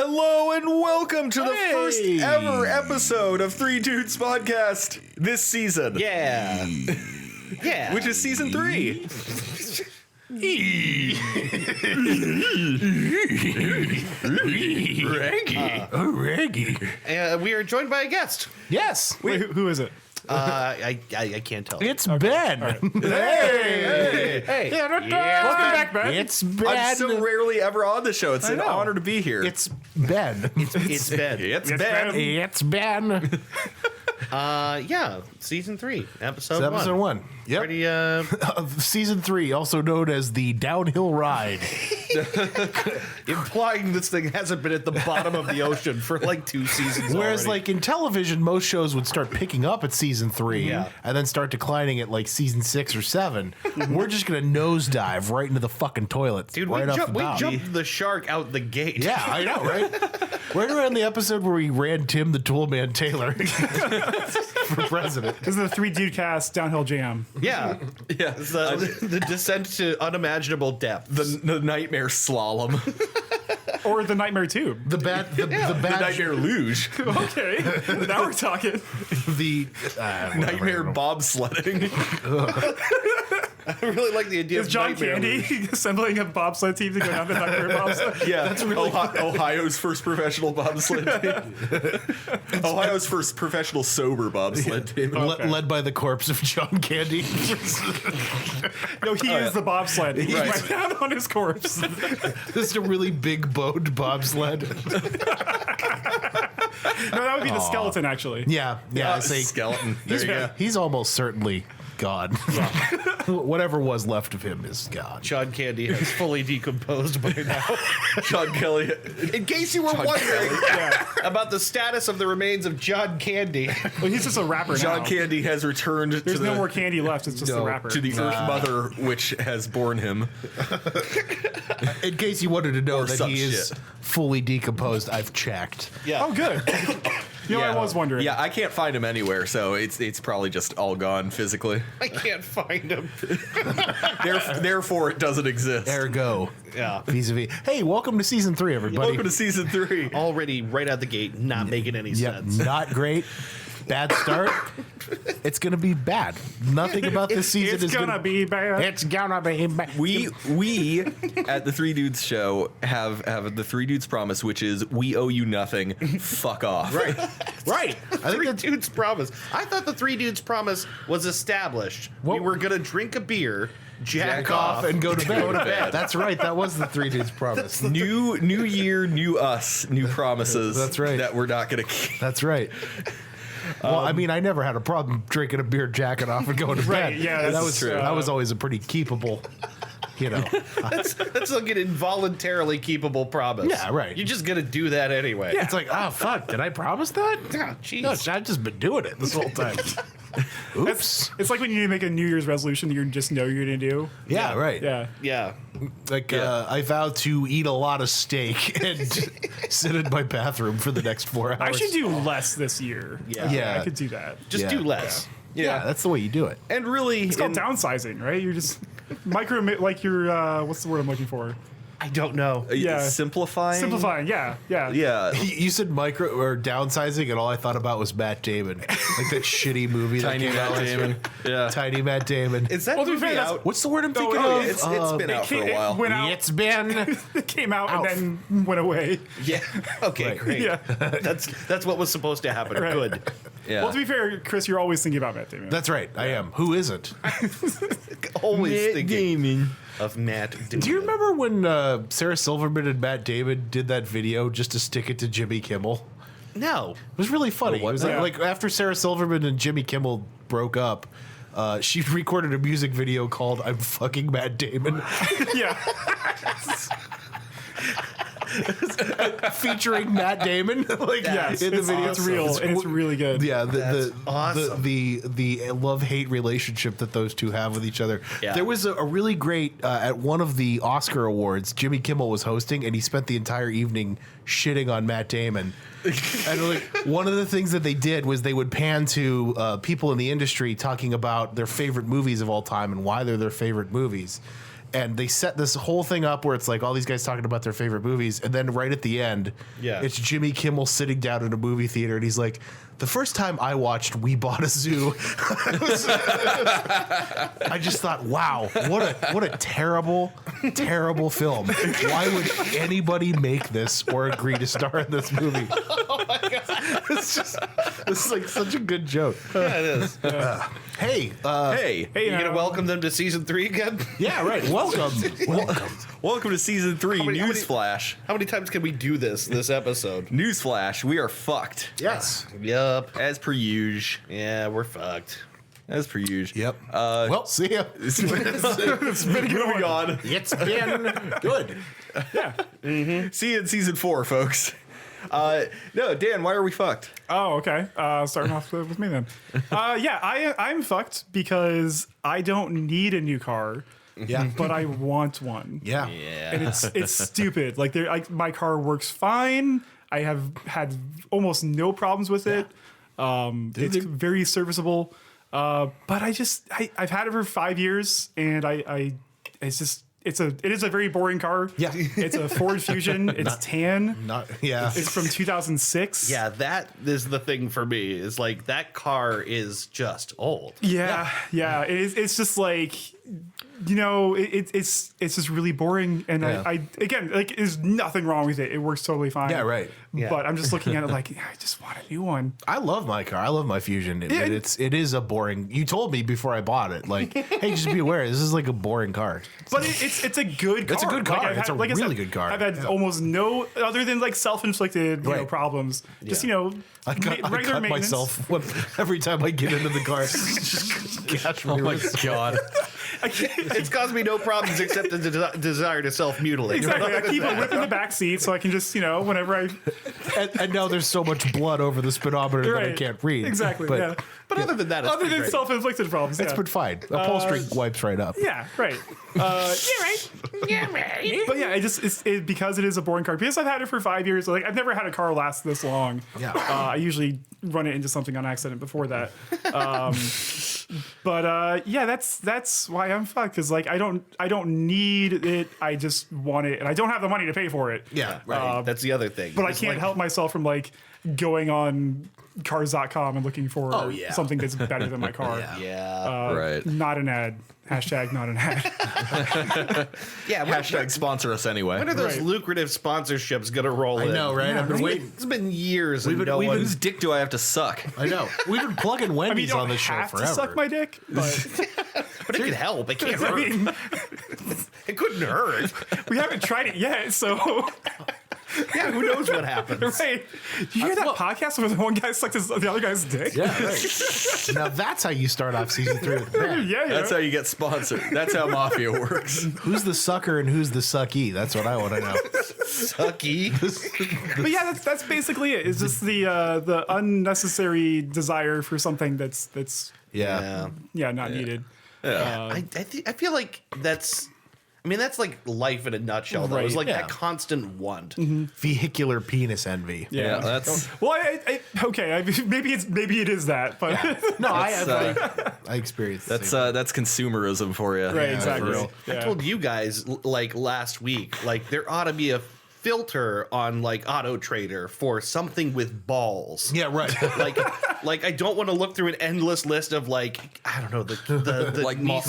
Hello and welcome to the first ever episode of Three Dudes Podcast this season. Yeah. Yeah. Which is season 3. Reggie. We are joined by a guest. Yes. Wait, who is it? I can't tell. It's Ben. Hey. Welcome back, Ben. It's Ben. I'm so rarely ever on the show. It's an honor to be here. It's Ben. It's Ben. It's Yes, Ben. Ben. It's Ben. Yeah, season 3, episode It's episode 1. Yep. Pretty, Of season 3, also known as the downhill ride. implying this thing hasn't been at the bottom of the ocean for like 2 seasons Whereas, already. like in television, most shows would start picking up at season 3 Yeah. and then start declining at like season 6 or 7. We're just gonna nosedive right into the fucking toilet. Dude, right we off the bat. jumped the shark out the gate. Yeah, I know, right? Right around the episode where we ran Tim the Toolman Taylor for president. This is the 3 Dude Cast Downhill Jam. Yeah. Yeah. It's the descent to unimaginable depth. The nightmare slalom. Or the Nightmare Tube. The bad, the The bad, nightmare luge. Okay, now we're talking. the Nightmare bobsledding. I really like the idea Is of John nightmare Candy luge. assembling a bobsled team to go down the Nightmare bobsled? Yeah, that's really Ohio's first professional bobsled team. Ohio's first professional sober bobsled team. Okay. led by the corpse of John Candy. No, he is the bobsled. He's Right. right down on his corpse. This is a really big boned bobsled. No, that would be the skeleton, actually. Yeah, I say Skeleton. There you go. he's almost certainly gone. Whatever was left of him is gone. John Candy has fully decomposed by now. John Kelly. In case you were wondering about the status of the remains of John Candy. Well, he's just a rapper John now. Candy has returned There's to no the more candy left. It's just the rapper. to the Earth Mother, which has borne him. In case you wanted to know Or that some he is shit. fully decomposed, I've checked. Yeah. Oh, good. You know, I was wondering. Yeah, I can't find him anywhere, so it's probably just all gone physically. I can't find him. Therefore, it doesn't exist. Ergo, Yeah. vis-a-vis. Hey, welcome to season 3, everybody. Welcome to season 3. Already right out the gate, not making any Yep, sense. not great. Bad start. It's gonna be bad. Nothing about this season It's is gonna be bad. It's gonna be bad. We at the Three Dudes show have the Three Dudes promise, which is we owe you nothing. Fuck off. right. I think Three that's Dudes Promise. I thought the Three Dudes Promise was established. We were going to drink a beer, jack off, and go to bed. That's right. That was the Three Dudes promise. New year, new us, new promises. That's right. That we're not gonna keep. That's right. Well, I mean, I never had a problem drinking a beer, jacking off, and going to Right, bed. yeah, that that's was true. That was always a pretty keepable, you know. That's like an involuntarily keepable promise. Yeah, right. You're just going to do that anyway. It's like, oh fuck, did I promise that? Oh, jeez. No, I've just been doing it this whole time. Oops. It's like when you make a New Year's resolution that you just know you're going to do. Yeah, right. Yeah. Yeah. Like, I vow to eat a lot of steak and sit in my bathroom for the next 4 hours. I should do less this year. Yeah. Yeah. I could do that. Just Yeah. do less. Yeah, that's the way you do it. And really, It's called downsizing, right? You're just like you're what's the word I'm looking for? I don't know. Yeah. simplifying. Simplifying. Yeah. Yeah. You said micro or downsizing, and all I thought about was Matt Damon, like that shitty movie Tiny that came out Matt last Damon. year. Yeah. Tiny Matt Damon. Is that Well, to be movie fair, that's- out? What's the word I'm thinking oh, of? It's been out for a It while. went out. It's been. It came out Ow. and then went away. Yeah. Okay, Right. great. Yeah. That's what was supposed to happen. Right. Good. Yeah. Well, to be fair, Chris, you're always thinking about Matt Damon. That's right. I am. Who isn't? Always thinking Gaming. of Matt Damon. Do you remember when Sarah Silverman and Matt Damon did that video just to stick it to Jimmy Kimmel? No. It was really funny. It was Yeah. like after Sarah Silverman and Jimmy Kimmel broke up, she recorded a music video called "I'm Fucking Matt Damon," Yeah. featuring Matt Damon. Like Yes. in the It's, video, it's real and it's really good. Yeah, That's awesome. the love-hate relationship that those two have with each other. Yeah. There was a really great at one of the Oscar awards. Jimmy Kimmel was hosting, and he spent the entire evening shitting on Matt Damon. And like one of the things that they did was they would pan to people in the industry talking about their favorite movies of all time and why they're their favorite movies. and they set this whole thing up where it's like all these guys talking about their favorite movies, and then right at the end, it's Jimmy Kimmel sitting down in a movie theater, and he's like, the first time I watched We Bought a Zoo, I just thought, wow, what a terrible, terrible film. Why would anybody make this or agree to star in this movie? Oh my God. This is like such a good joke. Yeah, it is. Hey, Hey, You gonna welcome them to season 3 again? yeah, right. Welcome. welcome to season 3. many- how many- Newsflash. How many times can we do this episode? Newsflash. We are fucked. Yes. Yup. As per usual. Yeah, we're fucked. As per usual. Yep. Well, see ya. It's been moving on. It's been good. See you in season 4, folks. No, Dan, why are we fucked? Oh, okay. Starting off with me then. I'm fucked because I don't need a new car, Yeah. but I want one. Yeah. And it's stupid. Like my car works fine. I have had almost no problems with it. It's very serviceable. But I've had it for 5 years, and it is a very boring car. Yeah. It's a Ford Fusion. It's tan. It's from 2006. Yeah, that is the thing for me. Is like that car is just old. Yeah. It is, it's just like, it's just really boring. And I again, like, there's nothing wrong with it. It works totally fine. Yeah, right. Yeah. But I'm just looking at it like, I just want a new one. I love my car. I love my Fusion. But it is a boring. You told me before I bought it, like, hey, just be aware, this is like a boring car. But it's a good car. It's a good car. I've It's a like I really said, good car. I've had almost no, other than like self-inflicted Right. problems. Just, I cut regular maintenance. myself every time I get into the car. Just catch me. Oh my God. It's caused me no problems except the desire to self-mutilate. Exactly. I keep a whip in the back seat so I can just, whenever I. And now there's so much blood over the speedometer that I Right. can't read. Exactly. But Yeah. But other than that, it's Other pretty than great. self-inflicted problems. it's Yeah. been fine. Upholstery wipes right up. Yeah, right. Yeah, right. But yeah, because it is a boring car. Because I've had it for 5 years. Like, I've never had a car last this long. Yeah. I usually run it into something on accident before that. But that's why I'm fucked. Because like I don't need it. I just want it, and I don't have the money to pay for it. Yeah. Right. That's the other thing. But I It's can't like- help myself from like going on cars.com and looking for something that's better than my car. Yeah. Right. Not an ad. Hashtag not an ad. Yeah. Hashtag sponsor us anyway. When are those Right. lucrative sponsorships gonna roll in? I know, right? I've been waiting. It's been years and been- no we've been- one. Whose dick do I have to suck? I know. We've been plugging I mean, you Wendy's don't on this show have forever. to suck my dick, but But it can help. It can't I hurt. mean, It couldn't hurt. we haven't tried it yet, so Yeah. Who knows what happens? right. Did you hear that podcast where the one guy sucked the other guy's dick? Yeah, right. Now that's how you start off season 3 with that. yeah. That's how you get sponsored. That's how Mafia works. Who's the sucker and who's the sucky? That's what I want to know. Sucky. But yeah, that's basically it. It's just the unnecessary desire for something that's Yeah. not needed. I feel like that's. I mean, that's like life in a nutshell, though. It's Right. like Yeah. that constant want. Vehicular penis envy. Yeah, that's Well, maybe it is that, but No, That's, I experienced that's consumerism for you. right, for exactly. real. I told you guys like last week, like there ought to be a filter on like Auto Trader for something with balls. Yeah, right. Like I don't want to look through an endless list of like I don't know the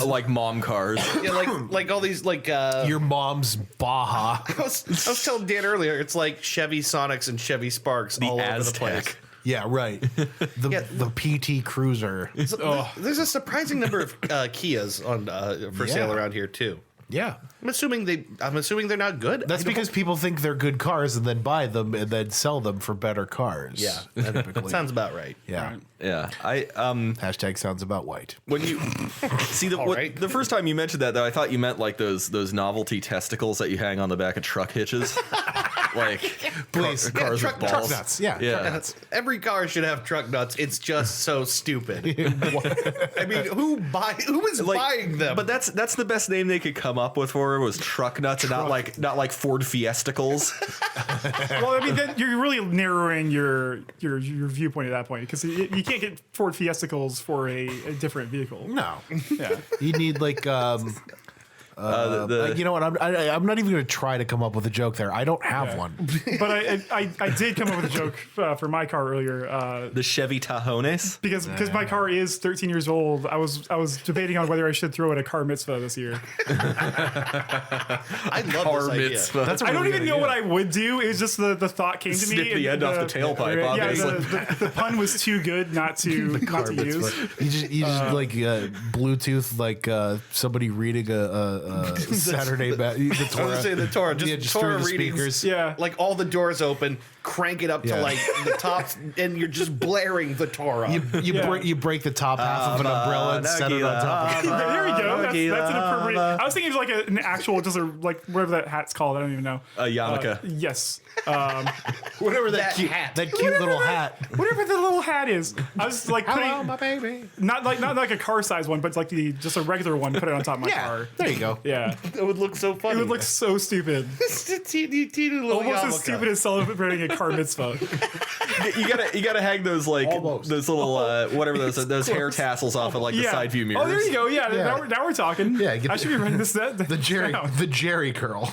Like mom cars. yeah, like all these like Your mom's Baja. I was telling Dan earlier, it's like Chevy Sonics and Chevy Sparks all over the place. Aztec. Yeah, right. The PT Cruiser. There's a surprising number of Kias on for sale around here too. Yeah. I'm assuming they're not good. That's because people think they're good cars and then buy them and then sell them for better cars. yeah, that sounds about right. Yeah. Yeah. I Hashtag sounds about white. when you see right. the first time you mentioned that though, I thought you meant like those novelty testicles that you hang on the back of truck hitches. Like Please. cars truck- with truck balls. nuts. Yeah. Yeah. Every car should have truck nuts. It's just so stupid. I mean, who is buying them? But that's the best name they could come up with for it was truck nuts and not like Ford Fiesticles. Well, I mean, then you're really narrowing your viewpoint at that point because you can't get Ford Fiesticles for a different vehicle. No. Yeah. You need like You know what? I'm not even going to try to come up with a joke there. I don't have one. But I did come up with a joke for my car earlier. The Chevy Tajones. Because my car is 13 years old, I was debating on whether I should throw it a car mitzvah this year. I love this idea. That's a I don't really even good know idea. what I would do. It was just the thought came to me. Snip the end off the tailpipe, Yeah, obviously. the pun was too good not to use. You just like Bluetooth like somebody reading a Saturday the I was Torah. gonna say the Torah, just Torah through the readings. speakers. Yeah. Like all the doors open, crank it up to Yeah. like the top, and you're just blaring the Torah. You break the top half of an umbrella and set it on top of There we go. That's an appropriate. I was thinking of like an actual, just like whatever that hat's called. I don't even know. A yarmulke. Yes. whatever That hat. that cute little hat. Whatever the little hat is. I was like putting Hello, my baby. not like a car size one, but like just a regular one. Put it on top of my Yeah, car. there you go. Yeah. It would look so funny. It would look so stupid. teeny little Almost as yarmulke. stupid as celebrating a car mitzvah. You gotta hang those like Almost. those little whatever those hair tassels off of like the Yeah. side view mirrors. Oh, there you go. Yeah. Yeah. Now we're talking. Yeah, get I should be writing this. The Jerry curl.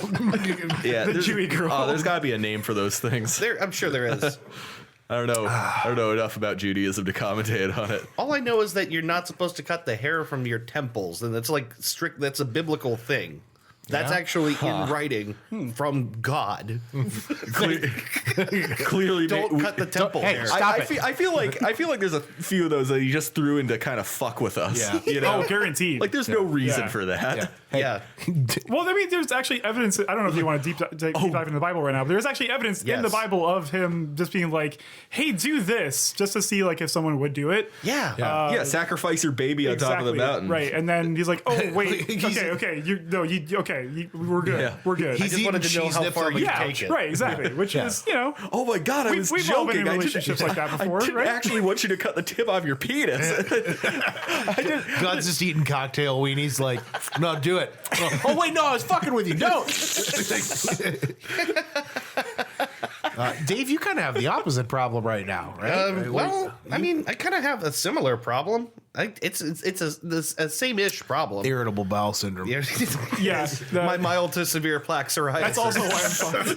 Yeah, The there's- Jewy girl. Oh, there's gotta be a name for those things. I'm sure there is. I don't know enough about Judaism to commentate on it. All I know is that you're not supposed to cut the hair from your temples, and that's like strict. That's a biblical thing. That's Yeah? actually in writing from God. Clearly, Don't cut the temple hey, hair. stop it. I feel like there's a few of those that you just threw in to kind of fuck with us. Yeah. You know? Oh, guaranteed. Like there's no reason Yeah. for that. Yeah. Well, I mean, there's actually evidence. I don't know if you want to deep dive into the Bible right now, but there's actually evidence in the Yes. Bible of him just being like, "Hey, do this," just to see like if someone would do it. Yeah. Yeah, sacrifice your baby on top of the mountain. right? And then he's like, "Oh, wait, He's- okay, we're good, Yeah. we're good." I just eating wanted to know cheese how nips far on the you yeah, take it. right, exactly. Which Yeah. is, you know, Oh my god, I was we've all been joking. in relationships like that before, I didn't right? actually want you to cut the tip off your penis. God's just eating cocktail weenies. Like, no, do it. Oh wait, no, I was fucking with you. Don't. Dave, you kind of have the opposite problem right now, right? Well, I mean, I kind of have a similar problem. It's a same-ish problem. Irritable bowel syndrome. Yeah. Yeah, My mild to severe plaque psoriasis. that's also why I'm sorry.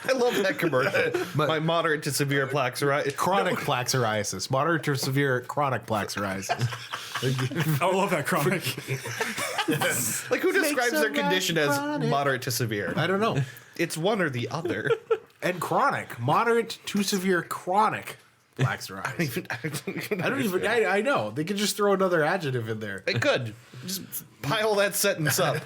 I love that commercial. My moderate to severe plaque psoriasis. Chronic plaque psoriasis, moderate to severe chronic plaque psoriasis. I love that chronic. Like, who describes their condition as chronic. moderate to severe? I don't know. It's one or the other. And chronic, moderate to severe chronic plaque psoriasis. I don't even. I know they could just throw another adjective in there. It could. Just pile that sentence up.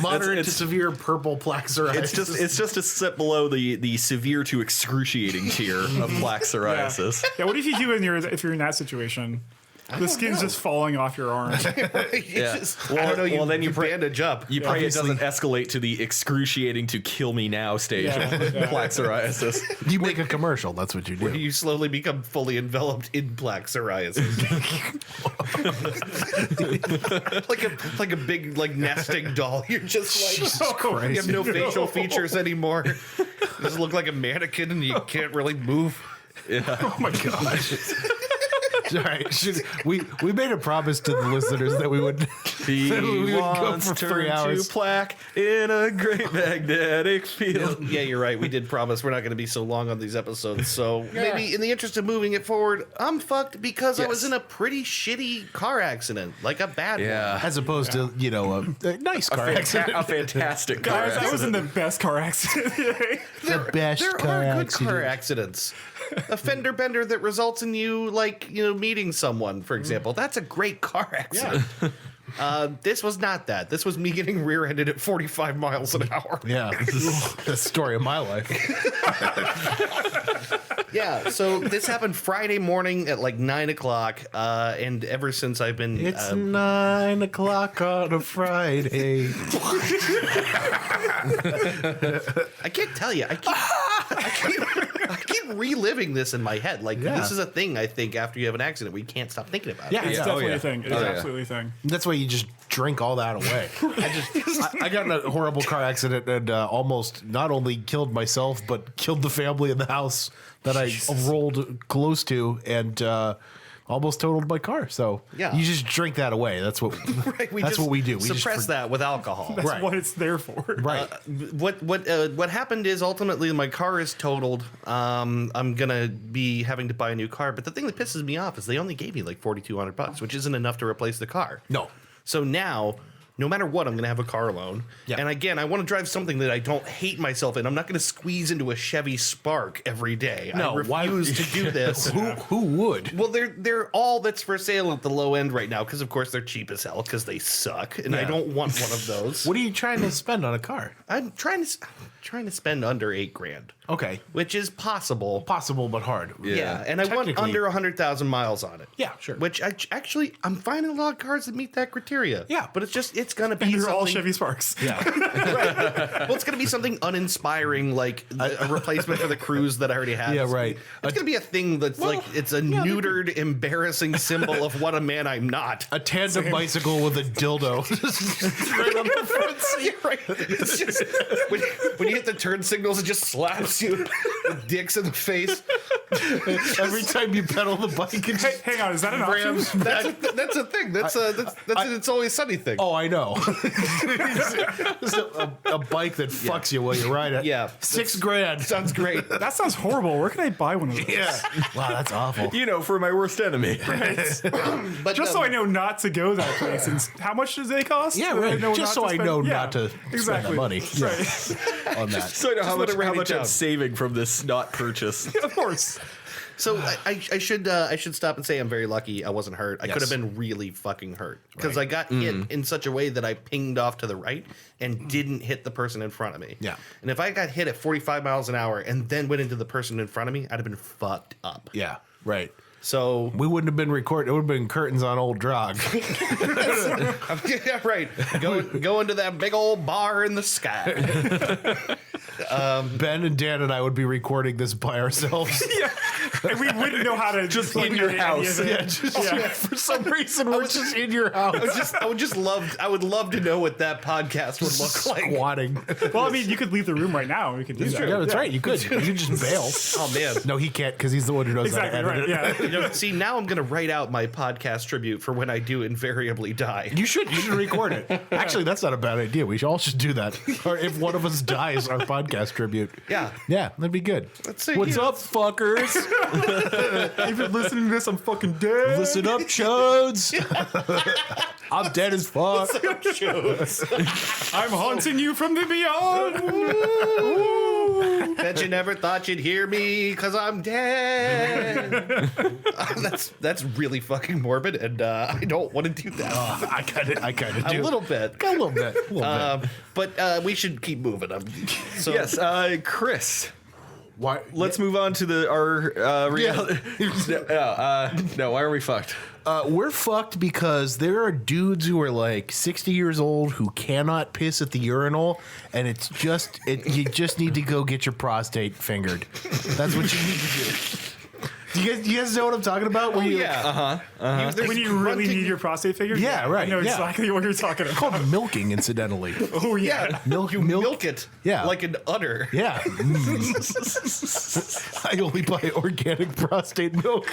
Moderate to it's- severe purple plaque psoriasis. it's just a step below the severe to excruciating tier of plaque psoriasis. Yeah, what if you do if you're in that situation? The skin's just falling off your arm. Yeah. I don't know. You, well, then you you pray- bandage up. You pray it doesn't escalate to the excruciating to kill me now stage Yeah, of yeah. plaque psoriasis. You make a commercial. That's what you do. You slowly become fully enveloped in plaque psoriasis. like a big nesting doll. You're just like Christ. you have no facial features anymore. You just look like a mannequin and you can't really move. Oh my gosh. All right, we made a promise to the listeners that we would. He We would go wants for 3 turned hours. to plaque in a great magnetic field. Yeah, you're right. We did promise we're not going to be so long on these episodes. So maybe in the interest of moving it forward, I'm fucked because I was Yes. in a pretty shitty car accident, like a bad one. Yeah. As opposed to a nice car accident. A fantastic car Guys, I was in accident. the best car accident. The best There car are good accident. car accidents. A fender bender that results in you, meeting someone, for example. That's a great car accident. This was not that. This was me getting rear-ended at 45 miles an hour. Yeah, this is the story of my life. Yeah, so this happened Friday morning at 9 o'clock, and ever since I've been... It's 9 o'clock on a Friday. I can't tell you. I keep reliving this in my head. Yeah. This is a thing, I think, after you have an accident, where you can't stop thinking about it. Yeah, It's yeah. definitely yeah. a thing. It's Oh, yeah. absolutely a thing. That's why you just drink all that away. I got in a horrible car accident and almost not only killed myself, but killed the family in the house that I rolled close to. And almost totaled my car. So Yeah. you just drink that away. That's what Right, that's what we do. We suppress that with alcohol. That's Right. what it's there for. Right. What happened is ultimately my car is totaled. I'm gonna be having to buy a new car, but the thing that pisses me off is they only gave me like $4,200, which isn't enough to replace the car. No. So now, no matter what, I'm going to have a car loan. Yeah. And again, I want to drive something that I don't hate myself in. I'm not going to squeeze into a Chevy Spark every day. No, I refuse to do this. Who would? Well, they're all that's for sale at the low end right now because, of course, they're cheap as hell because they suck, and I Yeah. don't want one of those. What are you trying to spend on a car? I'm trying to spend under $8,000, Okay. which is possible. Possible but hard. Yeah, and I want Technically- under 100,000 miles on it. Yeah, sure. Which I'm finding a lot of cars that meet that criteria. Yeah. but it's gonna be And they're all something- Chevy Sparks. Yeah. Well, it's going to be something uninspiring, like a replacement for the Cruise that I already had. Yeah, right. It's going to be a thing that's like it's a neutered, embarrassing symbol of what a man I'm not. A tandem bicycle with a dildo. Straight on the front seat. Yeah, right. It's just when you hit the turn signals, it just slaps you with dicks in the face. Every time you pedal the bike, it Hey, just hang on, is that an option? rams back. That's a thing. That's an It's Always Sunny thing. Oh, I know. Just a bike that fucks you while you ride it. Yeah. $6,000. Sounds great. That sounds horrible. Where can I buy one of those? Yeah. Wow, that's awful. You know, for my worst enemy. But Just so I know not to go that place. And how much does they cost? Yeah, So I right. know Just not so to I spend- know Yeah, not to spend that money Right. on that. So I know how let much, it rain how it much I'm down. saving from this not purchase. Of course. So I should stop and say I'm very lucky I wasn't hurt. I Yes. could have been really fucking hurt because I got hit in such a way that I pinged off to the right and didn't hit the person in front of me. Yeah. And if I got hit at 45 miles an hour and then went into the person in front of me, I'd have been fucked up. Yeah, right. So We wouldn't have been recording. It would have been curtains on old Drog. yeah, right. Go into that big old bar in the sky. Ben and Dan and I would be recording this by ourselves. Yeah. And we wouldn't know how to Just like, in your edit any house. of it. Yeah, just for some reason we're just in your house I would love to know what that podcast would look like. squatting. Well, I mean, you could leave the room right now. We could do that. Yeah, that's right. You could just bail. Oh man. No, he can't because he's the one who knows Exactly how to edit right. it. Yeah. You know, see, now I'm gonna write out my podcast tribute for when I do invariably die. You should record it. Actually, that's not a bad idea. We all should do that. Or if one of us dies, our podcast tribute. Yeah. Yeah, that'd be good. Let's see. What's up, fuckers? If you're listening to this, I'm fucking dead. Listen up, chodes. I'm dead as fuck. I'm haunting you from the beyond. Bet you never thought you'd hear me because I'm dead. That's really fucking morbid, and I don't want to do that. I kind of do. A little bit. A little bit. But we should keep moving. So Yes, Chris. Why? Let's move on to our reality. No, why are we fucked? We're fucked because there are dudes who are like 60 years old who cannot piss at the urinal, and it's just you just need to go get your prostate fingered. That's what you need to do. Do you guys know what I'm talking about? When you- When you really need your prostate figured? Yeah, right, I know yeah. exactly what you're talking about. called milking, incidentally. Oh, yeah. milk it. Yeah. Like an udder. Yeah. I only buy organic prostate milk.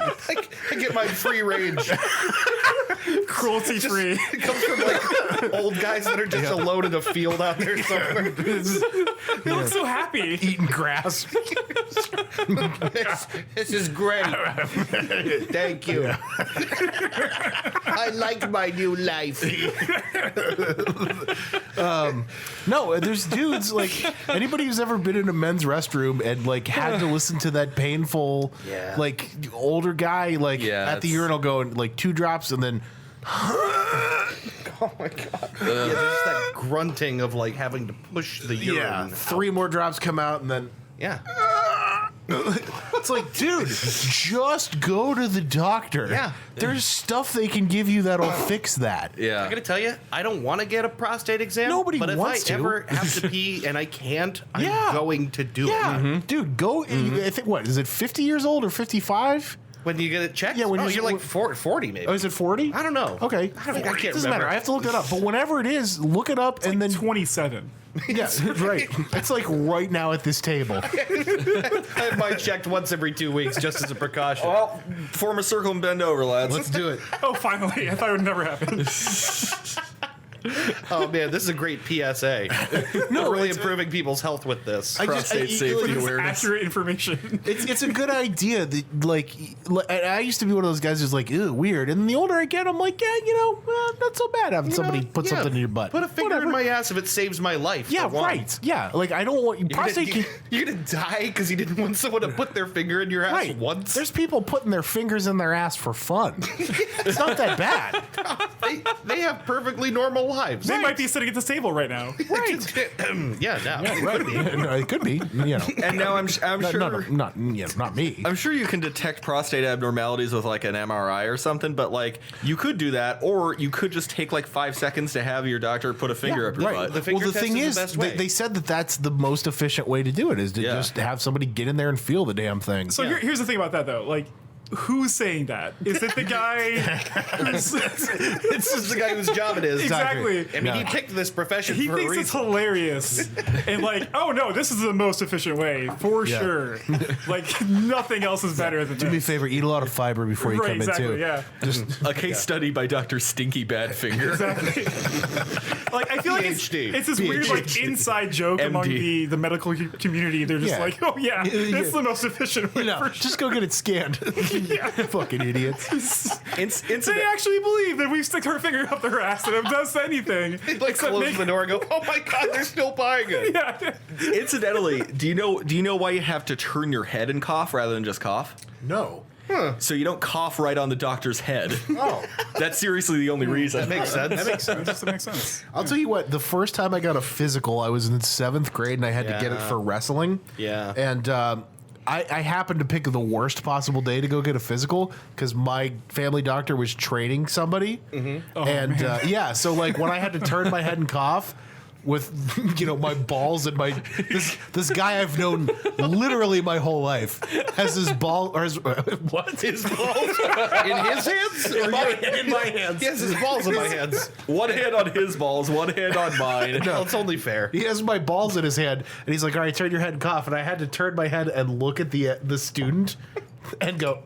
I get my free range. Cruelty free. It comes from like old guys that are just alone in a field out there somewhere. They look so happy. Eating grass. This is great. Thank you. I like my new life. No, there's dudes like anybody who's ever been in a men's restroom and like had to listen to that painful, Yeah. like older guy like Yeah, at the it's- urinal going like 2 drops and then Oh my god. Yeah, there's just that grunting of like having to push the urine. 3 more drops come out and then Yeah. it's like, dude, just go to the doctor. Yeah. There's stuff they can give you that'll fix that. Yeah. I gotta tell you, I don't want to get a prostate exam. Nobody but if wants I to. ever have to pee and I can't, I'm Yeah. going to do Yeah, it. dude, go. I think what is it? 50 years old or 55? When you get it checked? Yeah, when you're like 40 maybe. Oh, is it 40? I don't know. Okay. I can't Doesn't remember. matter. I have to look it up. But whenever it is, look it up and then 27. yeah, right. It's like right now at this table. I have mine checked once every 2 weeks just as a precaution. Well, form a circle and bend over, lads. Let's do it. Oh, finally! I thought it would never happen. Oh man, this is a great PSA. No, We're really it's- improving people's health with this. Prostate safety It's awareness. accurate information. It's a good idea that like I used to be one of those guys who's like, ew, weird. And the older I get, I'm like, yeah, not so bad having somebody put Yeah, something in your butt. Put a finger Whatever. in my ass if it saves my life. Yeah, for one. right. Yeah, like I don't want You're prostate. you're gonna die because you didn't want someone to put their finger in your ass Right. once. There's people putting their fingers in their ass for fun. It's not that bad. they have perfectly normal lives. They might be sitting at this table right now. Right. Yeah, now. Right. No, it could be. And now I'm sure Not me. I'm sure you can detect prostate abnormalities with like an MRI or something, but like you could do that, or you could just take like 5 seconds to have your doctor put a finger up your Right. butt. The finger Well, the test thing is the is, best way. they said that that's the most efficient way to do it is to Yeah. just have somebody get in there and feel the damn thing. So here's the thing about that, though. Like, who's saying that? Is it the guy who's... This is the guy whose job it is. Exactly. I mean, he picked this profession He for a thinks it's reason. hilarious. And like, oh no, this is the most efficient way, for Yeah. sure. Like, nothing else is better than Do me a this. favor, eat a lot of fiber before you Right, come exactly, in too. yeah. Just A case study by Dr. Stinky Badfinger. Exactly. Like, I feel like PhD. it's this weird, like, inside joke among MD. the medical community. They're just Yeah. like, oh yeah, Yeah. it's the most efficient way no, for just go get it scanned. Fucking idiots. They actually believe that we stick our finger up their ass and it does anything. Like except close make- the door and go, oh my god, they're still buying it. Yeah. Incidentally, do you know why you have to turn your head and cough rather than just cough? No. So you don't cough right on the doctor's head. Oh. That's seriously the only reason. That makes sense. That makes sense. I'll tell you what, the first time I got a physical, I was in 7th grade and I had to get it Yeah. for wrestling. Yeah. And I happened to pick the worst possible day to go get a physical because my family doctor was training somebody. And yeah, so like when I had to turn my head and cough with my balls and my this guy I've known literally my whole life has his ball or his what His balls in his hands? in my hands. He has his balls in my hands. One hand on his balls, one hand on mine. Well, it's only fair. he has my balls in his hand and he's like, all right, turn your head and cough. And I had to turn my head and look at the student and go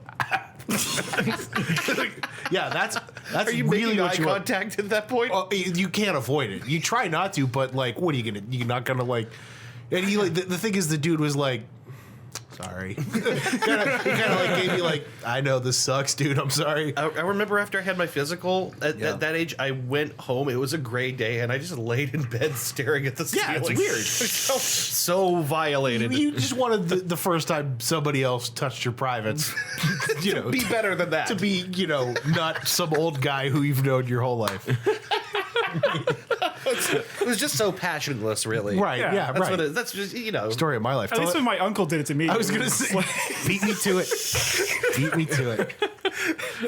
yeah, that's Are you really making eye what you want. contact at that point? Oh, you can't avoid it. You try not to, but like, what are you gonna? You're not gonna like. And he like the thing is, the dude was like, sorry. He kind of like gave me like, I know this sucks, dude. I'm sorry. I remember after I had my physical at Yeah. that age, I went home. It was a gray day, and I just laid in bed staring at the Yeah, it's ceiling. weird. I felt so violated. You just wanted the first time somebody else touched your privates, be better than that. to be not some old guy who you've known your whole life. It was just so passionless, really. Right? Yeah, Yeah, That's right. what it, that's just Story of my life. At least when my uncle did it to me. I was it gonna say, beat me to it. Beat me to it.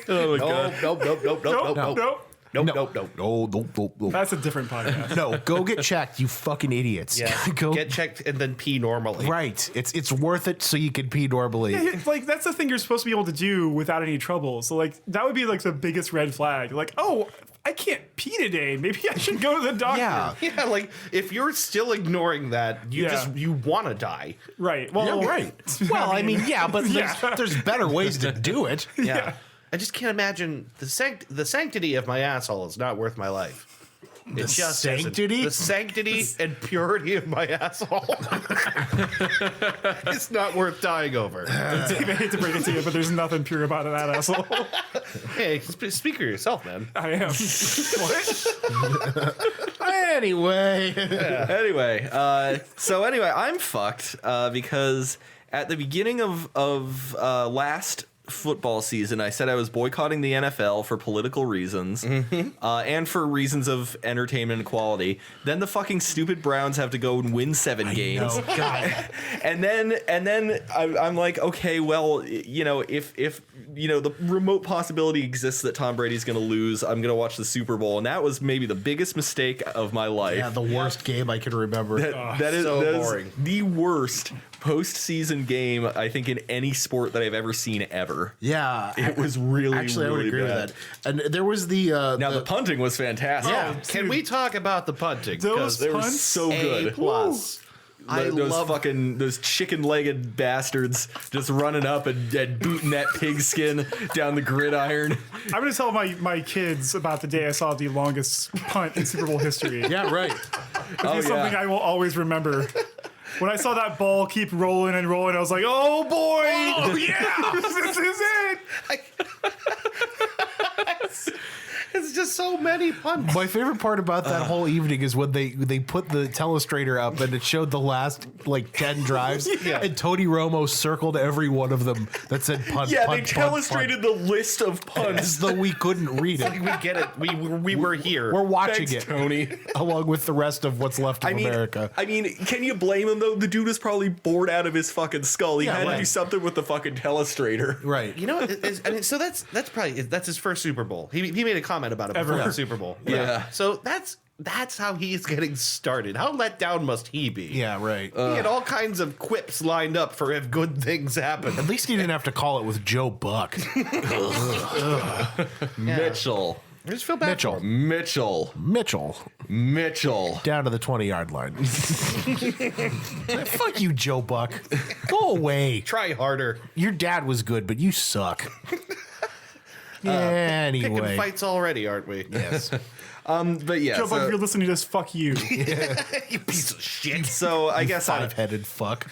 Oh my god. Nope. nope, nope. No. That's a different podcast. No, go get checked, you fucking idiots. Yeah. Go Get checked and then pee normally. right. It's worth it so you can pee normally. It's like that's the thing you're supposed to be able to do without any trouble. So like that would be like the biggest red flag. Like, oh, I can't pee today. Maybe I should go to the doctor. Yeah. Yeah, like if you're still ignoring that, you want to die. Right. Well, Yeah, right. Well, I mean, yeah, but Yeah. there's better ways to do it. Yeah. I just can't imagine the sanctity of my asshole is not worth my life. It just isn't. sanctity? The sanctity and purity of my asshole. It's not worth dying over. Dave, I hate to break it to you, but there's nothing pure about that asshole. Hey, speak for yourself, man. I am. What? Anyway. Anyway, I'm fucked because at the beginning of last football season, I said I was boycotting the NFL for political reasons and for reasons of entertainment and quality. Then the fucking stupid Browns have to go and win 7 games. No, God. And then I'm like, okay, well, if the remote possibility exists that Tom Brady's going to lose, I'm going to watch the Super Bowl, and that was maybe the biggest mistake of my life. Yeah, the worst game I can remember. That is so that is boring. the worst postseason game, I think, in any sport that I've ever seen ever. Yeah, It was really, actually I would really agree bad. with that. And there was the Now, the punting was fantastic. Yeah. Can we talk about the punting? Those 'Cause They were punts? so A good. plus. I Those love those chicken-legged bastards just running up and booting that pigskin down the gridiron. I'm going to tell my kids about the day I saw the longest punt in Super Bowl history. yeah, right. Oh, It's something yeah. I will always remember. When I saw that ball keep rolling and rolling, I was like, "Oh boy, yeah, this is it." it's just so many punts. My favorite part about that whole evening is when they put the telestrator up and it showed the last like 10 drives, and Tony Romo circled every one of them that said punt. Yeah, punt, they punt, illustrated the list of punt, punts. as though we couldn't read it. We get it. We were here. We're watching Thanks, it, Tony. along with the rest of what's left of America. I mean, can you blame him though? The dude was probably bored out of his fucking skull. He Yeah, had to right. do something with the fucking telestrator. Right. You know, I mean, so that's probably that's his first Super Bowl. He made a comment about it Ever. before Yeah. the Super Bowl. Yeah. So that's how he's getting started. How let down must he be? Yeah, right. He had all kinds of quips lined up for if good things happen. At least he didn't have to call it with Joe Buck. Mitchell. I just feel bad. Mitchell. For him. Mitchell. Down to the 20-yard line. Fuck you, Joe Buck. Go away. Try harder. Your dad was good, but you suck. Picking Anyway. fights already, aren't we? Yes. But yeah, Joe, Buck, if so, you're listening to this, fuck you. You piece of shit. so I guess Five-headed fuck.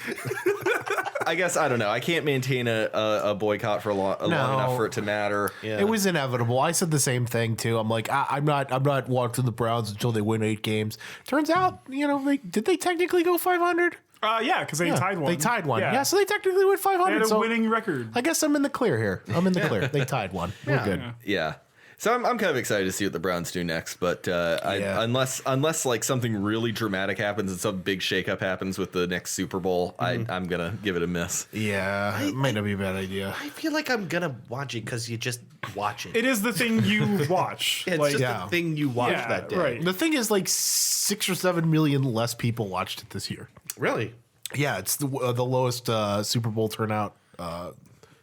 I don't know. I can't maintain a boycott for long enough for it to matter. Yeah. It was inevitable. I said the same thing too. I'm like, I'm not watching the Browns until they win 8 games. Turns out, did they technically go 500? Yeah, because they tied one. They tied one. Yeah, so they technically went 500. They had a so winning record. I guess I'm in the clear here. I'm in the clear. They tied one. We're good. Yeah. Yeah. So I'm kind of excited to see what the Browns do next, but unless like something really dramatic happens and some big shakeup happens with the next Super Bowl, I'm gonna give it a miss. Yeah, it might not be a bad idea. I feel like I'm gonna watch it because you just watch it. It is the thing you watch. It's like, just yeah. the thing you watch Yeah, that day. right. The thing is, like 6 or 7 million less people watched it this year. Really? Yeah, it's the lowest Super Bowl turnout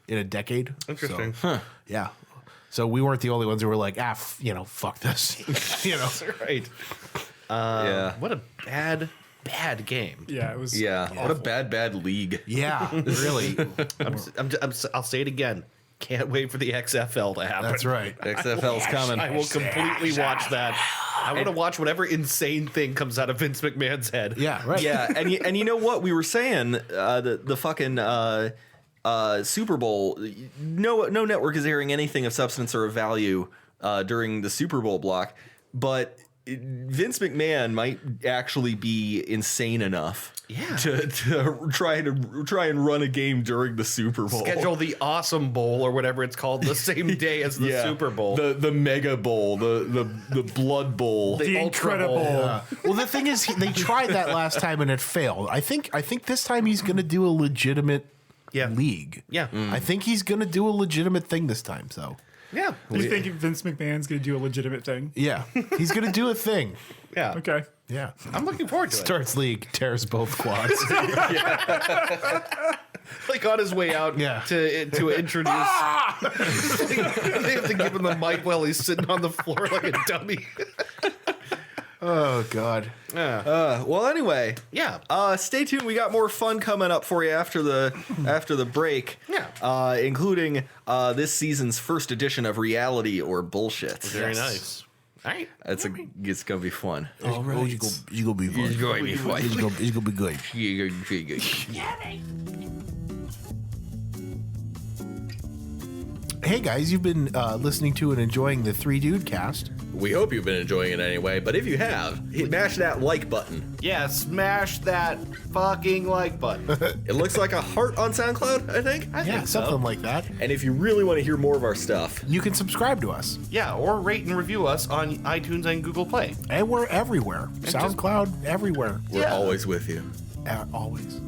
in a decade. Interesting. So, yeah. So we weren't the only ones who were like, fuck this. Right. Yeah. What a bad game. Yeah, it was. Yeah. What a bad league. Yeah, really. I'll say it again. Can't wait for the XFL to happen. That's right. XFL's coming. I will completely watch that. I want to watch whatever insane thing comes out of Vince McMahon's head. Yeah, right. Yeah, and you know what we were saying? The fucking Super Bowl. No network is airing anything of substance or of value during the Super Bowl block, but Vince McMahon might actually be insane enough, to try and run a game during the Super Bowl. Schedule the Awesome Bowl or whatever it's called the same day as the Super Bowl. the Mega Bowl, the Blood Bowl. The Ultra Incredible. Bowl. Well, the thing is, they tried that last time and it failed. I think this time he's going to do a legitimate league. Yeah. I think he's going to do a legitimate thing this time. So Yeah. You think Vince McMahon's going to do a legitimate thing? yeah, he's going to do a thing. Yeah. Okay. Yeah. I'm looking forward to it. Starts league, tears both quads. Like on his way out to introduce. They have to give him the mic while he's sitting on the floor like a dummy. Oh God. Well, anyway, Yeah. stay tuned. We got more fun coming up for you after the break. Yeah. Including this season's first edition of Reality or Bullshit. Very nice. All right. It's gonna be fun. All right. It's gonna be fun. It's going to be fun. It's gonna be good. Hey guys, you've been listening to and enjoying the Three Dude Cast. We hope you've been enjoying it anyway, but if you have, mash that like button. Yeah, smash that fucking like button. It looks like a heart on SoundCloud, I think. I Yeah, think so. something like that. And if you really want to hear more of our stuff, You can subscribe to us, Yeah, or rate and review us on iTunes and Google Play. and we're everywhere. SoundCloud, everywhere. we're always with you. Always.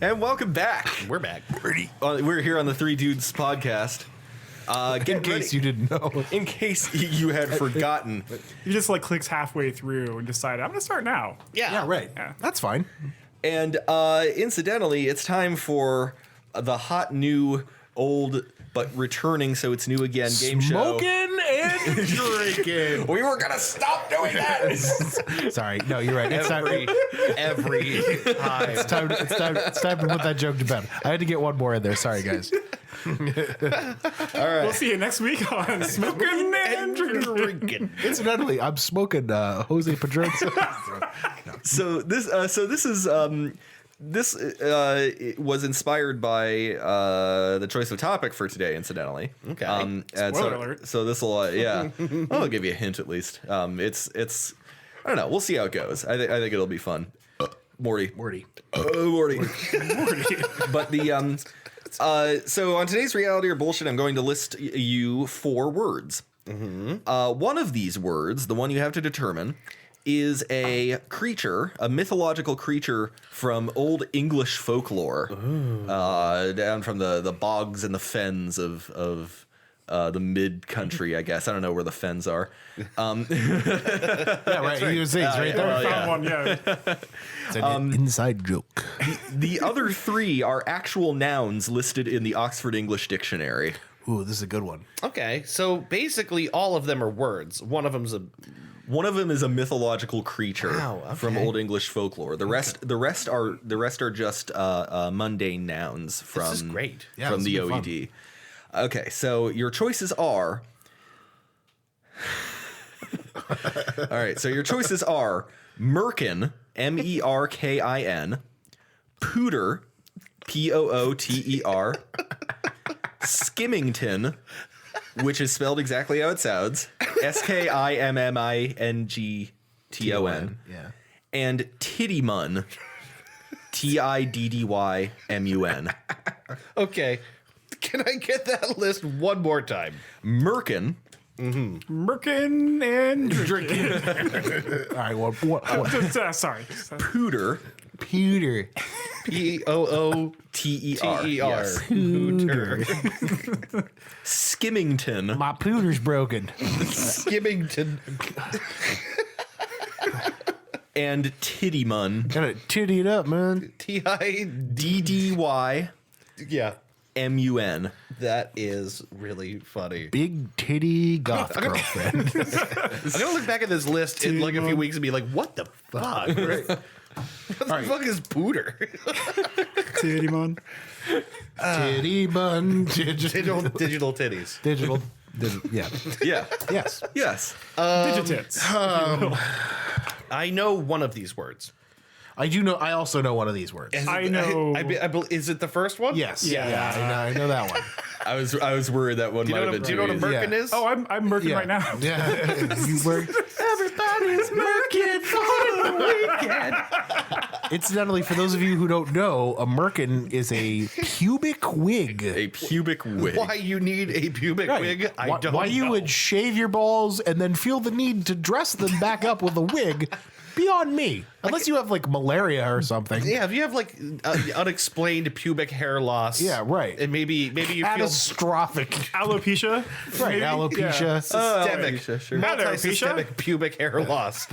And welcome back. We're back. We're here on the Three Dudes podcast. In case you didn't know. In case you had forgotten. You just like clicks halfway through and decide, I'm going to start now. Yeah. Yeah, right. Yeah. That's fine. And incidentally, it's time for the hot new old but returning so it's new again game show. Smoking and drinking. We were gonna stop doing that. Sorry, no, you're right. It's time. Every time. It's time to put that joke to bed. I had to get one more in there. Sorry, guys. All right. We'll see you next week on Smoking and Drinking. Incidentally, I'm smoking Jose Padron. So this is it was inspired by the choice of topic for today. Incidentally, Okay. And Spoiler alert. So this will, yeah, I'll give you a hint at least. It's I don't know. We'll see how it goes. I think it'll be fun. Morty. Morty. Morty. But the so on today's reality or bullshit, I'm going to list you 4 words. One of these words, the one you have to determine, is a creature, a mythological creature from Old English folklore, down from the bogs and the fens of the mid country, I guess. I don't know where the fens are. Yeah, right. You say it's right there. Found one, yeah. It's an inside joke. The other 3 are actual nouns listed in the Oxford English Dictionary. Ooh, this is a good one. Okay, so basically all of them are words. One of them's a... One of them is a mythological creature Wow, okay. from Old English folklore. The rest are just mundane nouns from This is great. Yeah, from this the will be fun. OED. Okay, so your choices are. All right, so your choices are Merkin, Merkin, Pooter, Pooter, Skimmington, which is spelled exactly how it sounds, Skimmington, Yeah. and Tiddymun, Tidddymun. Okay, can I get that list one more time? Merkin, Merkin and Drinking. All right. Well, what? Sorry. Pooter, Pewter. Pooter. Ter, yes. Pooter. Skimmington, My pewter's broken. Skimmington. and Tiddymun, Gotta titty it up, man. Ddymmun. Yeah, that is really funny. Big titty goth girlfriend. I'm gonna look back at this list in like a few weeks and be like, "What the fuck? What the fuck is Pooter?" Tiddymon. Titty bun. digital titties. Digital. Yeah. Yeah. Yes. Yes. Digitits. I know one of these words. I do know. I also know one of these words. I know. Is it the first one? Yes. Yeah. I know that one. I was worried that one Do might you have know, been do you know what a too easy. Merkin Yeah. is? Oh, I'm Merkin Yeah. right now. Yeah. You were. Everybody's Merkin for the weekend. Incidentally, for those of you who don't know, a merkin is a pubic wig. A pubic wig. Why you need a pubic wig? I don't Why know. you would shave your balls and then feel the need to dress them back up with a wig? Beyond me, unless you have like malaria or something. Yeah, if you have like unexplained pubic hair loss. Yeah, right. And maybe you feel Catastrophic. Alopecia. Right, maybe? alopecia. Yeah. systemic, sure. multi-systemic pubic hair loss.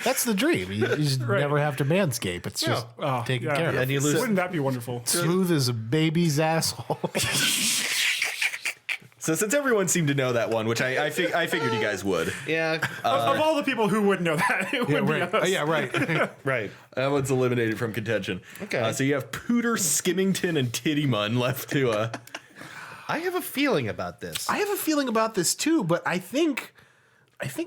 That's the dream. You just never have to manscape. It's just Oh, taken yeah. care of. And you lose. Wouldn't that be wonderful? Smooth as a baby's asshole. So since everyone seemed to know that one, which I figured you guys would, Yeah, Of all the people who would know that, it would be right. us. Yeah, right. right. that one's eliminated from contention. Okay. So you have Pooter, Skimmington, and Tiddymun left to. I have a feeling about this. I have a feeling about this too, but I think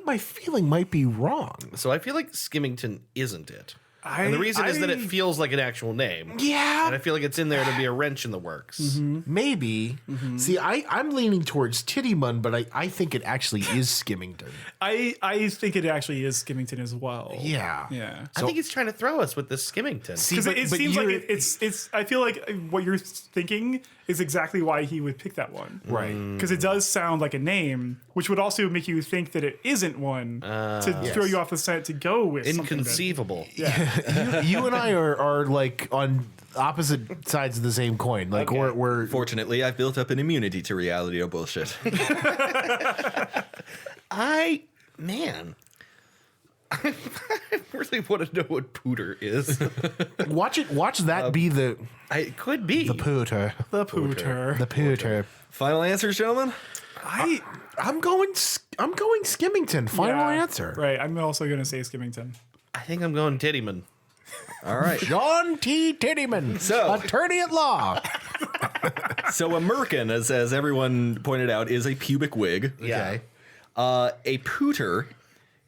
my feeling might be wrong. So I feel like Skimmington isn't it. I- And the reason is that it I- feels like an actual name. Yeah. And I feel like it's in there to be a wrench in the works. Maybe. See, I'm leaning towards Tiddymun, but I think it actually is Skimmington. I think it actually is Skimmington as well. Yeah. Yeah. I think he's trying to throw us with this Skimmington. See, Because it seems like you're- it's. I feel like what you're thinking is exactly why he would pick that one. right. Because it does sound like a name, which would also make you think that it isn't one to throw you off the scent to go with. something that- Inconceivable. You and I are like on opposite sides of the same coin. Like Okay. we're Fortunately, I've built up an immunity to reality or bullshit. Man, I really want to know what pooter is. Watch that be the It could be. pooter. The pooter. The pooter. Final answers, gentlemen? I'm going Skimmington. Final answer. Right. I'm also going to say Skimmington. I think I'm going Tittyman. All right. John T. Tittyman, So- attorney at law. So a merkin, as everyone pointed out, is a pubic wig. Yeah. A pooter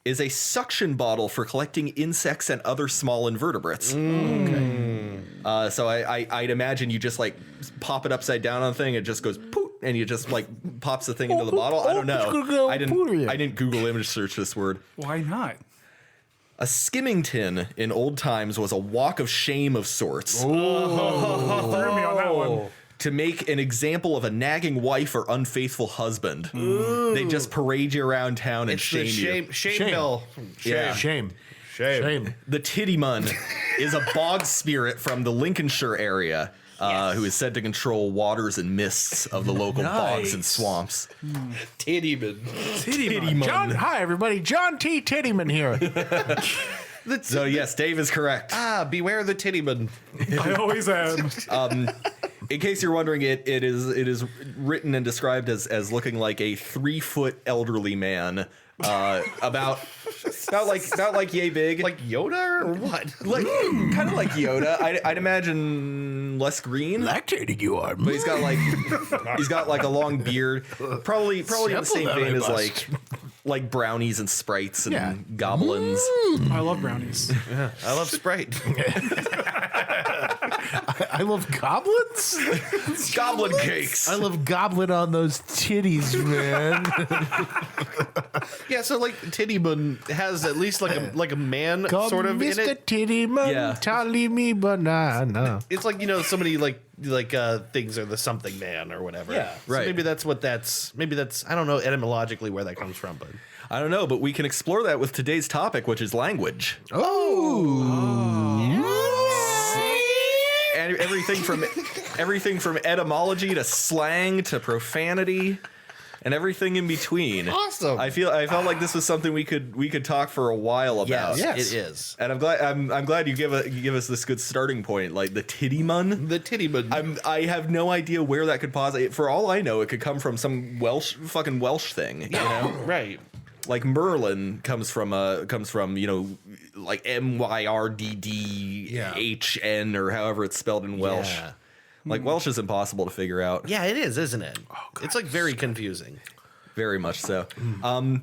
is a suction bottle for collecting insects and other small invertebrates. So I'd imagine you just like pop it upside down on the thing, it just goes poot, and you just like pops the thing into the bottle. I don't know. I didn't Google image search this word. Why not? A skimmington in old times was a walk of shame of sorts. Threw me on that one. To make an example of a nagging wife or unfaithful husband. They just parade you around town and It's shame the you. shame bill. Yeah. Shame. Shame. The Tittymun is a bog spirit from the Lincolnshire area who is said to control waters and mists of the local bogs and swamps. Tittyman. Tittymun. Hi, everybody. John T. Tittyman here. So yes, Dave is correct. Beware the Tittyman. I always am. In case you're wondering, it is written and described as looking like a 3-foot elderly man, about like yay big, Like Yoda or what? like kind of like Yoda. I'd imagine less green. Lactating you are. But he's got like a long beard, probably in the same vein as like brownies and sprites and goblins. I love brownies. I love Sprite. I love goblins. Goblin cakes. I love goblin on those titties, man. Yeah, so like Tittyman has at least like a man Come sort of Mr. in it. Tittyman, Yeah. tally me banana. It's like, somebody like things are the something man or whatever. Yeah, So right. maybe that's I don't know etymologically where that comes from, but I don't know, but we can explore that with today's topic, which is language. And everything from etymology to slang to profanity and everything in between. Awesome. I felt like this was something we could talk for a while about. yes, it is. And I'm glad you give us this good starting point, like the Tittymun. The Tittyman. I have no idea where that could possibly. For all I know, it could come from some fucking Welsh thing. You know, Right. like Merlin comes from like MYRDDHN or however it's spelled in Welsh. Yeah. Like Welsh is impossible to figure out. Yeah, it is, isn't it? It's like very confusing. Very much so. Well,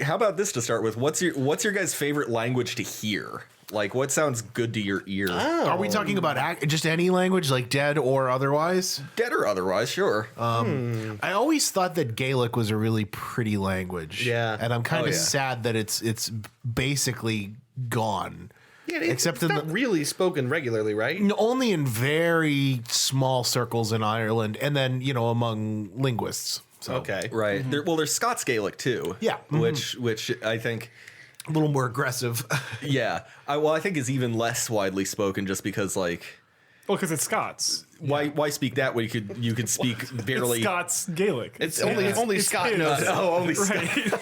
how about this to start with? What's your guys' favorite language to hear? Like, what sounds good to your ear? Are we talking about just any language, like dead or otherwise? Dead or otherwise, sure. I always thought that Gaelic was a really pretty language. Yeah. And I'm kind of yeah. sad that it's basically gone. Yeah, Except it's in not really spoken regularly, right? Only in very small circles in Ireland, and then among linguists. So Okay. Right. There's Scots Gaelic too. Yeah. Which I think, a little more aggressive. yeah. I think is even less widely spoken, just because like, Well, because it's Scots. why speak that way? You could speak barely. It's Scots Gaelic. It's only Scott his. knows it. only Right.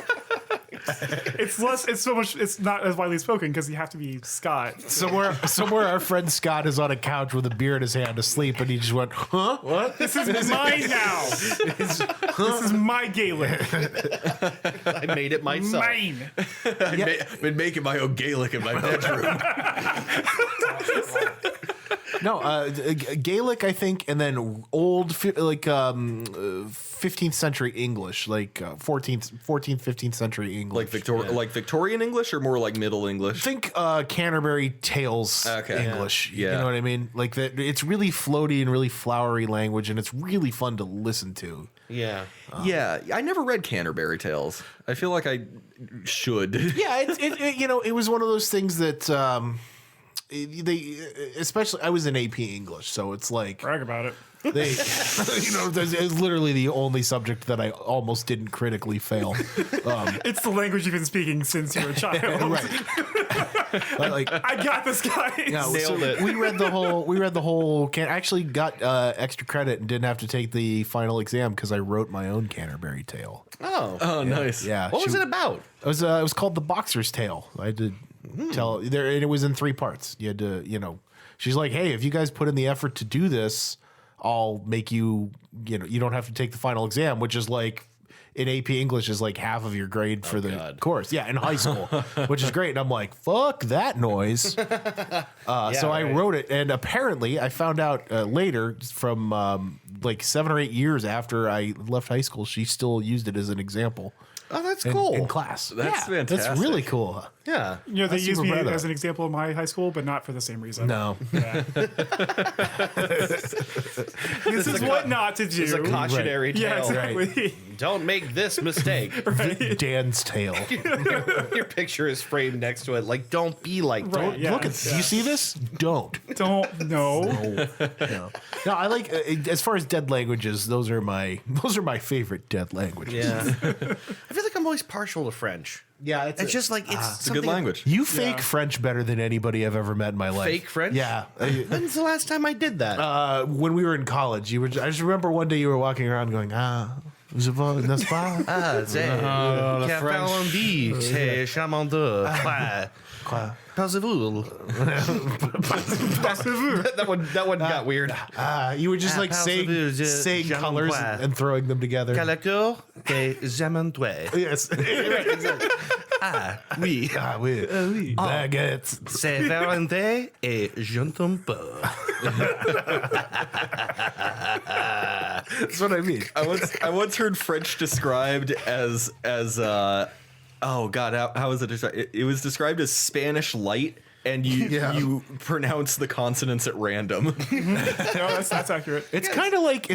It's less. It's so much. It's not as widely spoken because you have to be Scott. somewhere our friend Scott is on a couch with a beer in his hand asleep, and he just went, "Huh? What?" This is mine now. This is my Gaelic. I made it myself. Mine. I've been making my own Gaelic in my bedroom. No, Gaelic, I think, and then old 15th century English, like 14th, 15th century English. like Victorian English or more like Middle English? Think Canterbury Tales Okay. English. Yeah. You know what I mean? Like that. It's really floaty and really flowery language, and it's really fun to listen to. Yeah. Yeah, I never read Canterbury Tales. I feel like I should. Yeah, it was one of those things that they, especially I was in AP English, so it's like Brag about it. they, it's literally the only subject that I almost didn't critically fail. It's the language you've been speaking since you were a child. Right. Like, I got this guy. yeah, Nailed it. We read the whole. Actually got extra credit and didn't have to take the final exam because I wrote my own Canterbury Tale. Oh, nice. Yeah. What was it about? It was called The Boxer's Tale. I had to tell there, and it was in 3 parts. You had to, she's like, hey, if you guys put in the effort to do this, I'll make you, you don't have to take the final exam, which is like in AP English is like half of your grade for the course. Yeah, in high school, which is great. And I'm like, fuck that noise. So I wrote it, and apparently I found out later from like 7 or 8 years after I left high school, she still used it as an example. Oh, that's in, cool. in class. That's fantastic. That's really cool. Yeah. They I'm used super me proud of as that. an example in my high school, but not for the same reason. No. Yeah. This is what not to do. It's a cautionary tale. Yeah, exactly. Don't make this mistake. Dan's Tale. Your picture is framed next to it. Like, don't be like Right, don't yeah. Look at do you see this? Don't. Don't know. No. No, I like as far as dead languages, those are my favorite dead languages. Yeah. I feel like I'm always partial to French. Yeah, It's just like It's a good language. You fake French better than anybody I've ever met in my life. Fake French? Yeah. When's the last time I did that? When we were in college, I just remember one day you were walking around going, je vois, n'est-ce pas? C'est café Hollandi, c'est chamandeux. Quoi? Pensez-vous? That one got weird. You were just like Pensez-vous, saying je colors m'envoie. and throwing them together. Calaco que j'aime Yes. Right, exactly. Oui. Oui. Baguettes. C'est Valentin et je ne tombe pas. That's what I mean. I once heard French described as oh god, how was it described? It was described as Spanish light, and you pronounce the consonants at random. No, that's accurate. It's kind of like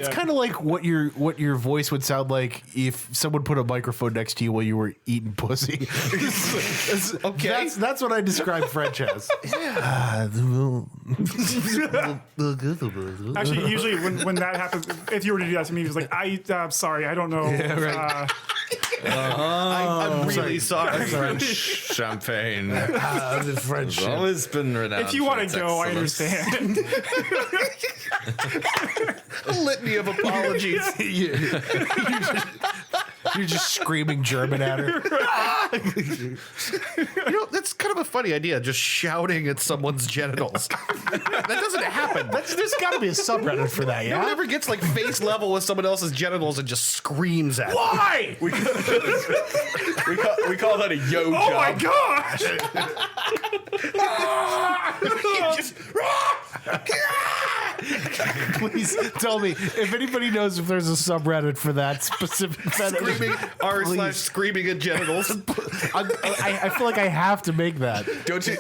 what your voice would sound like if someone put a microphone next to you while you were eating pussy. Okay. That's what I describe French as. Actually, usually when that happens, if you were to do that to me, it was like, I'm sorry, I don't know. I'm really sorry. French champagne. The French. It's always been renowned. If you for want its to go, I excellence. understand. A litany of apologies. You're just screaming German at her. That's kind of a funny idea, just shouting at someone's genitals. That doesn't happen. There's got to be a subreddit for that, No one yeah? ever gets like face level with someone else's genitals and just screams at them. Why? We call that a yo job. Oh my gosh! Please tell me if anybody knows if there's a subreddit for that specific fetish. Screaming r/ screaming at genitals. I feel like I have to make that. Don't you?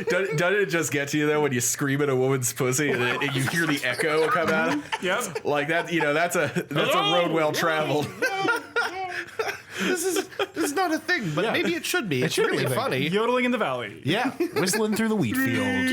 Doesn't it just get to you though when you scream at a woman's pussy and you hear the echo come out? Yep. Like that, that's a road well traveled. This is not a thing, but maybe it should be. It's should be really a thing. funny. Yodeling in the valley. Yeah, whistling through the wheat field.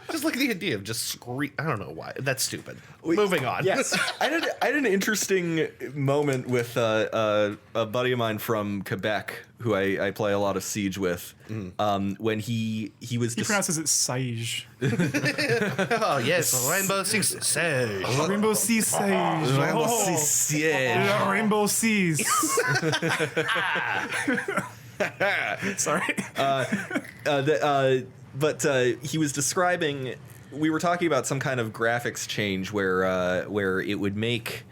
Just like the idea of just scream. I don't know why. That's stupid. Moving on. Yes, I had an interesting moment with a buddy of mine from Quebec who I play a lot of Siege with. When he was He pronounces it Sage. Oh yes, Rainbow Six Siege. Rainbow Sea Sage. Oh, Rainbow Seas. Sorry. But he was describing. We were talking about some kind of graphics change where it would make.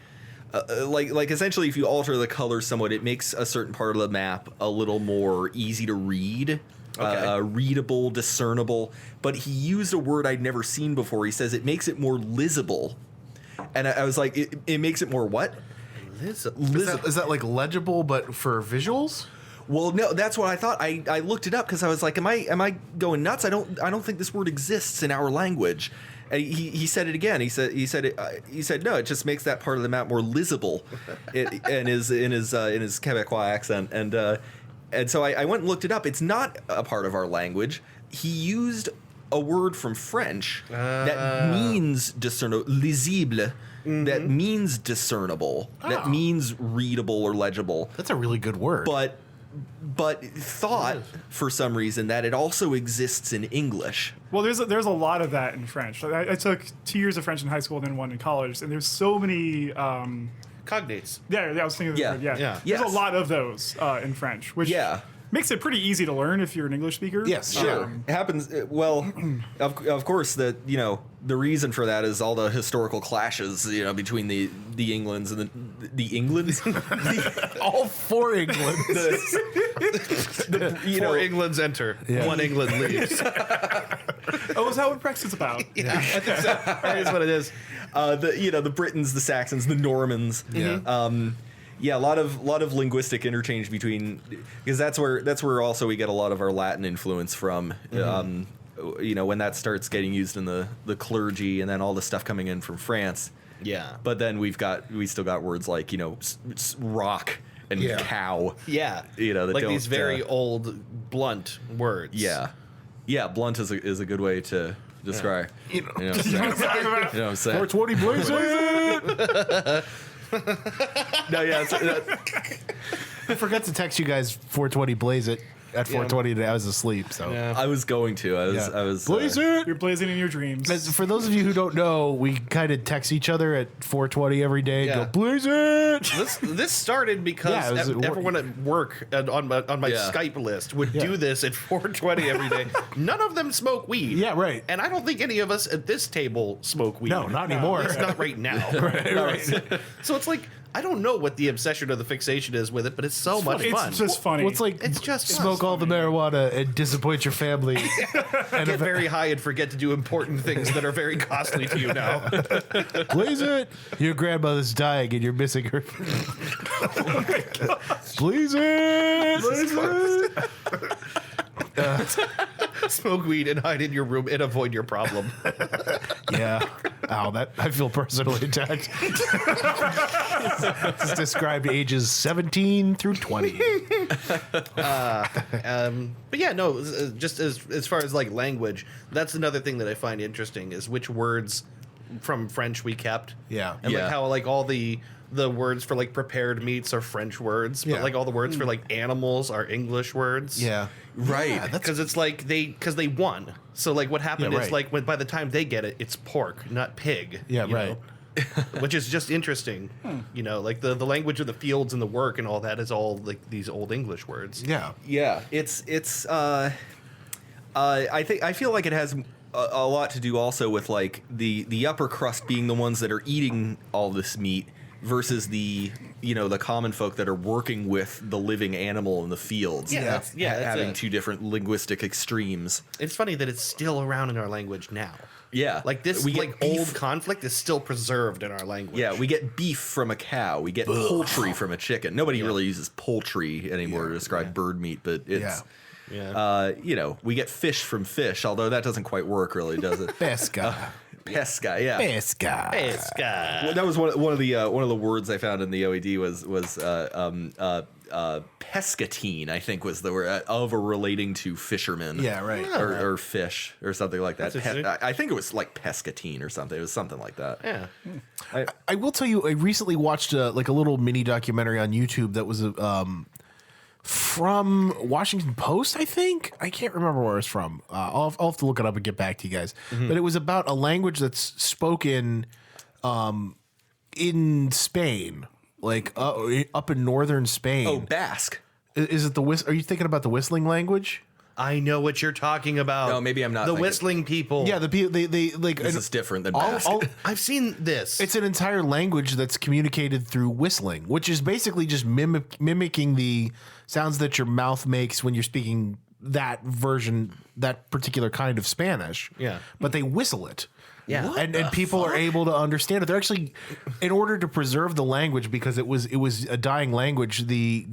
Like essentially, if you alter the color somewhat, it makes a certain part of the map a little more easy to read, readable, discernible. But he used a word I'd never seen before. He says it makes it more lizable, and I was like, it makes it more what? Is that like legible but for visuals? Well, no, that's what I thought. I looked it up because I was like, am I going nuts? I don't think this word exists in our language. And he said it again. He said no. It just makes that part of the map more lizable, in his Quebecois accent. And so I went and looked it up. It's not a part of our language. He used a word from French that means discernible, lisible. That means discernible. That means readable or legible. That's a really good word. But but thought for some reason that it also exists in English. Well, there's a lot of that in French. I took 2 years of French in high school, then 1 in college, and there's so many. Cognates. Yeah, I was thinking of the word. Yeah. Yeah. There's Yes. a lot of those in French, which Yeah. makes it pretty easy to learn if you're an English speaker. Yes, Sure, it happens. Well, of course, that the reason for that is all the historical clashes, between the Englands and the Englands, All for England. Four Englands enter, one England leaves. Oh, is that what Brexit's about? I think so. That is what it is. the Britons, the Saxons, the Normans. Yeah. A lot of linguistic interchange between, because that's where also we get a lot of our Latin influence from. When that starts getting used in the clergy, and then all the stuff coming in from France. Yeah. But then we still got words like rock and cow. Yeah. That like don't, these very old, blunt words. Yeah, blunt is a good way to describe. You know what I'm saying? You know what I'm saying? 420 blaze it. No, yeah. I forgot to text you guys 420 blaze it at 420 today. I was asleep, so I was going to. I was. blaze it. You're blazing in your dreams. For those of you who don't know, we kind of text each other at 420 every day. Yeah. Go blaze it. This started because Yeah, it was at work. everyone at work and on my Yeah. Skype list would do this at 4:20 every day. None of them smoke weed. Yeah, right. And I don't think any of us at this table smoke weed. No, not anymore. At least not right now. So it's like, I don't know what the obsession or the fixation is with it, but it's so much fun. It's just funny. What's like It's just smoke all the marijuana and disappoint your family. And Get very high and forget to do important things that are very costly to you now. blaze it. Your grandmother's dying and you're missing her. Blaze it. Blaze it. Smoke weed and hide in your room and avoid your problem. Yeah. Ow, that I feel personally attacked. It's described ages 17 through 20. But yeah, no, just as far as like language, that's another thing that I find interesting is which words from French we kept. Yeah. And Yeah. like how like all the words for like prepared meats are French words, but Yeah. like all the words for like animals are English words. Yeah. Right. Yeah, that's Because it's like they won. So like what happened Yeah, is right. like when by the time they get it, it's pork, not pig. Yeah, you right. know? Which is just interesting. Like the language of the fields and the work and all that is all like these old English words. Yeah. Yeah, I feel like it has a lot to do also with like the upper crust being the ones that are eating all this meat versus the common folk that are working with the living animal in the fields. Yeah, that's having it. two different linguistic extremes. It's funny that it's still around in our language now. Yeah, Like this we like get beef. old conflict is still preserved in our language. Yeah, we get beef from a cow. We get poultry from a chicken. Nobody really uses poultry anymore to describe bird meat, but it's. Yeah. We get fish from fish, although that doesn't quite work, really, does it? Pesca. Pesca, yeah. Pesca. Pesca. Well, that was one of the words I found in the OED was pescatine. I think was the word of or relating to fishermen. Yeah, right. Or fish or something like that. That's interesting. I think it was like pescatine or something. It was something like that. Yeah. I will tell you, I recently watched a little mini documentary on YouTube that was from Washington Post, I think. I can't remember where it's from. I'll have to look it up and get back to you guys. But it was about a language that's spoken in Spain, like up in northern Spain. Oh, Basque. Is it the Are you thinking about the whistling language? I know what you're talking about. No, maybe I'm not The thinking- whistling people. Yeah, the people they like. This and is different than all- Basque. all- I've seen this. It's an entire language that's communicated through whistling, which is basically just mimicking the sounds that your mouth makes when you're speaking that particular kind of Spanish. Yeah. But they whistle it. Yeah. What And people are able to understand it. They're actually, in order to preserve the language, because it was a dying language, the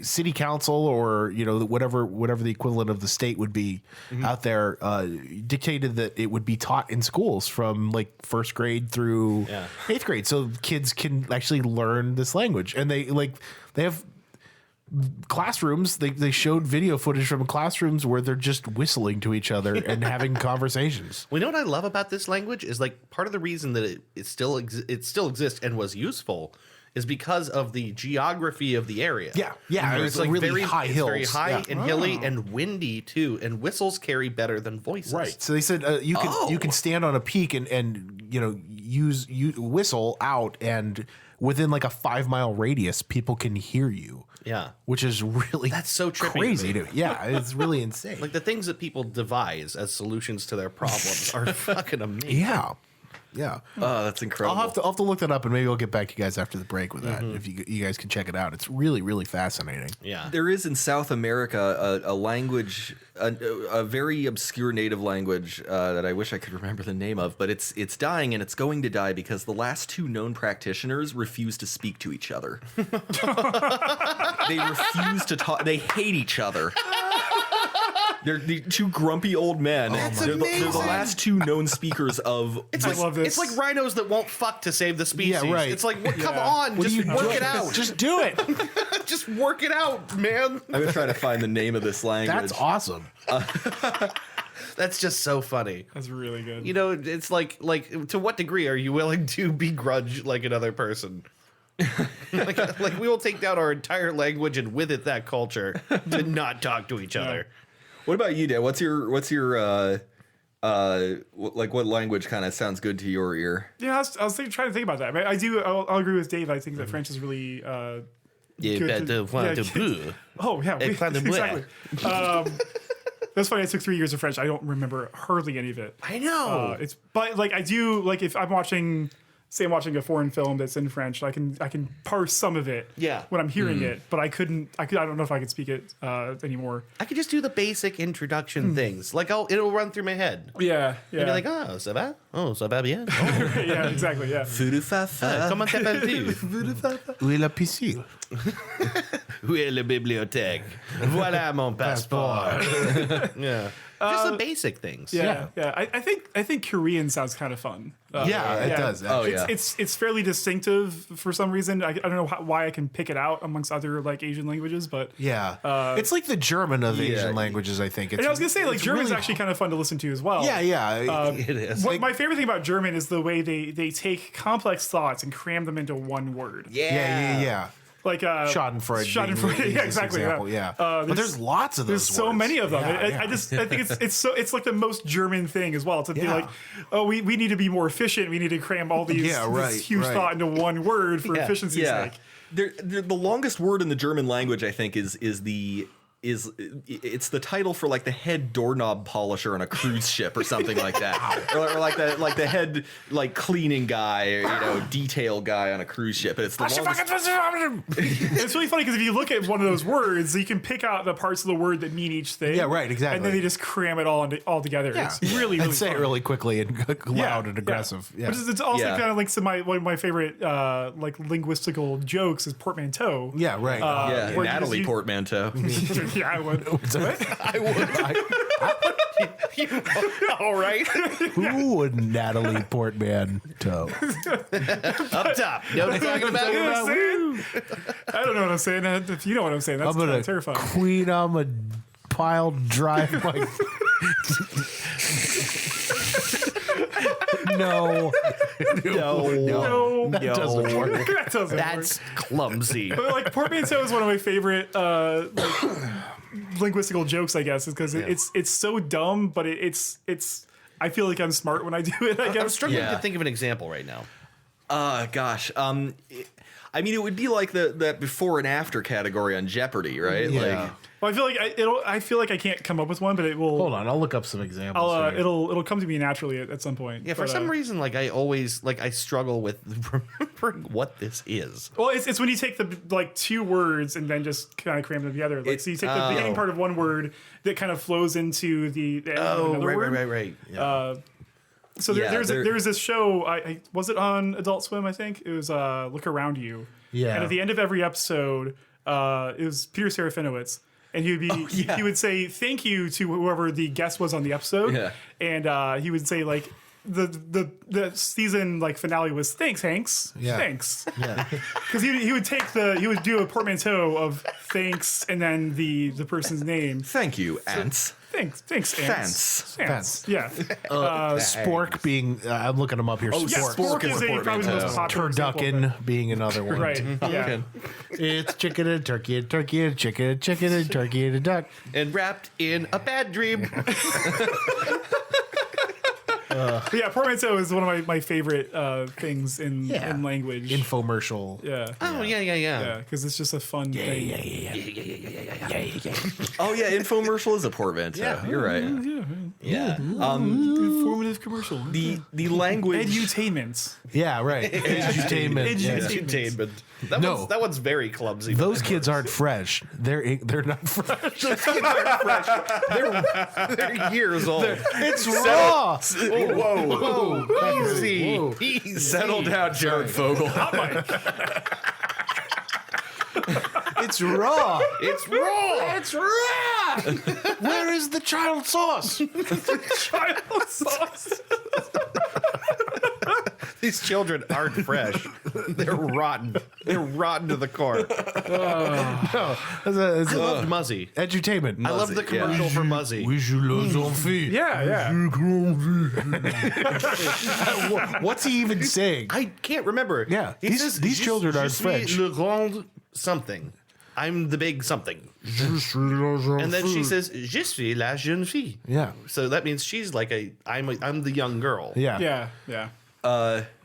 city council or whatever the equivalent of the state would be out there dictated that it would be taught in schools from like first grade through eighth grade, so kids can actually learn this language. And they have classrooms. They showed video footage from classrooms where they're just whistling to each other and having conversations. Well, you know what I love about this language is like part of the reason that it still exists and was useful is because of the geography of the area. Yeah. It's like really high it's hills. very high Yeah. and hilly and windy too, and whistles carry better than voices. Right. So they said you can stand on a peak and use whistle out, and within like a 5-mile radius, people can hear you. Yeah. Which is really That's so trippy to crazy. me. Yeah, it's really insane. Like the things that people devise as solutions to their problems are fucking amazing. yeah. Oh, that's incredible. I'll have to look that up, and maybe I'll get back to you guys after the break with that. If you guys can check it out, it's really, really fascinating. Yeah. There is in South America a language, a very obscure native language that I wish I could remember the name of, but it's dying, and it's going to die because the last 2 known practitioners refuse to speak to each other. They refuse to talk. They hate each other. They're the 2 grumpy old men. They're the last 2 known speakers of. I love this. It's like rhinos that won't fuck to save the species. Yeah, right. It's like, come on, just work it out. Just do it. Just work it out, man. I'm gonna try to find the name of this language. That's awesome. That's just so funny. That's really good. You know, it's like to what degree are you willing to begrudge like another person? like we will take down our entire language and with it that culture to not talk to each other. What about you, Dan? What's your like what language kind of sounds good to your ear? Yeah, I was trying to think about that. I do. I'll agree with Dave. I think that French is really. Oh yeah, exactly. That's funny. I took 3 years of French. I don't remember hardly any of it. I know. But like I do. Like if I'm watching. Say I'm watching a foreign film that's in French, I can parse some of it. Yeah. When I'm hearing it, but I don't know if I could speak it anymore. I could just do the basic introduction things. Like it'll run through my head. Yeah. I'd be like, oh, ça va? Oh, ça va bien? Oh. Yeah, exactly. Yeah. Comment t'appelles-tu? Où est la piscine? Où est la bibliothèque? Voilà mon passeport. Yeah. Just the basic things. Yeah. I think Korean sounds kind of fun. It does. Oh, yeah. It's fairly distinctive for some reason. I don't know why I can pick it out amongst other like Asian languages, but Yeah. It's like the German of Yeah. Asian languages, I think. and I was gonna say like it's German's really actually kind of fun to listen to as well. Yeah. It is. My favorite thing about German is the way they take complex thoughts and cram them into one word. Yeah. Like Schadenfreude. being Yeah, the exactly. example, Yeah. But there's lots of those. There's so words. many of them. Yeah, I think it's like the most German thing as well to be Yeah. like, oh, we need to be more efficient. We need to cram all these this huge thought into one word for efficiency's sake. The longest word in the German language, I think, is it's the title for like the head doorknob polisher on a cruise ship or something like that, or like the head like cleaning guy, or, detail guy on a cruise ship. And it's the longest. It's really funny because if you look at one of those words, you can pick out the parts of the word that mean each thing. Yeah, right, exactly. And then they just cram it all together. Yeah. It's really and say fun. it really quickly and loud and aggressive. Yeah. Which is, it's also Yeah. kind of like one of my favorite like linguistical jokes is portmanteau. Yeah, right. Yeah, where you Natalie just- Portmanteau. Yeah, I would. I would. All right. Who would Natalie Portmanteau? Up top. You know what I'm talking about? You know what I'm saying? I don't know what I'm saying. If you know what I'm saying, that's I'm gonna terrifying. queen on a pile drive my. No, that doesn't work. That doesn't That's clumsy. work. But like portmanteau is one of my favorite linguistical jokes, I guess, is because it's so dumb, but it's I feel like I'm smart when I do it. I guess. I'm struggling Yeah. to think of an example right now. Gosh. I mean, it would be like that before and after category on Jeopardy, right? Yeah. Like, Well, I feel like I can't come up with one, but it will. Hold on, I'll look up some examples. here. It'll come to me naturally at some point. Yeah, for But, some reason, like I always I struggle with remembering what this is. Well, it's when you take the like 2 words and then just kind of cram them together. Like, so you take the beginning part of one word that kind of flows into the end of another word. right. Yeah. So Yeah, there's this show. I was it on Adult Swim? I think it was. Look Around You. Yeah. And at the end of every episode, it was Peter Serafinowicz. And he would be he would say thank you to whoever the guest was on the episode. Yeah. And he would say like the season like finale was thanks Hanks. Yeah. Thanks. Yeah. Because he would do a portmanteau of thanks and then the person's name. thank you, ants. Thanks, Ants. Fence. Fence. Yeah. Spork being, I'm looking them up here. Oh, Yeah, Spork. Spork is probably the most popular example of Turducken being another one. it. Right. Yeah. Okay. It's chicken and turkey and turkey and chicken and chicken and turkey and a duck. And wrapped in a bad dream. But yeah, portmanteau is one of my favorite things in language. Infomercial. Yeah. Oh, yeah. Yeah, because it's just a fun thing. Oh yeah, infomercial is a portmanteau. You're right. Yeah. Informative commercial. The language. Edutainment. Yeah, right. Edutainment. Yeah. Entertainment. No. That one's very clumsy. Those kids aren't fresh. They're not fresh. They're years old. It's raw. Whoa. Easy. Whoa. Easy. Settle down, Jared Fogle. It's raw. It's raw. It's raw. Where is the child sauce? Child sauce. These children aren't fresh. They're rotten. They're rotten to the core. No, I loved Muzzy. edutainment. I love the commercial for Muzzy. Yeah. What's he even saying? I can't remember. Yeah, He these says, children je aren't suis French. Le grand something. I'm the big something. And then she says, je suis la jeune fille. Yeah. So that means she's like I'm the young girl. Yeah. Yeah.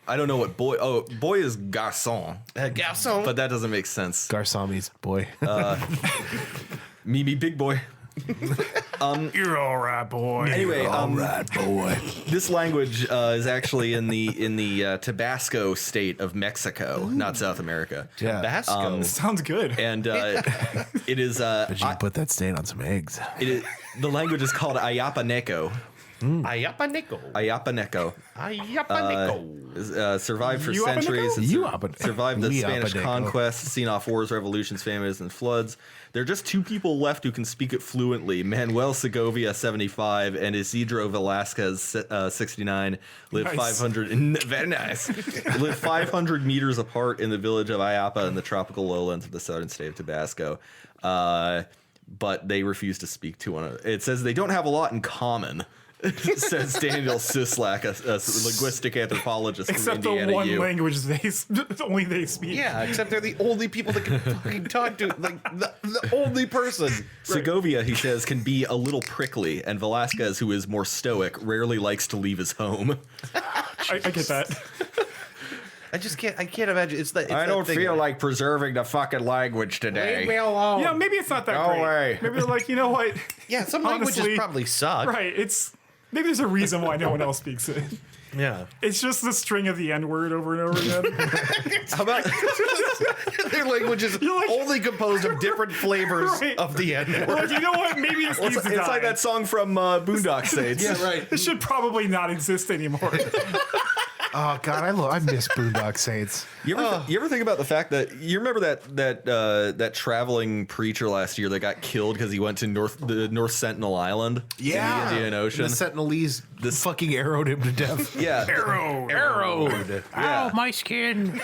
I don't know what boy. Oh, boy is garçon, Garçon. but that doesn't make sense. Garsami's boy. Mimi, big boy. You're all right, boy. Anyway, right, boy. this language is actually in the Tabasco state of Mexico, not South America. Yeah. Basco. Sounds good. And it is But you can put that stain on some eggs. the language is called Ayapaneco. Ayapaneco. Ayapaneco. Ayapaneco. Survived for You centuries. and Ayapaneco? survived the We Spanish Ayapaneco. conquest, seen off wars, revolutions, famines, and floods. There are just two people left who can speak it fluently: Manuel Segovia, 75, and Isidro Velasquez, 69. Lived Nice. 500. Very nice. Lived 500 meters apart in the village of Ayapa in the tropical lowlands of the southern state of Tabasco. But they refuse to speak to one another. It says they don't have a lot in common. Says Daniel Sislak, a linguistic anthropologist Except from Indiana the one U. language only they speak. Yeah, except they're the only people that can fucking talk to, like, the only person. Segovia, he says, can be a little prickly, and Velasquez, who is more stoic, rarely likes to leave his home. I get that. I can't imagine. It's that. It's I that don't thing feel where- like preserving the fucking language today. Yeah, maybe it's not that Go great. away. Maybe they're like, you know what? Yeah, some languages Honestly, probably suck. Right. Maybe there's a reason why no one else speaks it. Yeah. It's just the string of the N word over and over again. How about Their language is You're like- only composed of different flavors Right. of the N word. Like, you know what? Maybe this needs it's to die. like that song from Boondock Saints. right. This should probably not exist anymore. Oh God, I miss Boondock Saints. You ever think about the fact that you remember that traveling preacher last year that got killed because he went to the North Sentinel Island in the Indian Ocean? The Sentinelese fucking arrowed him to death. Yeah, Arrowed. Ow, my skin.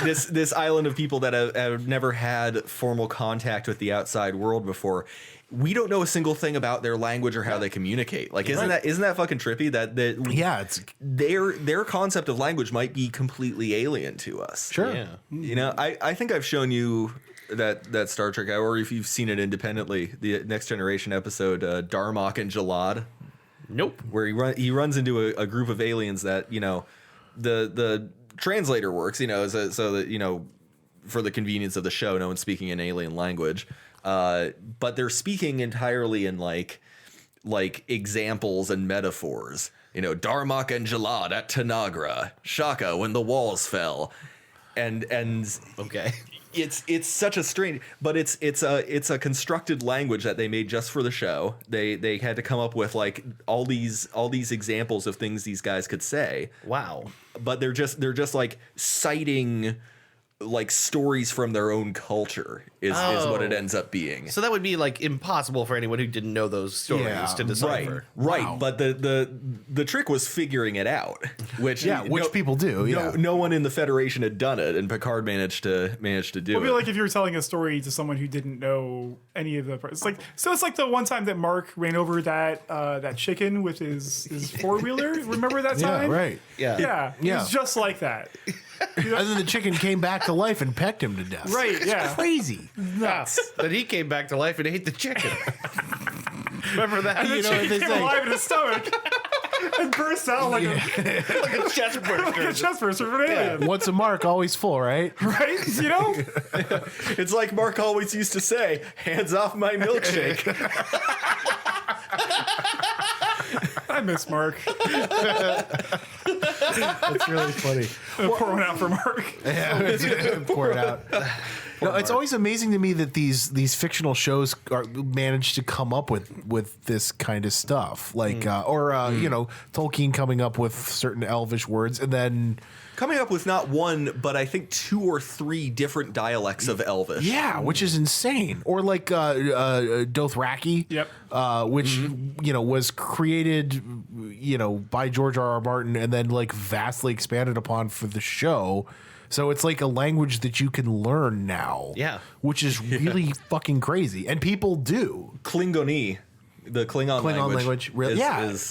this island of people that have never had formal contact with the outside world before. We don't know a single thing about their language or how they communicate. Like, isn't that fucking trippy? That Yeah, it's their concept of language might be completely alien to us. sure. Yeah. You know, I think I've shown you that Star Trek, or if you've seen it independently, the Next Generation episode Darmok and Jalad, Nope. where he runs into a group of aliens that, you know, the translator works, you know, so that, you know, for the convenience of the show, no one's speaking an alien language. But they're speaking entirely in like examples and metaphors. You know, Darmok and Jalad at Tanagra, Shaka when the walls fell, and Okay. it's such a strange, but it's a constructed language that they made just for the show. They had to come up with like all these examples of things these guys could say. Wow. But they're just like citing like stories from their own culture is what it ends up being. So that would be like impossible for anyone who didn't know those stories Yeah, to decipher. Right, Wow. but the trick was figuring it out, which people do. Yeah. no one in the Federation had done it, and Picard managed to do It'd it. be like if you were telling a story to someone who didn't know any of the parts. It's like the one time that Mark ran over that chicken with his 4-wheeler. Remember that Yeah, time? right. Yeah. It Yeah. was just like that. And then the chicken came back to life and pecked him to death. Right, yeah. Crazy. Nuts. Then he came back to life and ate the chicken. Remember that? You know what they Came say? alive in his stomach and burst out like a chest burster. chest burster from an alien. Once a mark, always full, right? Right? You know? It's like Mark always used to say, "Hands off my milkshake." I miss Mark. That's really funny. Pour one out for Mark. Pour it out. No, it's always amazing to me that these fictional shows manage to come up with this kind of stuff, like Tolkien coming up with certain Elvish words, and then Coming up with not one, but I think 2 or 3 different dialects of Elvish. which is insane. Or like Dothraki, Yep. which was created by George R.R. Martin and then like vastly expanded upon for the show. So it's like a language that you can learn now. Yeah. Which is really fucking crazy. And people do. Klingoni, the Klingon language. Really? Is,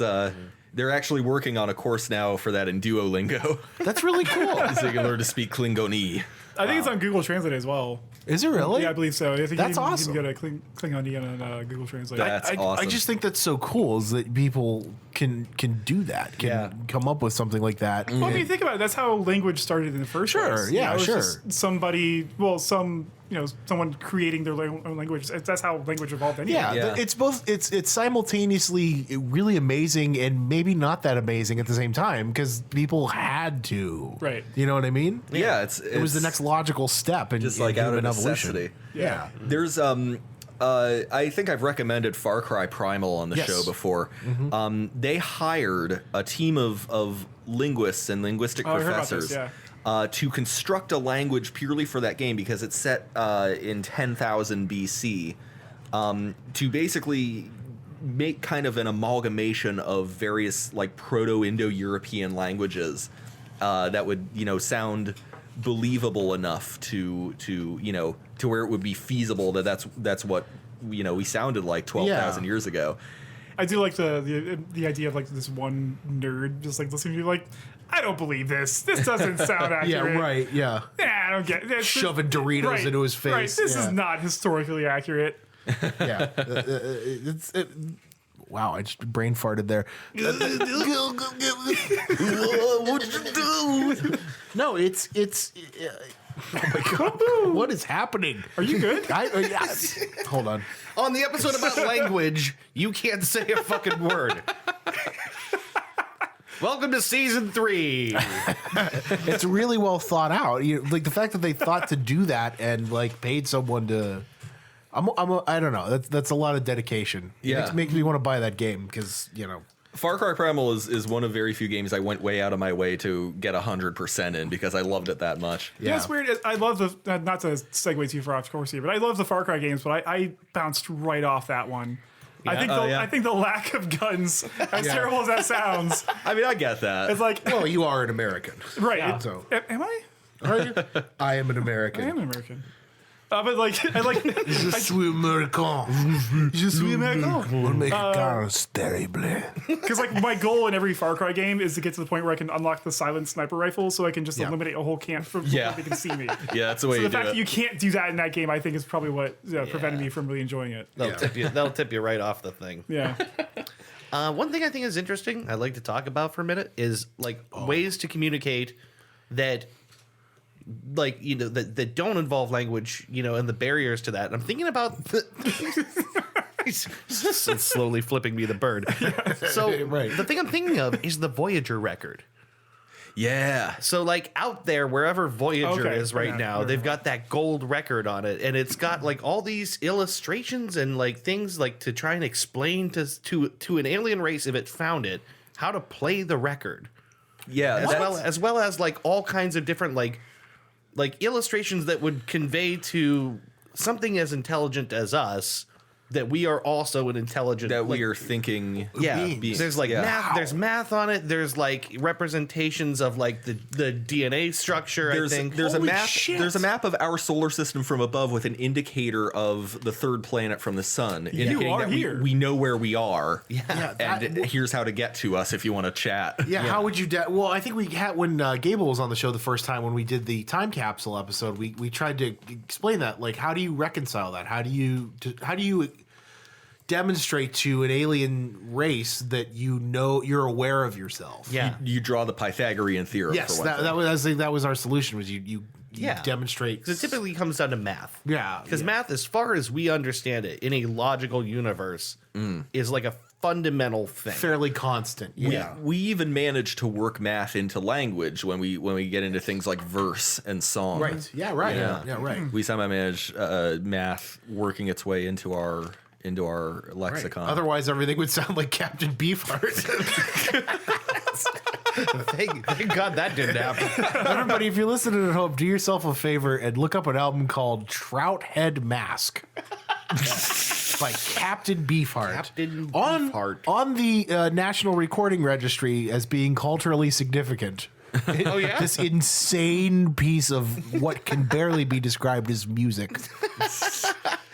they're actually working on a course now for that in Duolingo. That's really cool. So you can learn to speak Klingoni. I think it's on Google Translate as well. Is it really? Yeah, I believe so. I think That's you awesome. can go to Klingon on Google Translate. That's awesome. I just think that's so cool is that people can do that, can come up with something like that. Well, I mean, think about it. That's how language started in the first Sure, place. yeah, it was sure. just someone creating their own language. That's how language evolved anyway. Yeah, it's both. It's simultaneously really amazing and maybe not that amazing at the same time because people had to. Right. You know what I mean? Yeah, It was the next logical step in, just in like out of human evolution. necessity. Yeah. There's I think I've recommended Far Cry Primal on the Yes. show before. They hired a team of linguists and linguistic Oh, I heard about this, professors yeah. to construct a language purely for that game because it's set in 10,000 BC to basically make kind of an amalgamation of various like Proto-Indo-European languages that would sound believable enough to where it would be feasible that's what we sounded like 12,000 years ago. I do like the idea of like this one nerd just like listening to you like, I don't believe this. This doesn't sound accurate. Yeah. Right. Yeah. Nah, I don't get it. Shoving Doritos into his face. Right. This Yeah. is not historically accurate. Yeah. Wow, I just brain farted there. No, it's. Oh my god! What is happening? Are you good? Hold on. On the episode about language, you can't say a fucking word. Welcome to season 3. It's really well thought out. Like the fact that they thought to do that and like paid someone to. I don't know. That's a lot of dedication. Yeah. It makes me want to buy that game because Far Cry Primal is one of very few games I went way out of my way to get 100% in because I loved it that much. Yeah, it's weird. I love the not to segue too far off course here, but I love the Far Cry games. But I bounced right off that one. I think yeah. I think the lack of guns, as terrible as that sounds, I mean, I get that. it's like well, you are an American. right. So Am I? are you? I am an American. I am an American. But like I like Je suis American. Je suis American. On Mexicanos terrible. Because like my goal in every Far Cry game is to get to the point where I can unlock the silent sniper rifle, so I can just eliminate a whole camp from before they can see me. Yeah, that's the way So you the do fact it. that you can't do that in that game, I think, is probably what prevented me from really enjoying it. They'll tip you right off the thing. Yeah. One thing I think is interesting, I'd like to talk about for a minute, is like ways to communicate that, like that don't involve language, and the barriers to that. And I'm thinking about he's slowly flipping me the bird. So the thing I'm thinking of is the Voyager record. Yeah. So like out there, wherever Voyager Okay, is right yeah, now, fair they've enough. got that gold record on it, and it's got like all these illustrations and like things like to try and explain to an alien race if it found it how to play the record, Yeah. as well as like all kinds of different like like illustrations that would convey to something as intelligent as us that we are also an intelligent, that like, we are thinking. beings. there's like Yeah. math, there's math on it. There's like representations of like the DNA structure. I think There's a Holy map. shit. There's a map of our solar system from above with an indicator of the third planet from the sun, indicating are that here. we know where we are. Yeah, and here's how to get to us if you want to chat. Yeah, how would you? Well, I think we had when Gable was on the show the first time when we did the time capsule episode. We tried to explain that. Like, how do you reconcile that? How do you demonstrate to an alien race that you're aware of yourself? yeah. You draw the Pythagorean theorem. Yes, for one thing. that was our solution. Was you Yeah. demonstrate? 'Cause it typically comes down to math. Yeah, Because yeah. math, as far as we understand it, in a logical universe, is like a fundamental thing. fairly constant. Yeah. We even manage to work math into language when we get into things like verse and song. Right. Yeah. Right. Yeah. Yeah. Right. We somehow manage math working its way into our lexicon. Otherwise, everything would sound like Captain Beefheart. Thank God that didn't happen. Everybody, if you're listening at home, do yourself a favor and look up an album called Trout Head Mask by Captain Beefheart. Captain on, Beefheart. On the National Recording Registry as being culturally significant. Oh, yeah? This insane piece of what can barely be described as music.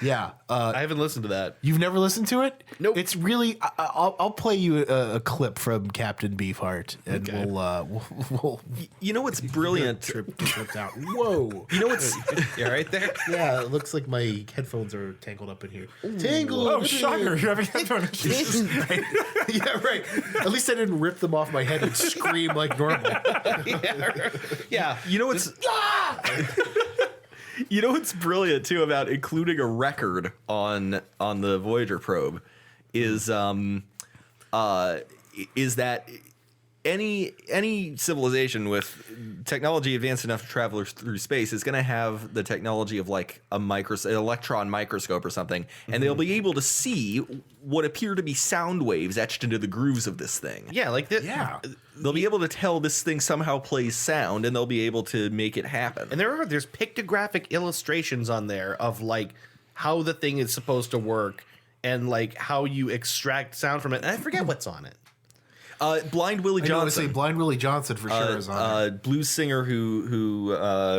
Yeah. I haven't listened to that. You've never listened to it? Nope. It's really. I'll play you a clip from Captain Beefheart, and Okay. we'll You know what's brilliant? trip out. Whoa. You know what's You right there? Yeah, it looks like my headphones are tangled up in here. Tangled. Oh, shocker! You're having headphone issues. Right. Yeah, right. At least I didn't rip them off my head and scream like normal. Yeah. you know what's you know what's brilliant too about including a record on the Voyager probe is that any civilization with technology advanced enough to travel through space is going to have the technology of like an electron microscope or something, and they'll be able to see what appear to be sound waves etched into the grooves of this thing. Yeah, like that. Yeah. They'll be able to tell this thing somehow plays sound, and they'll be able to make it happen. And there's pictographic illustrations on there of like how the thing is supposed to work and like how you extract sound from it. And I forget what's on it. Blind Willie I want to say Johnson, Blind Willie Johnson for sure is on there. blues singer who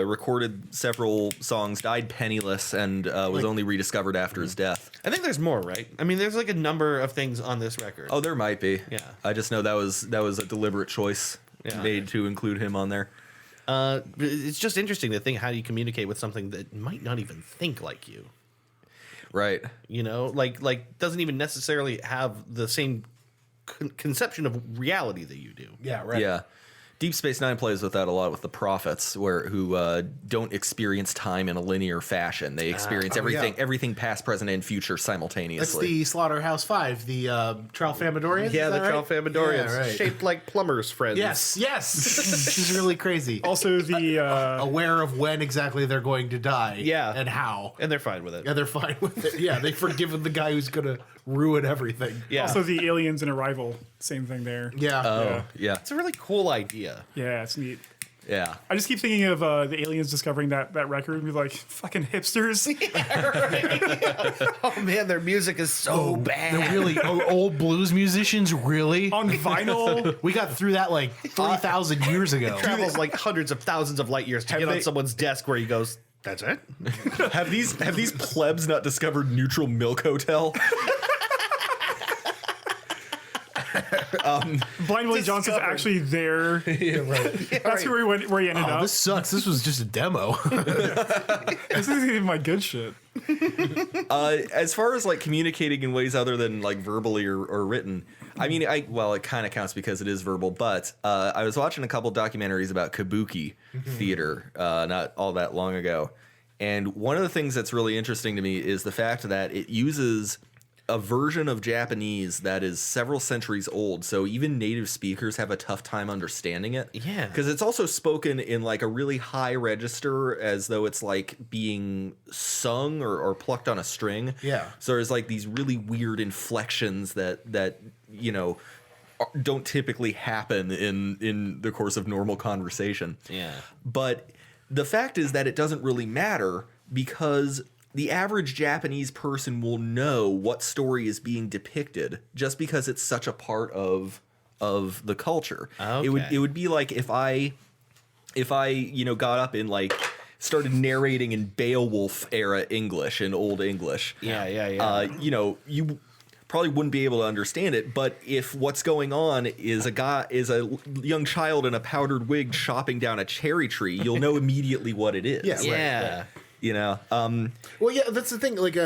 recorded several songs, died penniless, and was only rediscovered after his death. I think there's more, right? I mean, there's like a number of things on this record. Oh, there might be. Yeah. I just know that was a deliberate choice Yeah. made to include him on there. It's just interesting to think how you communicate with something that might not even think like you. Right. You know, like doesn't even necessarily have the same conception of reality that you do. Yeah, right. Yeah. Deep Space Nine plays with that a lot with the prophets, who don't experience time in a linear fashion. They experience everything past, present, and future That's simultaneously. the Slaughterhouse-5, the Tralfamadorians. Yeah, is the that right? Tralfamadorians, Yeah, right. shaped like plumbers' friends. Yes, this is really crazy. Also, the Aware of when exactly they're going to die. Yeah. And how. And they're fine with it. Yeah, they're fine with it. Yeah, they've forgiven the guy who's going to ruin everything. Yeah. also the aliens in Arrival. Same thing there. Yeah. Oh, yeah. It's a really cool idea. Yeah, it's neat. Yeah. I just keep thinking of the aliens discovering that record and be like, fucking hipsters. Oh man, their music is so bad. They're really old blues musicians, really? On vinyl. We got through that like 3,000 years ago. Travels like hundreds of thousands of light years to get on they- someone's desk where he goes, "That's it." Have these plebs not discovered Neutral Milk Hotel? Blind Willie Johnson's Discovered. actually there. Yeah, right. That's where he ended Oh, up. this sucks. This was just a demo. This isn't even my good shit. As far as like communicating in ways other than like verbally or written, I mean, it kind of counts because it is verbal. But I was watching a couple documentaries about kabuki theater not all that long ago, and one of the things that's really interesting to me is the fact that it uses a version of Japanese that is several centuries old, so even native speakers have a tough time understanding it. Yeah. Because it's also spoken in like a really high register, as though it's like being sung or plucked on a string. Yeah. So there's like these really weird inflections that don't typically happen in the course of normal conversation. Yeah. But the fact is that it doesn't really matter because the average Japanese person will know what story is being depicted just because it's such a part of the culture. Okay. It would be like if I got up and like started narrating in Beowulf era English and Old English. Yeah. You probably wouldn't be able to understand it, but if what's going on is a young child in a powdered wig chopping down a cherry tree, you'll know immediately what it is. Yeah, right. You know, Well, yeah, that's the thing. Like,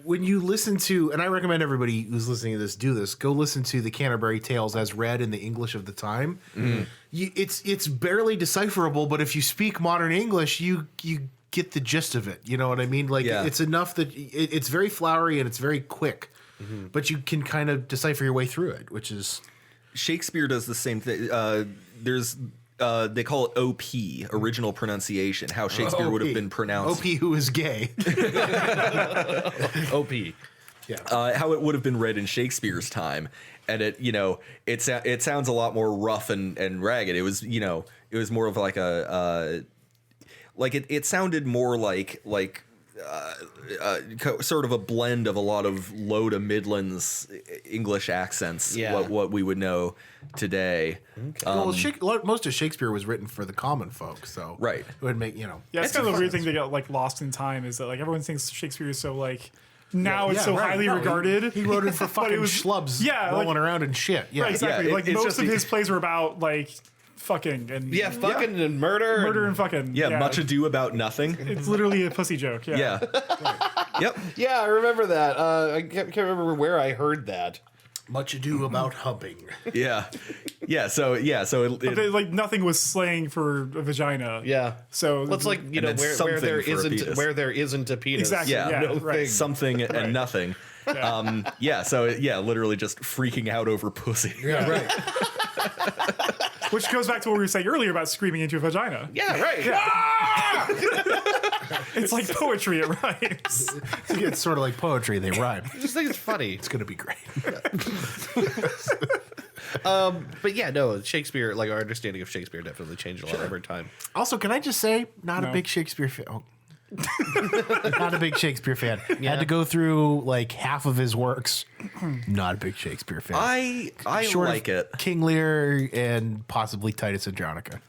when you listen to, and I recommend everybody who's listening to this do this. Go listen to the Canterbury Tales as read in the English of the time. It's barely decipherable, but if you speak modern English, you get the gist of it. You know what I mean? Like, it's enough that it's very flowery and it's very quick, but you can kind of decipher your way through it, which is Shakespeare does the same thing. They call it OP, original pronunciation, how Shakespeare would have been pronounced. OP, who is gay. OP. How it would have been read in Shakespeare's time, and it sounds a lot more rough and ragged. It was more of like it sounded more like sort of a blend of a lot of low to Midlands English accents. What we would know today. Most of Shakespeare was written for the common folk, so Right. it would make Yeah, it's kind of the weird thing that got like lost in time is that like everyone thinks Shakespeare is so like now it's so highly regarded. He wrote it for fucking schlubs rolling around and shit. Yeah, Right, exactly. Yeah, like it's most just of his plays were about like fucking and Fucking and murder. and fucking. Yeah, Much Ado About Nothing. It's literally a pussy joke. Yeah. Yeah. Yep. Yeah, I remember that. I can't remember where I heard that. Much ado about humping. Yeah. So But they, like nothing was slaying for a vagina. Yeah. So Well, it's like, And then something for a penis. where there isn't a penis. Exactly. Yeah. Yeah. Right. something and nothing. Literally just freaking out over pussy. Yeah, right. Which goes back to what we were saying earlier about screaming into a vagina. Yeah, right. It's like poetry. It rhymes. It's sort of like poetry. They rhyme. I just think it's funny. It's going to be great. But yeah, no, Shakespeare, like our understanding of Shakespeare definitely changed a lot over time. Also, can I just say, not a big Shakespeare fan. Oh. Not a big Shakespeare fan. Had to go through like half of his works. Not a big Shakespeare fan. I Short like of it. King Lear and possibly Titus Andronica.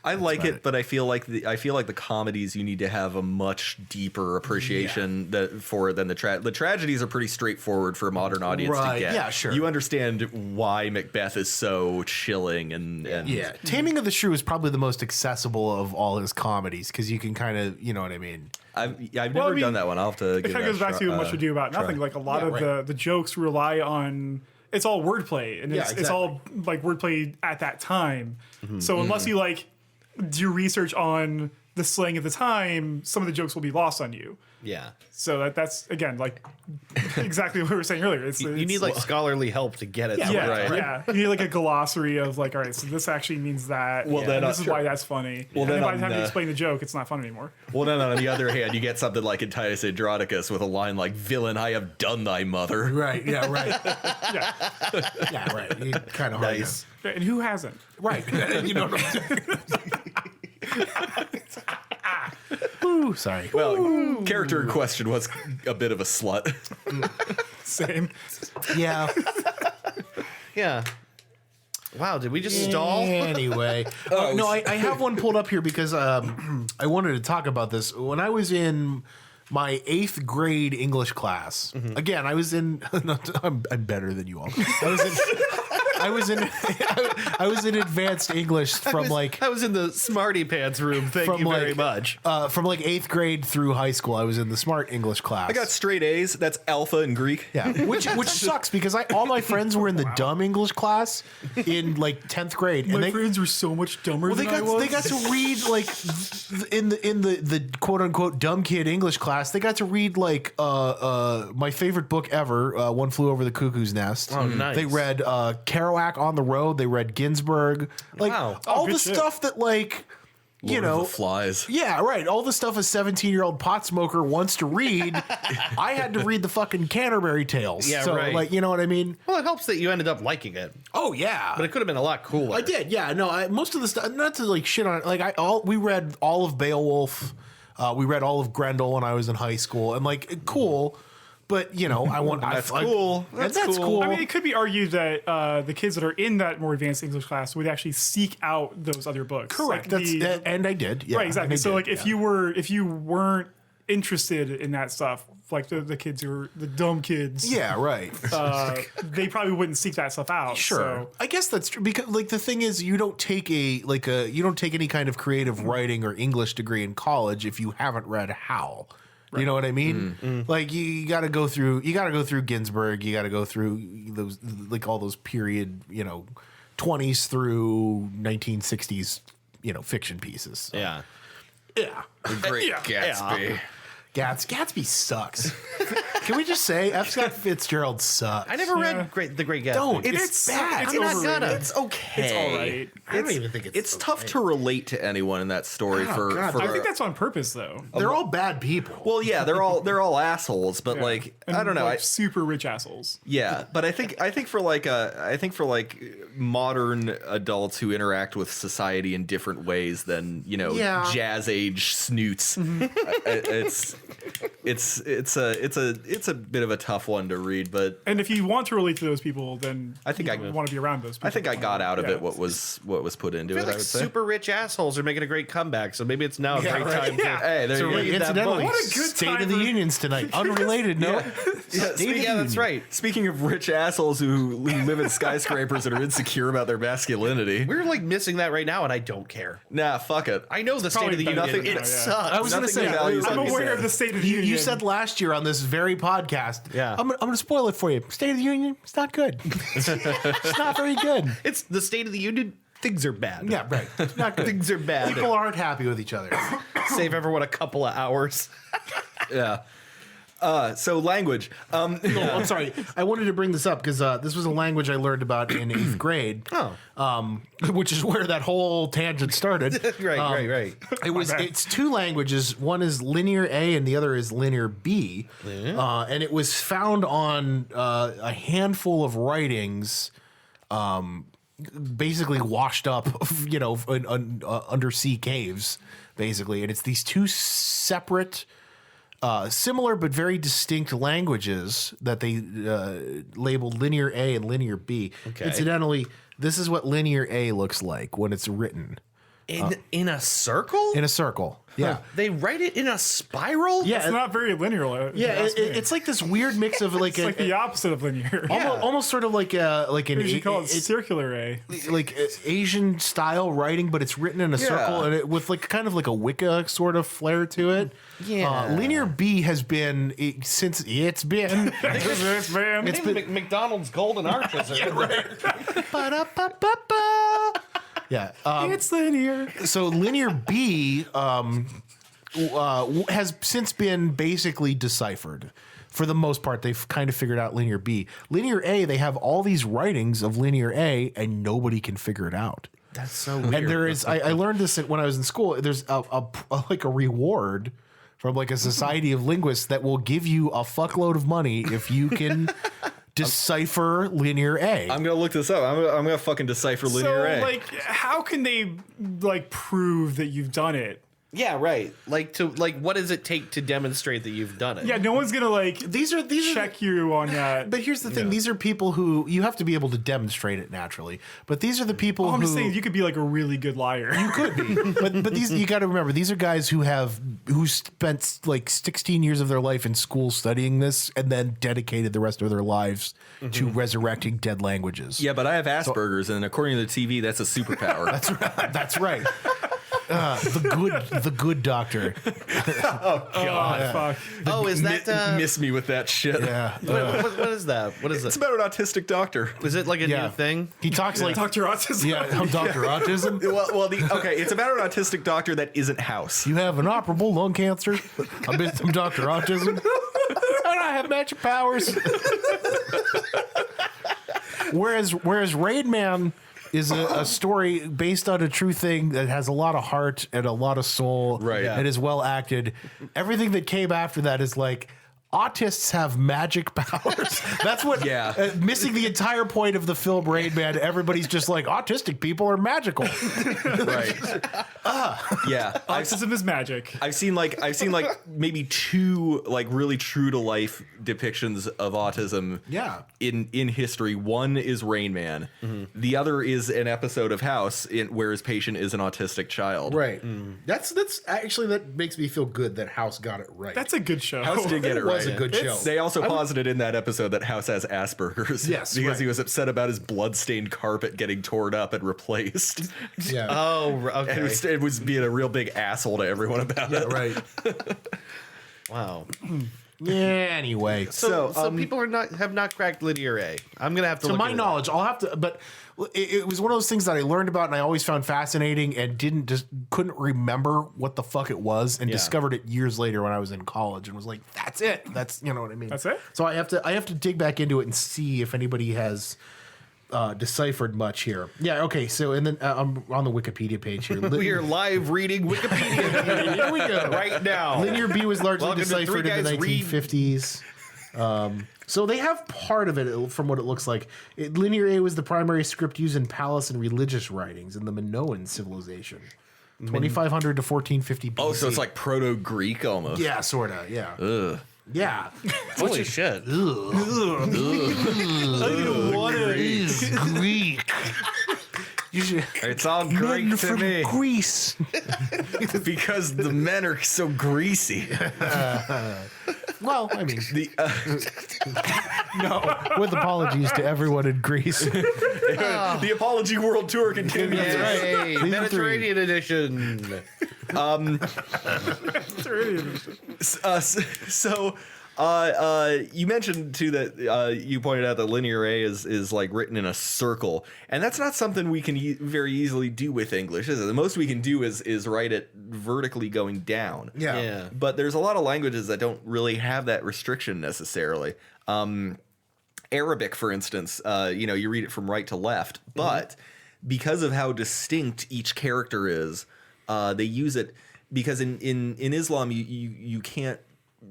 I like it, but I feel like the comedies you need to have a much deeper appreciation for it than the tragedies are pretty straightforward for a modern audience to get. Yeah, sure. You understand why Macbeth is so chilling and Yeah, Taming of the Shrew is probably the most accessible of all his comedies because you can kind of, you know what I mean. I've never done that one. I'll have to. It kind of goes back to Much Ado About Nothing. Like a lot of the jokes rely on. It's all wordplay, and it's all like wordplay at that time. So unless you like do research on the slang of the time, some of the jokes will be lost on you. Yeah. So that's again like exactly what we were saying earlier. You need like scholarly help to get it. Yeah. You need like a glossary of like, all right, so this actually means that. Well, then, this is why that's funny. Well, and then by the time on, you explain the joke, it's not fun anymore. Well, then on the other hand, you get something like in Titus Andronicus with a line like "Villain, I have done thy mother." Right. Yeah. Right. Yeah. Yeah. Right. Kind of Nice. And who hasn't? Right. You know what I'm saying? Ooh, sorry. Well, character in question was a bit of a slut. Same. Yeah. Yeah. Wow, did we just stall? Anyway. No, I have one pulled up here because I wanted to talk about this. When I was in my 8th grade English class, again, I was in. I'm better than you all. I was in advanced English from I was in the smarty pants room. Thank you very much. From like 8th grade through high school, I was in the smart English class. I got straight A's. That's alpha in Greek. Yeah, which sucks because all my friends were in the dumb English class in like 10th grade. My friends were so much dumber than I was. They got to read like in the quote unquote dumb kid English class. They got to read like my favorite book ever, One Flew Over the Cuckoo's Nest. Oh, nice. They read Kerouac on the Road. They read Ginsberg. Like Wow. all good the shit. stuff that like you Lord of know, the Flies. yeah, right. All the stuff a 17-year-old pot smoker wants to read, I had to read the fucking Canterbury Tales. Yeah, so, right. like, you know what I mean? Well, it helps that you ended up liking it, Oh yeah, but it could have been a lot cooler. I did. Yeah, no. Most of the stuff, not to like shit on it. Like we read all of Beowulf. We read all of Grendel when I was in high school, and like cool. But you know, I want That's cool. That's That's cool. cool. I mean, it could be argued that the kids that are in that more advanced English class would actually seek out those other books. Correct. Like And I did. Yeah, right, exactly. and I So, did, like, if you weren't interested in that stuff, like the kids who are the dumb kids, yeah, right. they probably wouldn't seek that stuff out. Sure. So. I guess that's true because like the thing is you don't take you don't take any kind of creative writing or English degree in college if you haven't read Howl. You know what I mean? Like you got to go through Ginsberg, you got to go through those like all those period, 20s through 1960s, fiction pieces. So, yeah. yeah. The Great Yeah. Gatsby. Gatsby sucks. Can we just say F. Scott Fitzgerald sucks? I never Yeah. read The Great Gatsby. Don't. It's It's bad. it's I'm not overrated. gonna. It's okay. It's all right. I don't even think It's tough to relate to anyone in that story for. God. I think that's on purpose, though. They're all bad people. well, yeah, they're all assholes, but Yeah. like And, I don't know. like, super rich assholes. Yeah, but I think for like modern adults who interact with society in different ways than Yeah. jazz age snoots, it's a bit of a tough one to read. But And if you want to relate to those people, then I think you want to be around those people. I think I got out of Yeah. it what was put into I it. feel like I would say. super rich assholes are making a great comeback, so maybe it's now a Yeah, great right. time Yeah. Hey, there to you go. read that Incidentally, book. What a good State time of the for- Unions tonight. Unrelated, no. Yeah, that's right. Speaking of rich assholes who live in skyscrapers and are insecure about their masculinity, We're like missing that right now, and I don't care. nah, fuck it. I know the State of the Probably Union. nothing- It now, yeah. sucks. I was going to Nothing say, values I'm like you aware said. of the state of the you union. said last year on this very podcast, Yeah. I'm going to spoil it for you. State of the Union, it's not good. It's not very good. It's the State of the Union. Things are bad. Yeah, right. It's not good. Things are bad. People aren't happy with each other. Save everyone a couple of hours. Yeah. So language. Oh, I'm sorry. I wanted to bring this up because this was a language I learned about in 8th grade. Which is where that whole tangent started. Right. It's two languages. One is Linear A and the other is Linear B. And it was found on a handful of writings, basically washed up, in undersea caves, basically. And it's these two separate, similar but very distinct languages that they labeled Linear A and Linear B. Okay. Incidentally, this is what Linear A looks like when it's written In a circle? in a circle. Yeah. They write it in a spiral? Yeah. It's not very linear. Yeah, it's like this weird mix of like It's like the opposite of linear. almost sort of like an You should call it circular A. like Asian style writing, but it's written in a circle and with like kind of like a Wicca sort of flair to it. Yeah. Linear B has been since it's been. It's man. It's been McDonald's Golden Arches. Ba-da-ba-ba-ba. Yeah. It's linear. So Linear B has since been basically deciphered. For the most part, they've kind of figured out Linear B. Linear A, they have all these writings of Linear A, and nobody can figure it out. That's so weird. And there is, I learned this when I was in school. There's a reward from like a society of linguists that will give you a fuckload of money if you can decipher Linear A. I'm gonna look this up. I'm gonna fucking decipher Linear A. like, how can they like prove that you've done it? Yeah, right. What does it take to demonstrate that you've done it? Yeah, no one's gonna like these are check you on that. But here's the thing: these are people who you have to be able to demonstrate it naturally. But these are the people I'm who just saying you could be like a really good liar. you could be. but these you got to remember these are guys who spent like 16 years of their life in school studying this and then dedicated the rest of their lives to resurrecting dead languages. yeah, but I have Asperger's, and according to the TV, that's a superpower. That's right. The good doctor. Fuck. Oh, is that Miss me with that shit. Yeah. what is that? What is It's it? about an autistic doctor. Is it like a Yeah. new thing? He talks like Dr. Autism. yeah, I'm Dr. Autism. Okay, it's about an autistic doctor that isn't House. You have inoperable lung cancer. I'm Dr. Autism. And I have magic powers. Whereas Raid Man is a story based on a true thing that has a lot of heart and a lot of soul, Right. and is well acted. Everything that came after that is like, autists have magic powers. That's what. Yeah. Missing the entire point of the film Rain Man. Everybody's just like, autistic people are magical. Right. Yeah. Autism is magic. I've seen like maybe two like really true to life depictions of autism. Yeah. In history, one is Rain Man. The other is an episode of House where his patient is an autistic child. Right. That's actually, that makes me feel good that House got it right. That's a good show. House did get it right. was a good show. They also posited in that episode that House has Asperger's. Yes, because right. he was upset about his bloodstained carpet getting torn up and replaced. Yeah. Oh, okay. And it was being a real big asshole to everyone about it. Right. Wow. Yeah. Anyway, So people have not cracked linear A. I'm gonna have to. to look my into knowledge, I'll have to, but it was one of those things that I learned about and I always found fascinating and couldn't remember what the fuck it was, and Yeah. discovered it years later when I was in college and was like, that's it. That's, you know what I mean? That's it? So I have to dig back into it and see if anybody has deciphered much here. Yeah. Okay. So, and then I'm on the Wikipedia page here. We are live reading Wikipedia Here we go. right now. Linear B was largely Welcome to Three deciphered in the Guys Read. 1950s. So they have part of it from what it looks like. Linear A was the primary script used in palace and religious writings in the Minoan civilization, 2500 to 1450 BC. Oh, so it's like Proto-Greek almost. yeah, sorta, yeah, Ugh. yeah. Holy shit! Is Greek. You should. It's all Men Greek to from me Greece. because the men are so greasy. Well, I mean, The no. With apologies to everyone in Greece. the Apology World Tour continues. Yay! These are Mediterranean edition. So you mentioned too that you pointed out that linear A is like written in a circle, and that's not something we can very easily do with English, is it? The most we can do is write it vertically going down. Yeah. But there's a lot of languages that don't really have that restriction necessarily. Arabic, for instance, you read it from right to left, but because of how distinct each character is, they use it because in Islam you can't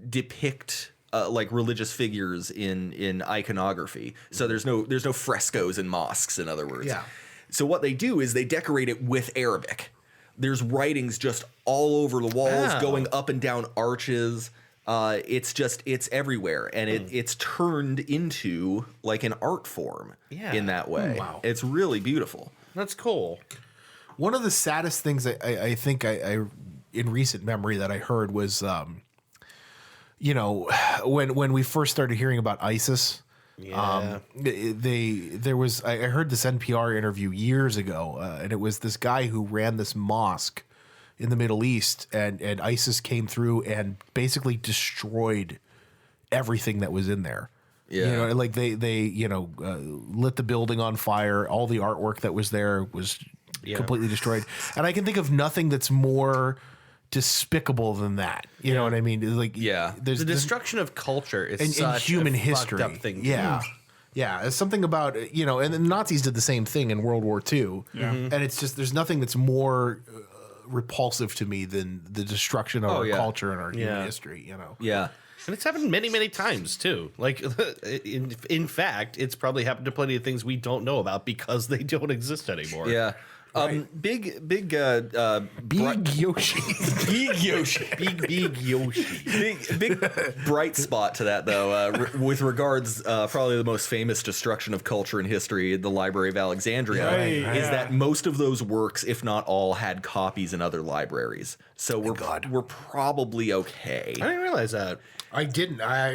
depict like religious figures in iconography. So there's no frescoes in mosques, in other words. Yeah. So what they do is they decorate it with Arabic. There's writings just all over the walls, Oh. going up and down arches. It's everywhere, and it's turned into like an art form in that way. Wow. It's really beautiful. That's cool. One of the saddest things I think I in recent memory that I heard was, when we first started hearing about ISIS. Yeah. I heard this NPR interview years ago, and it was this guy who ran this mosque in the Middle East, and ISIS came through and basically destroyed everything that was in there. Yeah. Like they lit the building on fire. All the artwork that was there was completely destroyed. And I can think of nothing that's more despicable than that. You know what I mean? Like, Yeah. there's The destruction of culture is in such human a history. fucked up thing. Yeah. Yeah, it's something about, and the Nazis did the same thing in World War II. Yeah. And it's just, there's nothing that's more repulsive to me than the destruction of our yeah. culture and our human Yeah. history, Yeah. And it's happened many, many times too. Like, in fact, it's probably happened to plenty of things we don't know about because they don't exist anymore. Yeah. Big Big Yoshi. Big Yoshi. Big Yoshi. Big bright spot to that, though, with regards, probably the most famous destruction of culture in history, the Library of Alexandria, Right, is yeah. that most of those works, if not all, had copies in other libraries. So we're probably okay. I didn't realize that. I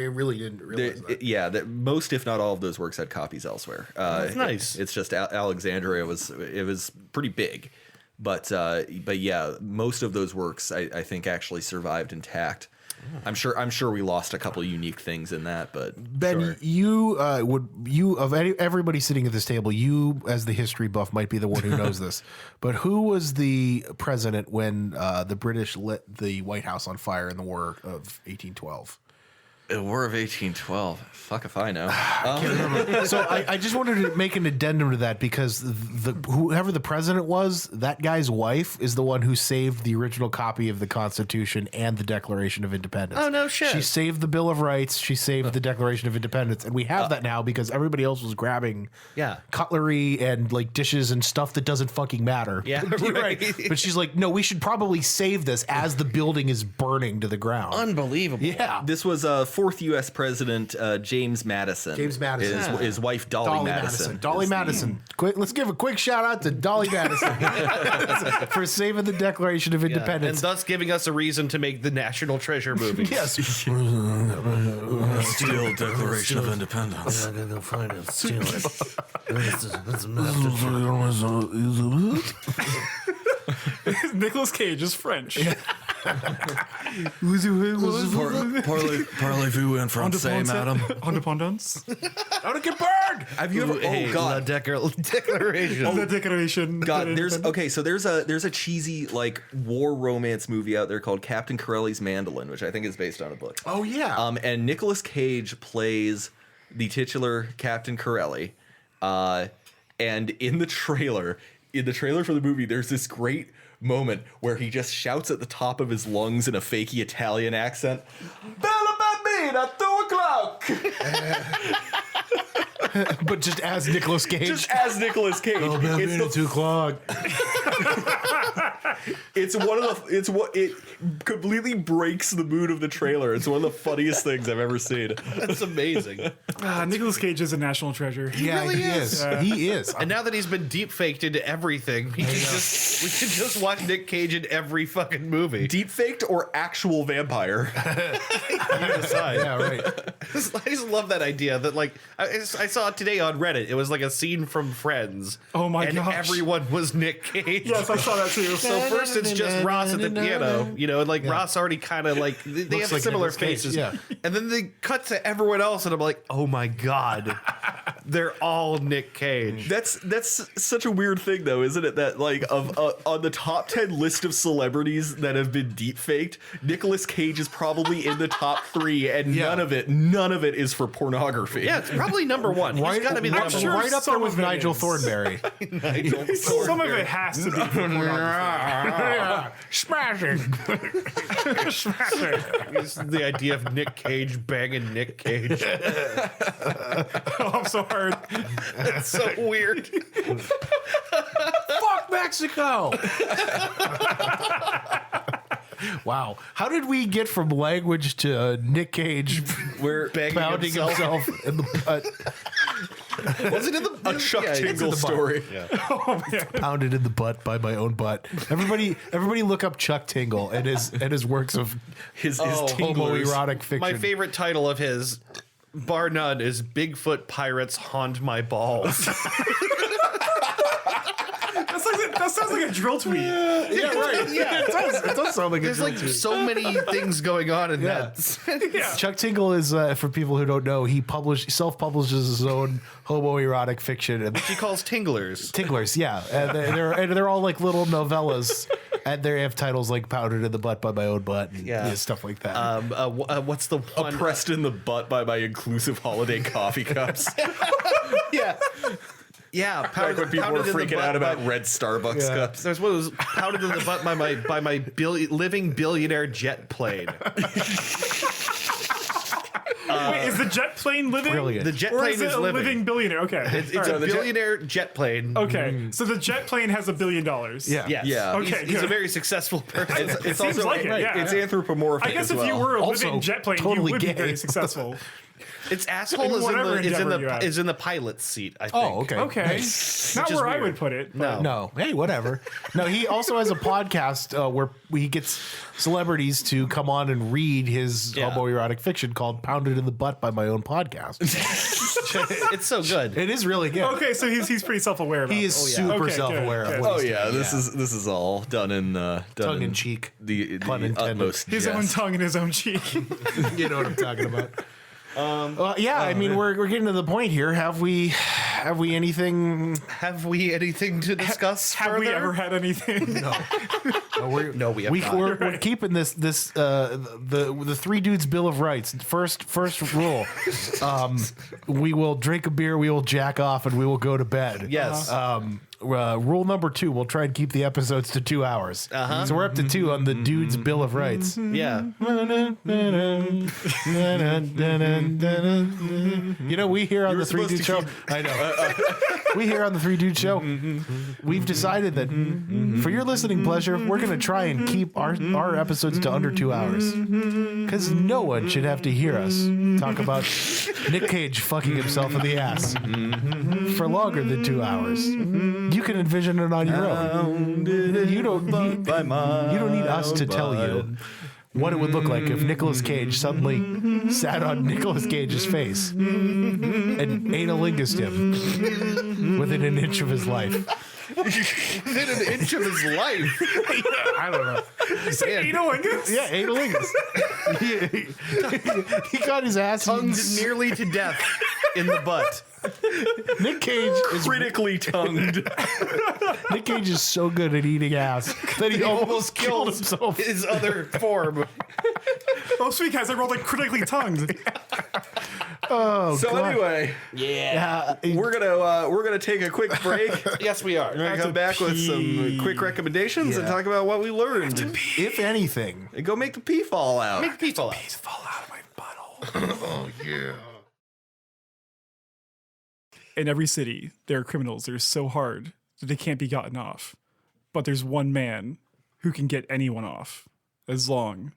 really didn't realize that. Yeah, that most, if not all, of those works had copies elsewhere. That's nice. It's just Alexandria was pretty big, but yeah, most of those works I think actually survived intact. I'm sure we lost a couple unique things in that, but Ben, sure. you of everybody sitting at this table, you as the history buff might be the one who knows this, but who was the president when the British lit the White House on fire in the War of 1812? War of 1812. Fuck if I know. So I just wanted to make an addendum to that because whoever the president was, that guy's wife is the one who saved the original copy of the Constitution and the Declaration of Independence. Oh, no shit. She saved the Bill of Rights. She saved the Declaration of Independence, and we have that now because everybody else was grabbing cutlery and like dishes and stuff that doesn't fucking matter. Yeah, right. But she's like, no, we should probably save this as the building is burning to the ground. Unbelievable. Yeah. This was fourth U.S. President James Madison. James Madison. His wife Dolly Madison. Dolly Madison. Let's give a quick shout out to Dolly Madison for saving the Declaration of And Independence. thus giving us a reason to make the National Treasure movie. Yes. Steel Declaration of Independence. I gotta go find it, steal it. That's a Nicolas Cage is French. Parlez-vous in français, madame? Independence. How to get burned? Have you ever? Hey, Oh God. Declaration. The Declaration. God, there's a cheesy like war romance movie out there called Captain Corelli's Mandolin, which I think is based on a book. Oh, yeah. And Nicolas Cage plays the titular Captain Corelli. And in the trailer for the movie, there's this great moment where he just shouts at the top of his lungs in a fakey Italian accent, "Bella bambina, 2 o'clock." But just as Nicolas Cage. Just as Nicolas Cage. Oh, It's the 2 o'clock. it completely breaks the mood of the trailer. It's one of the funniest things I've ever seen. That's amazing. Nicolas Cage is a national treasure. Yeah, really he is. is. He is. And now that he's been deep faked into everything, we can just watch Nick Cage in every fucking movie. Deep faked or actual vampire? You decide. Yeah, right. I just love that idea that like I saw it today on Reddit. It was like a scene from Friends. Oh my and gosh. everyone was Nick Cage. Yes, I saw that too. So first it's just Ross at the piano, and like Ross already kind of like they have like similar Nicolas Cage, faces. yeah. And then they cut to everyone else and I'm like, oh my God. They're all Nick Cage. That's such a weird thing, though, isn't it? That like on the top 10 list of celebrities that have been deep faked, Nicolas Cage is probably in the top 3, and none of it is for pornography. Yeah, it's probably number one. Right, He's got to be the number sure one. right up there some with of it Nigel is. Thornberry. Some of it has to be. Smashing. The idea of Nick Cage banging Nick Cage. Oh, I'm so hard. It's so weird. Fuck Mexico. Wow. How did we get from language to Nick Cage Where Banging pounding himself in the butt? Was it in the a Chuck it's in Tingle the butt. story. Pounded in the butt by my own butt. Everybody look up Chuck Tingle and his works of His homoerotic tinglers. fiction. My favorite title of his, bar none, is Bigfoot Pirates Haunt My Balls. That sounds like a drill tweet. Yeah, right. Yeah. It does sound like There's like so many things going on in that. Yeah. Chuck Tingle is, for people who don't know, he self-publishes his own homoerotic fiction. And She calls Tinglers. Tinglers, yeah. And they're all like little novellas. And they have titles like Powdered in the Butt by My Own Butt and stuff like that. What's the one? Oppressed in the butt by my inclusive holiday coffee cups. Yeah. Yeah, Back when people were freaking out about red Starbucks cups. There's one that was pounded in the butt by my living billionaire jet plane. Wait, is the jet plane living? Brilliant. The jet Or plane is it is a living. living billionaire? Okay. It's All a right. billionaire jet plane. Okay. So the jet plane has $1 billion. Yeah. Yes. Yeah. Okay, He's a good. very successful person. It's seems also like it, yeah. it's anthropomorphic. I guess as if well. you were a Also, living jet plane, totally you would gay. be very successful. Its asshole In is whatever endeavor you have. is in the pilot's seat, I think. Oh, okay. Okay. Nice. Not Which is where I weird. would put it. but- No, hey, whatever. No, he also has a podcast where he gets celebrities to come on and read his Yeah. homoerotic fiction called "Pounded in the Butt" by My Own Podcast. It's so good. It is really good. Okay, so he's pretty self-aware about He it. is yeah. super Okay, good, self-aware good. of what Oh he's yeah, doing. this is all done in Tongue in cheek. the Pun intended. utmost His own jest. tongue in his own cheek. You know what I'm talking about. Yeah, I mean, we're getting to the point here. Have we have we anything? Have we anything to discuss Have further? we ever had anything? No, we have not. We're keeping the three dudes Bill of Rights. First rule: we will drink a beer, we will jack off, and we will go to bed. Yes. Rule number 2: we'll try and keep the episodes to 2 hours. So we're up to 2 on the dudes Bill of Rights. Yeah. You know, we here on You were the Three supposed Dude to Show. keep- I know. We here on the Three Dude Show. We've decided that for your listening pleasure, we're going to try and keep our episodes to under 2 hours, because no one should have to hear us talk about Nick Cage fucking himself in the ass for longer than 2 hours. You can envision it on your own. You don't need us to tell you what it would look like if Nicolas Cage suddenly sat on Nicolas Cage's face and analingus him within an inch of his life. Within an inch of his life. I don't know. Analingus? Yeah, analingus. He got his ass Tongued eaten. nearly to death in the butt. Nick Cage is Critically tongued. Nick Cage is so good at eating ass that he almost killed himself. His other form. Oh, sweet guys, I rolled like critically tongued. So anyway, we're gonna take a quick break. Yes, we are. We're gonna come back with some quick recommendations and talk about what we learned. If anything, And go make the pee fall out. Make people out. Fall out of my butthole. oh yeah. In every city, there are criminals that are so hard that they can't be gotten off. But there's one man who can get anyone off, as long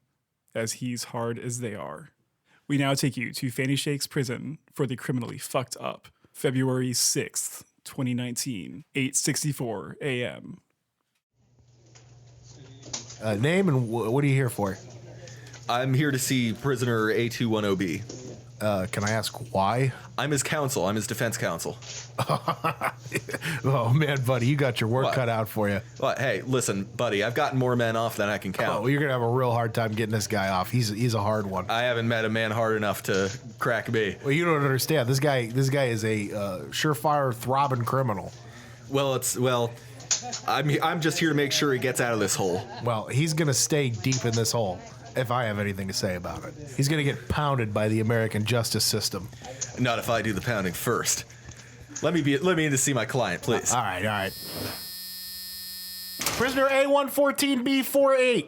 as he's hard as they are. We now take you to Fanny Shake's prison for the criminally fucked up. February 6th, 2019, 8:64 a.m. Name and what are you here for? I'm here to see prisoner A210B. Can I ask why? I'm his counsel. I'm his defense counsel. Oh man, buddy, you got your work What? cut out for you. Well, hey, listen, buddy, I've gotten more men off than I can count. Oh, you're gonna have a real hard time getting this guy off. He's a hard one. I haven't met a man hard enough to crack me. Well, you don't understand. This guy is a surefire throbbing criminal. I'm just here to make sure he gets out of this hole. Well, he's gonna stay deep in this hole. If I have anything to say about it, he's gonna get pounded by the American justice system. Not if I do the pounding first. Let me in to see my client, please. All right. Prisoner A114B48.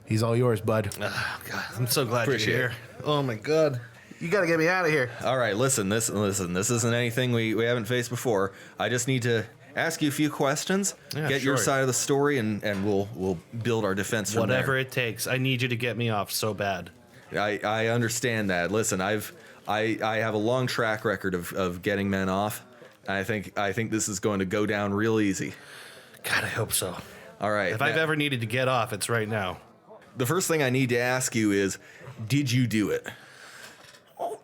He's all yours, bud. Oh, God, I'm so glad Appreciate you're it. here. Oh my God. You gotta get me out of here. All right, listen. This isn't anything we haven't faced before. I just need to ask you a few questions, Yeah, get your sure. side of the story, and we'll build our defense from Whatever there. it takes. I need you to get me off so bad. I understand that. Listen, I have a long track record of getting men off. I think this is going to go down real easy. God, I hope so. All right. If I've ever needed to get off, it's right now. The first thing I need to ask you is, did you do it? Well,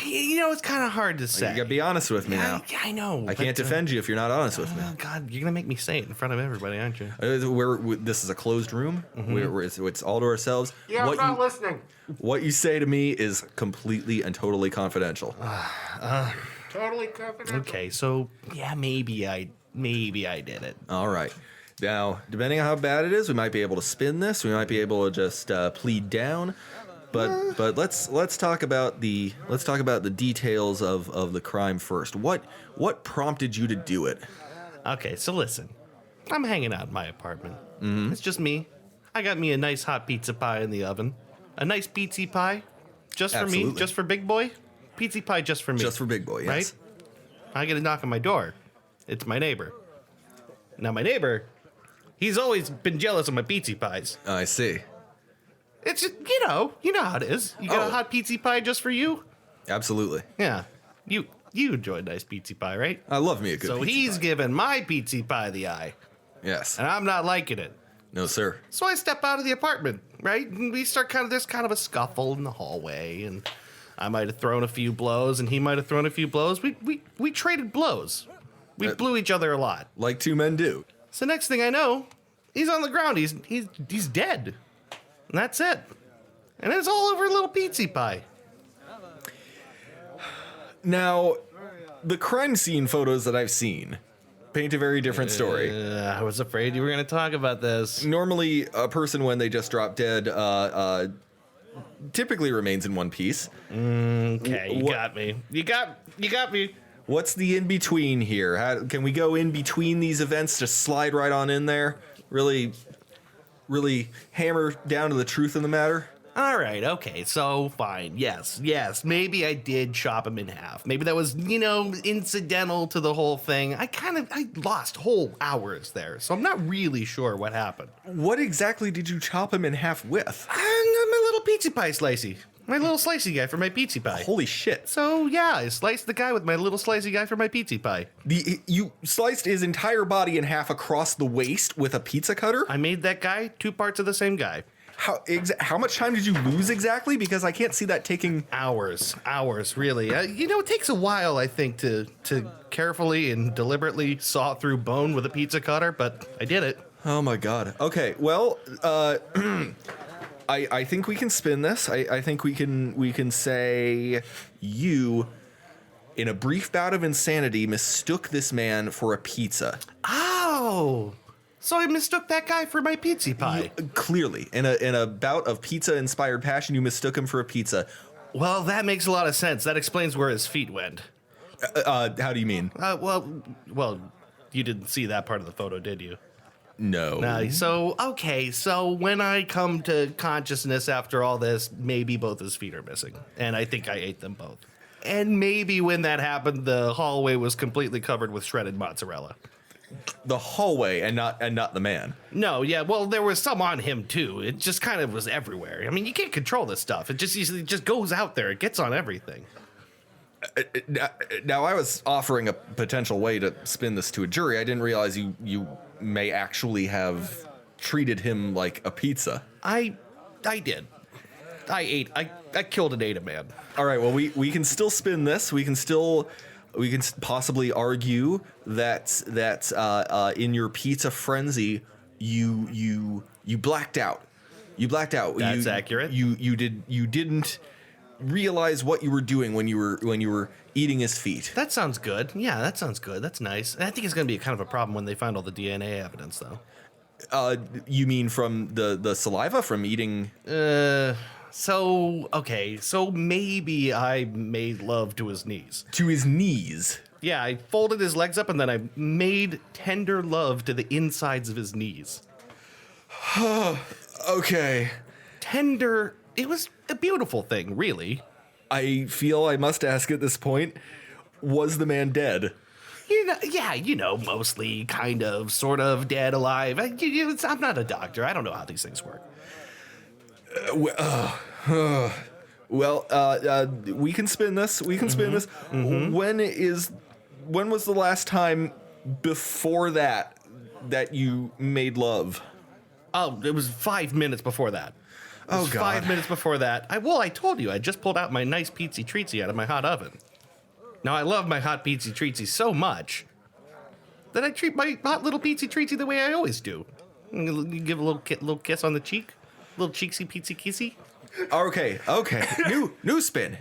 you know, it's kind of hard to say. You gotta be honest with me now. I know. I can't defend you if you're not honest with me. Oh, God, you're gonna make me say it in front of everybody, aren't you? This is a closed room. It's all to ourselves. Yeah, I'm not listening. What you say to me is completely and totally confidential. Totally confident. Okay, so yeah, maybe I did it. All right. Now, depending on how bad it is, we might be able to spin this. We might be able to just plead down. But let's talk about the details of the crime first. What prompted you to do it? Okay, so listen, I'm hanging out in my apartment. Mm-hmm. It's just me. I got me a nice hot pizza pie in the oven. A nice pizza pie, just for me, Absolutely. just for Big Boy. Pizza pie, just for me. Just for Big Boy, yes. Right? I get a knock on my door. It's my neighbor. Now my neighbor, he's always been jealous of my pizza pies. I see. It's just, you know how it is. You got Oh. a hot pizza pie just for you? Absolutely. Yeah. You enjoy a nice pizza pie, right? I love me a good So pizza he's pie. giving my pizza pie the eye, Yes. and I'm not liking it. No, sir. So I step out of the apartment, right? And we start there's kind of a scuffle in the hallway, and I might have thrown a few blows, and he might have thrown a few blows. We traded blows. We blew each other a lot. Like two men do. So next thing I know, he's on the ground. He's dead. And that's it. And it's all over a little pizza pie. Now, the crime scene photos that I've seen paint a very different story. I was afraid you were going to talk about this. Normally, a person when they just drop dead typically remains in one piece. Okay, you got me. You got me. What's the in between here? Can we go in between these events to slide right on in there? Really hammer down to the truth of the matter? All right, okay, so fine. Yes, maybe I did chop him in half. Maybe that was, incidental to the whole thing. I lost whole hours there, so I'm not really sure what happened. What exactly did you chop him in half with? My little pizza pie slicey. My little slicey guy for my pizza pie. Holy shit. So, yeah, I sliced the guy with my little slicey guy for my pizza pie. You sliced his entire body in half across the waist with a pizza cutter? I made that guy 2 parts of the same guy. How much time did you lose exactly? Because I can't see that taking... Hours, really. It takes a while, I think, to carefully and deliberately saw through bone with a pizza cutter, but I did it. Oh my god. Okay, well, I think we can spin this. I think we can say you, in a brief bout of insanity, mistook this man for a pizza. Oh, so I mistook that guy for my pizza pie. Clearly, in a bout of pizza-inspired passion, you mistook him for a pizza. Well, that makes a lot of sense. That explains where his feet went. How do you mean? Well, you didn't see that part of the photo, did you? No. So when I come to consciousness after all this, maybe both his feet are missing. And I think I ate them both. And maybe when that happened, the hallway was completely covered with shredded mozzarella. The hallway and not the man. No, yeah, well, there was some on him too. It just kind of was everywhere. I mean, you can't control this stuff. It just goes out there. It gets on everything. Now, I was offering a potential way to spin this to a jury. I didn't realize you may actually have treated him like a pizza. I did. I killed and ate a man. All right, well, we can still spin this. We can possibly argue that in your pizza frenzy, you blacked out. You blacked out. That's accurate. You didn't realize what you were doing when you were eating his feet. That sounds good. Yeah, that sounds good. That's nice. And I think it's going to be kind of a problem when they find all the DNA evidence, though. You mean from the saliva from eating? So maybe I made love to his knees. To his knees? Yeah, I folded his legs up and then I made tender love to the insides of his knees. Okay. Tender. It was a beautiful thing, really. I feel I must ask at this point, was the man dead? Mostly, kind of, sort of, dead, alive. I'm not a doctor. I don't know how these things work. We can spin this. We can spin this. Mm-hmm. When was the last time before that you made love? Oh, it was 5 minutes before that. Oh, God. 5 minutes before that. I told you, I just pulled out my nice pizza treatsy out of my hot oven. Now, I love my hot pizza treatsy so much that I treat my hot little pizza treatsy the way I always do. You give a little kiss on the cheek. Little cheeksy pizza kissy. Okay. New spin.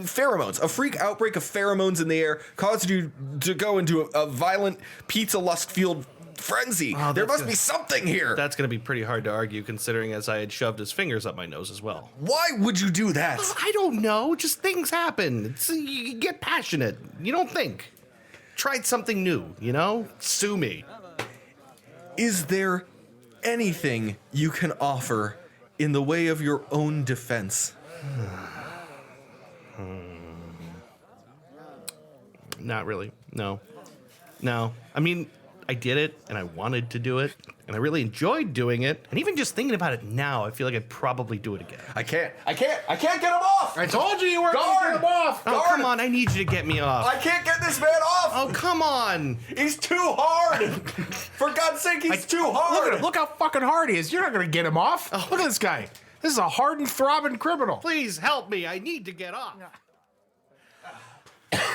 Pheromones. A freak outbreak of pheromones in the air caused you to go into a violent pizza lust-fueled frenzy. Oh, there must be something here. That's going to be pretty hard to argue, considering as I had shoved his fingers up my nose as well. Why would you do that? I don't know. Just things happen. You get passionate. You don't think. Tried something new, Sue me. Is there anything you can offer in the way of your own defense? Not really. No. I mean, I did it, and I wanted to do it, and I really enjoyed doing it. And even just thinking about it now, I feel like I'd probably do it again. I can't get him off. I told you weren't going to get him off. Oh, come on. I need you to get me off. I can't get this man off. Oh, come on. He's too hard. For God's sake, he's too hard. Look at him. Look how fucking hard he is. You're not going to get him off. Look at this guy. This is a hardened, throbbing criminal. Please help me. I need to get off.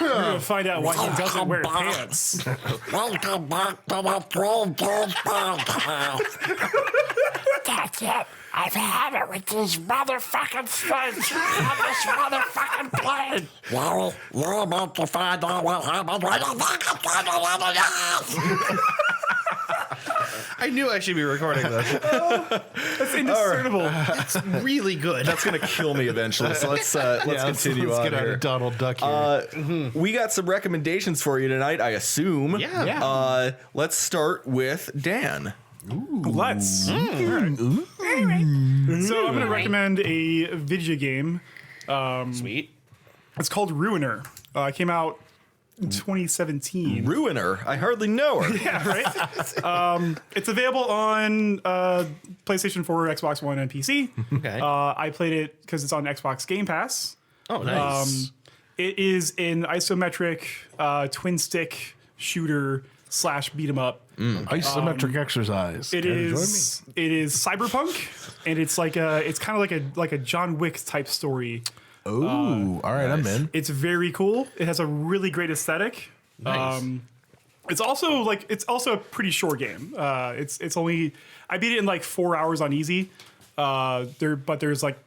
We're gonna find out why he doesn't wear pants. Welcome back to the Three Dudes Podcast. That's it. I've had it with these motherfucking things on this motherfucking plane. Well, you're about to find out what happened when you fucking find out. I knew I should be recording this. That's indiscernible. It's really good. That's gonna kill me eventually. So let's continue let's on get out here. of Donald Duck here. We got some recommendations for you tonight, I assume. Yeah. Let's start with Dan. Let's. All right. Anyway, so I'm going to recommend a video game. Sweet. It's called Ruiner. It came out in 2017. Ruiner. I hardly know her. Yeah, right? It's available on PlayStation 4, Xbox One, and PC. Okay. I played it because it's on Xbox Game Pass. Oh, nice. It is an isometric twin stick shooter / beat 'em up. Isometric exercise. It Can you join is cyberpunk, and it's kind of like a John Wick type story. me? Ooh, all right, I'm in. It's very cool. It has a really great aesthetic. Nice. It's also a pretty short game. It's only I beat it in like 4 hours on easy. There's like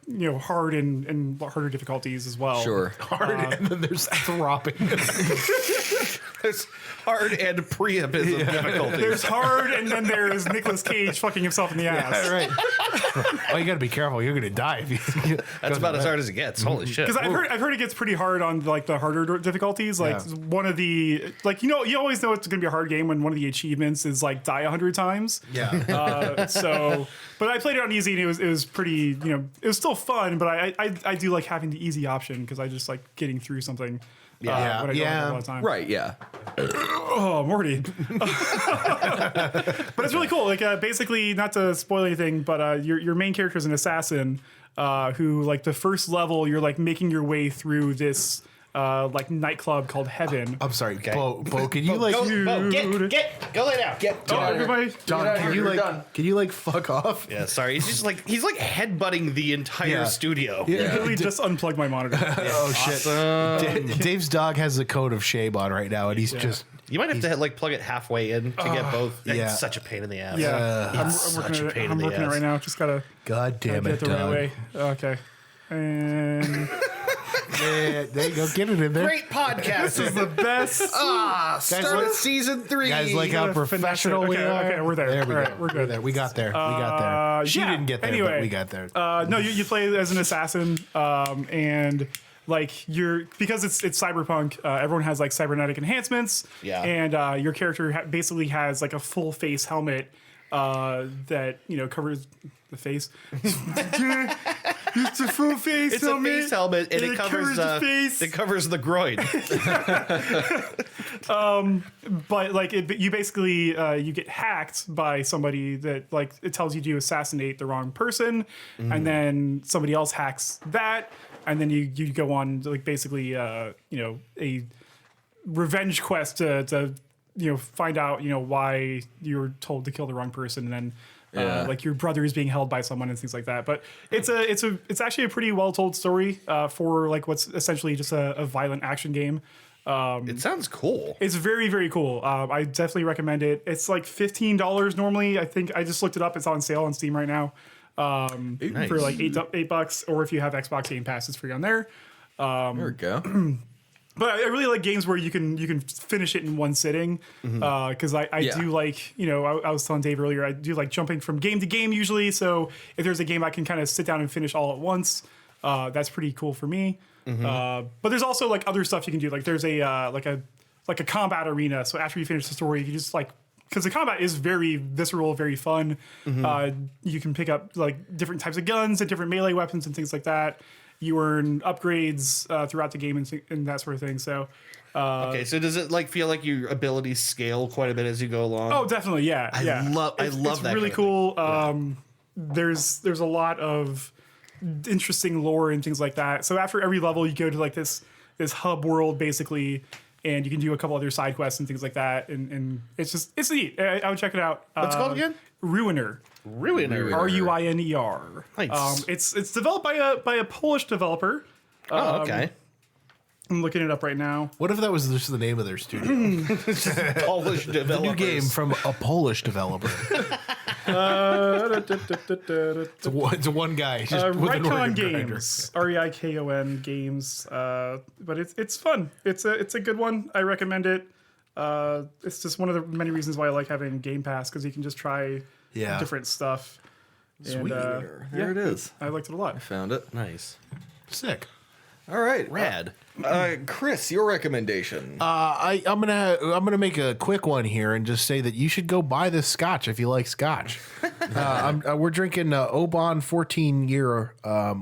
hard and harder difficulties as well. Sure. Hard, and then there's throbbing. There's hard and pre-abysm difficulty. There's hard, and then there's Nicolas Cage fucking himself in the ass. Right. Oh, you got to be careful. You're going to die if you. That's about as hard as it gets. Holy shit. Because I've heard it gets pretty hard on like the harder difficulties. Like Yeah. one of the you always know it's going to be a hard game when one of the achievements is like die 100 times. Yeah. But I played it on easy, and it was pretty it was still fun. But I do like having the easy option because I just like getting through something. When I don't have a lot of time. Right, yeah. Oh, Morty. But it's really cool. Like, basically, not to spoil anything, but your main character is an assassin who, like, the first level, you're like making your way through this like nightclub called Heaven. I'm sorry, Bo, can you like, Go lay down. Oh, everybody. John, can you like fuck off? Yeah, sorry. He's like headbutting the entire Yeah. studio. I literally just unplugged my monitor. Oh shit! Dave's dog has a coat of shame on right now, and he's just. You might have to like plug it halfway in to get both. yeah. It's such a pain in the ass. Yeah, I'm such a working pain it. in I'm the working it ass. right now. Just gotta God damn get it, the right dog. way. Okay. And Yeah, there you go. Get it in there. Great podcast. this is the best. Start of season 3. Guys, like how gotta finesse professional it. we Okay, are. okay, we're there. There we All go. right, we're good. We got there. We got there. She yeah, didn't get there, anyway. but we got there. No, you play as an assassin, and like because it's cyberpunk. Everyone has like cybernetic enhancements. Yeah. And your character basically has like a full face helmet that covers the face. It's a full face It's helmet. a face helmet, and it covers the face. It covers the groin. But like you basically you get hacked by somebody that like it tells you to assassinate the wrong person, and then somebody else hacks that, and then you go on to, like basically a revenge quest to find out why you were told to kill the wrong person, and then like your brother is being held by someone and things like that. But it's actually a pretty well told story for like what's essentially just a violent action game. It sounds cool. It's very, very cool. I definitely recommend it. It's like $15 normally. I think I just looked it up. It's on sale on Steam right now for like $8, or if you have Xbox Game Pass, it's free on there. There we go. But I really like games where you can finish it in one sitting because I do like I was telling Dave earlier, I do like jumping from game to game usually. So if there's a game I can kind of sit down and finish all at once, that's pretty cool for me. But there's also like other stuff you can do. Like there's a like a combat arena. So after you finish the story, you just like, because the combat is very visceral, very fun. You can pick up like different types of guns and different melee weapons and things like that. You earn upgrades throughout the game and that sort of thing. So Okay, so does it like feel like your abilities scale quite a bit as you go along? oh, definitely, yeah. I love It's that really kind of cool. There's a lot of interesting lore and things like that. So after every level, you go to like this hub world basically, and you can do a couple other side quests and things like that. And it's neat. I would check it out. What's it called again? Ruiner. Ruiner. Ruiner. Nice. It's developed by a Polish developer. Oh, okay. I'm looking it up right now. What if that was just the name of their studio? Polish developers. New game from a Polish developer. It's one guy. Just with an Rycon organ grinder. Games, Reikon Games, but it's fun. It's a good one. I recommend it. It's just one of the many reasons why I like having Game Pass, because you can just try different stuff. Sweet. And, There it is. I liked it a lot. I found it. Nice. Sick. All right. Rad. Chris, your recommendation. I'm gonna make a quick one here and just say that you should go buy this scotch if you like scotch. We're drinking Oban 14-year,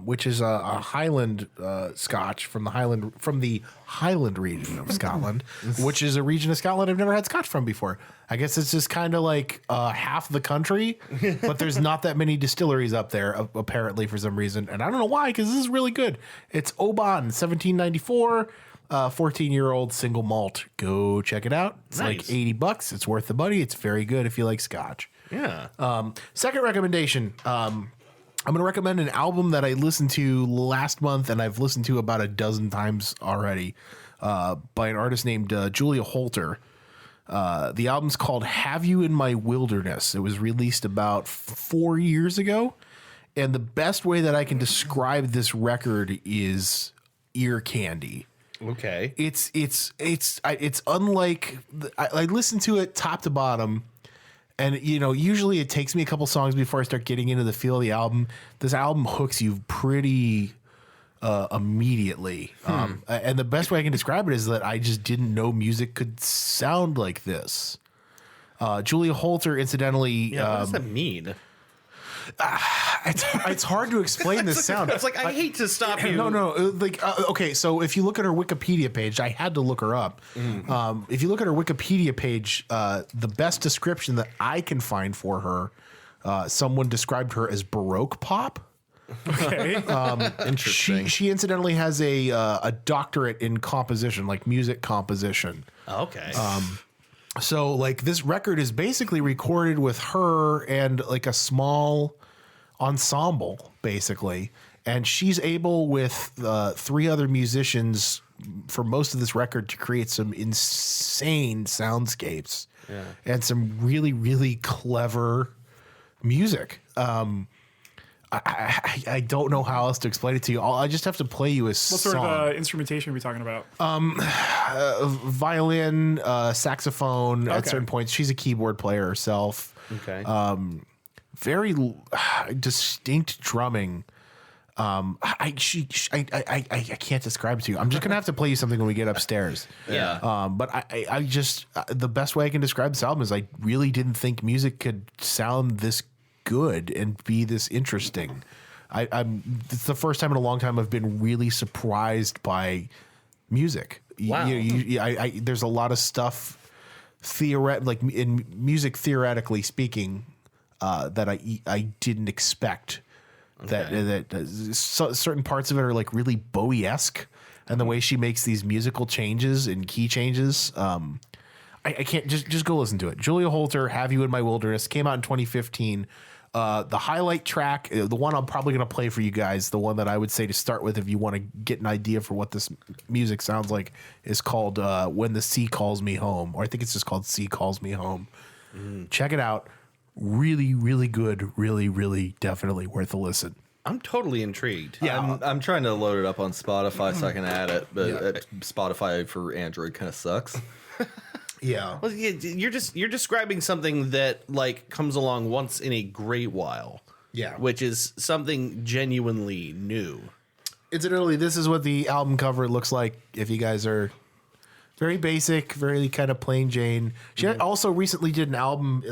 which is a Highland scotch from the Highland region of Scotland, which is a region of Scotland I've never had scotch from before. I guess it's just kind of like half the country, but there's not that many distilleries up there apparently for some reason, and I don't know why, because this is really good. It's Oban 1794. 14-year-old single malt. Go check it out. It's like $80. It's worth the money. It's very good if you like scotch. Yeah. Second recommendation. I'm going to recommend an album that I listened to last month and I've listened to about a dozen times already by an artist named Julia Holter. The album's called Have You in My Wilderness. It was released about 4 years ago. And the best way that I can describe this record is ear candy. Okay. It's unlike I listen to it top to bottom, and usually it takes me a couple songs before I start getting into the feel of the album. This album hooks you pretty immediately, and the best way I can describe it is that I just didn't know music could sound like this. Julia Holter, incidentally, What does that mean? it's hard to explain this sound. It's like I hate to stop you. No. Okay. So if you look at her Wikipedia page, I had to look her up. If you look at her Wikipedia page, the best description that I can find for her, someone described her as Baroque pop. Okay. Interesting. She incidentally has a doctorate in composition, like music composition. Okay. So like this record is basically recorded with her and like a small ensemble, basically. And she's able with 3 other musicians for most of this record to create some insane soundscapes and some really, really clever music. I don't know how else to explain it to you. I just have to play you a song. What sort of instrumentation are we talking about? Violin, saxophone at certain points. She's a keyboard player herself. Okay. Very distinct drumming. I can't describe it to you. I'm just gonna have to play you something when we get upstairs. Yeah. But I just the best way I can describe this album is I really didn't think music could sound this good and be this interesting. It's the first time in a long time I've been really surprised by music. Wow. There's a lot of stuff like in music theoretically speaking that I didn't expect. Okay. That certain parts of it are like really Bowie-esque, and the way she makes these musical changes and key changes. I can't just go listen to it. Julia Holter, Have You in My Wilderness, came out in 2015. The highlight track, the one I'm probably going to play for you guys, the one that I would say to start with if you want to get an idea for what this music sounds like, is called When the Sea Calls Me Home, or I think it's just called Sea Calls Me Home. Check it out. Really, really good. Really, really definitely worth a listen. I'm totally intrigued. Yeah, I'm trying to load it up on Spotify so I can add it, but Spotify for Android kind of sucks. Yeah. Well, you're describing something that like comes along once in a great while. Yeah. Which is something genuinely new. Incidentally, this is what the album cover looks like if you guys are very basic, very kind of plain Jane. She also recently did an album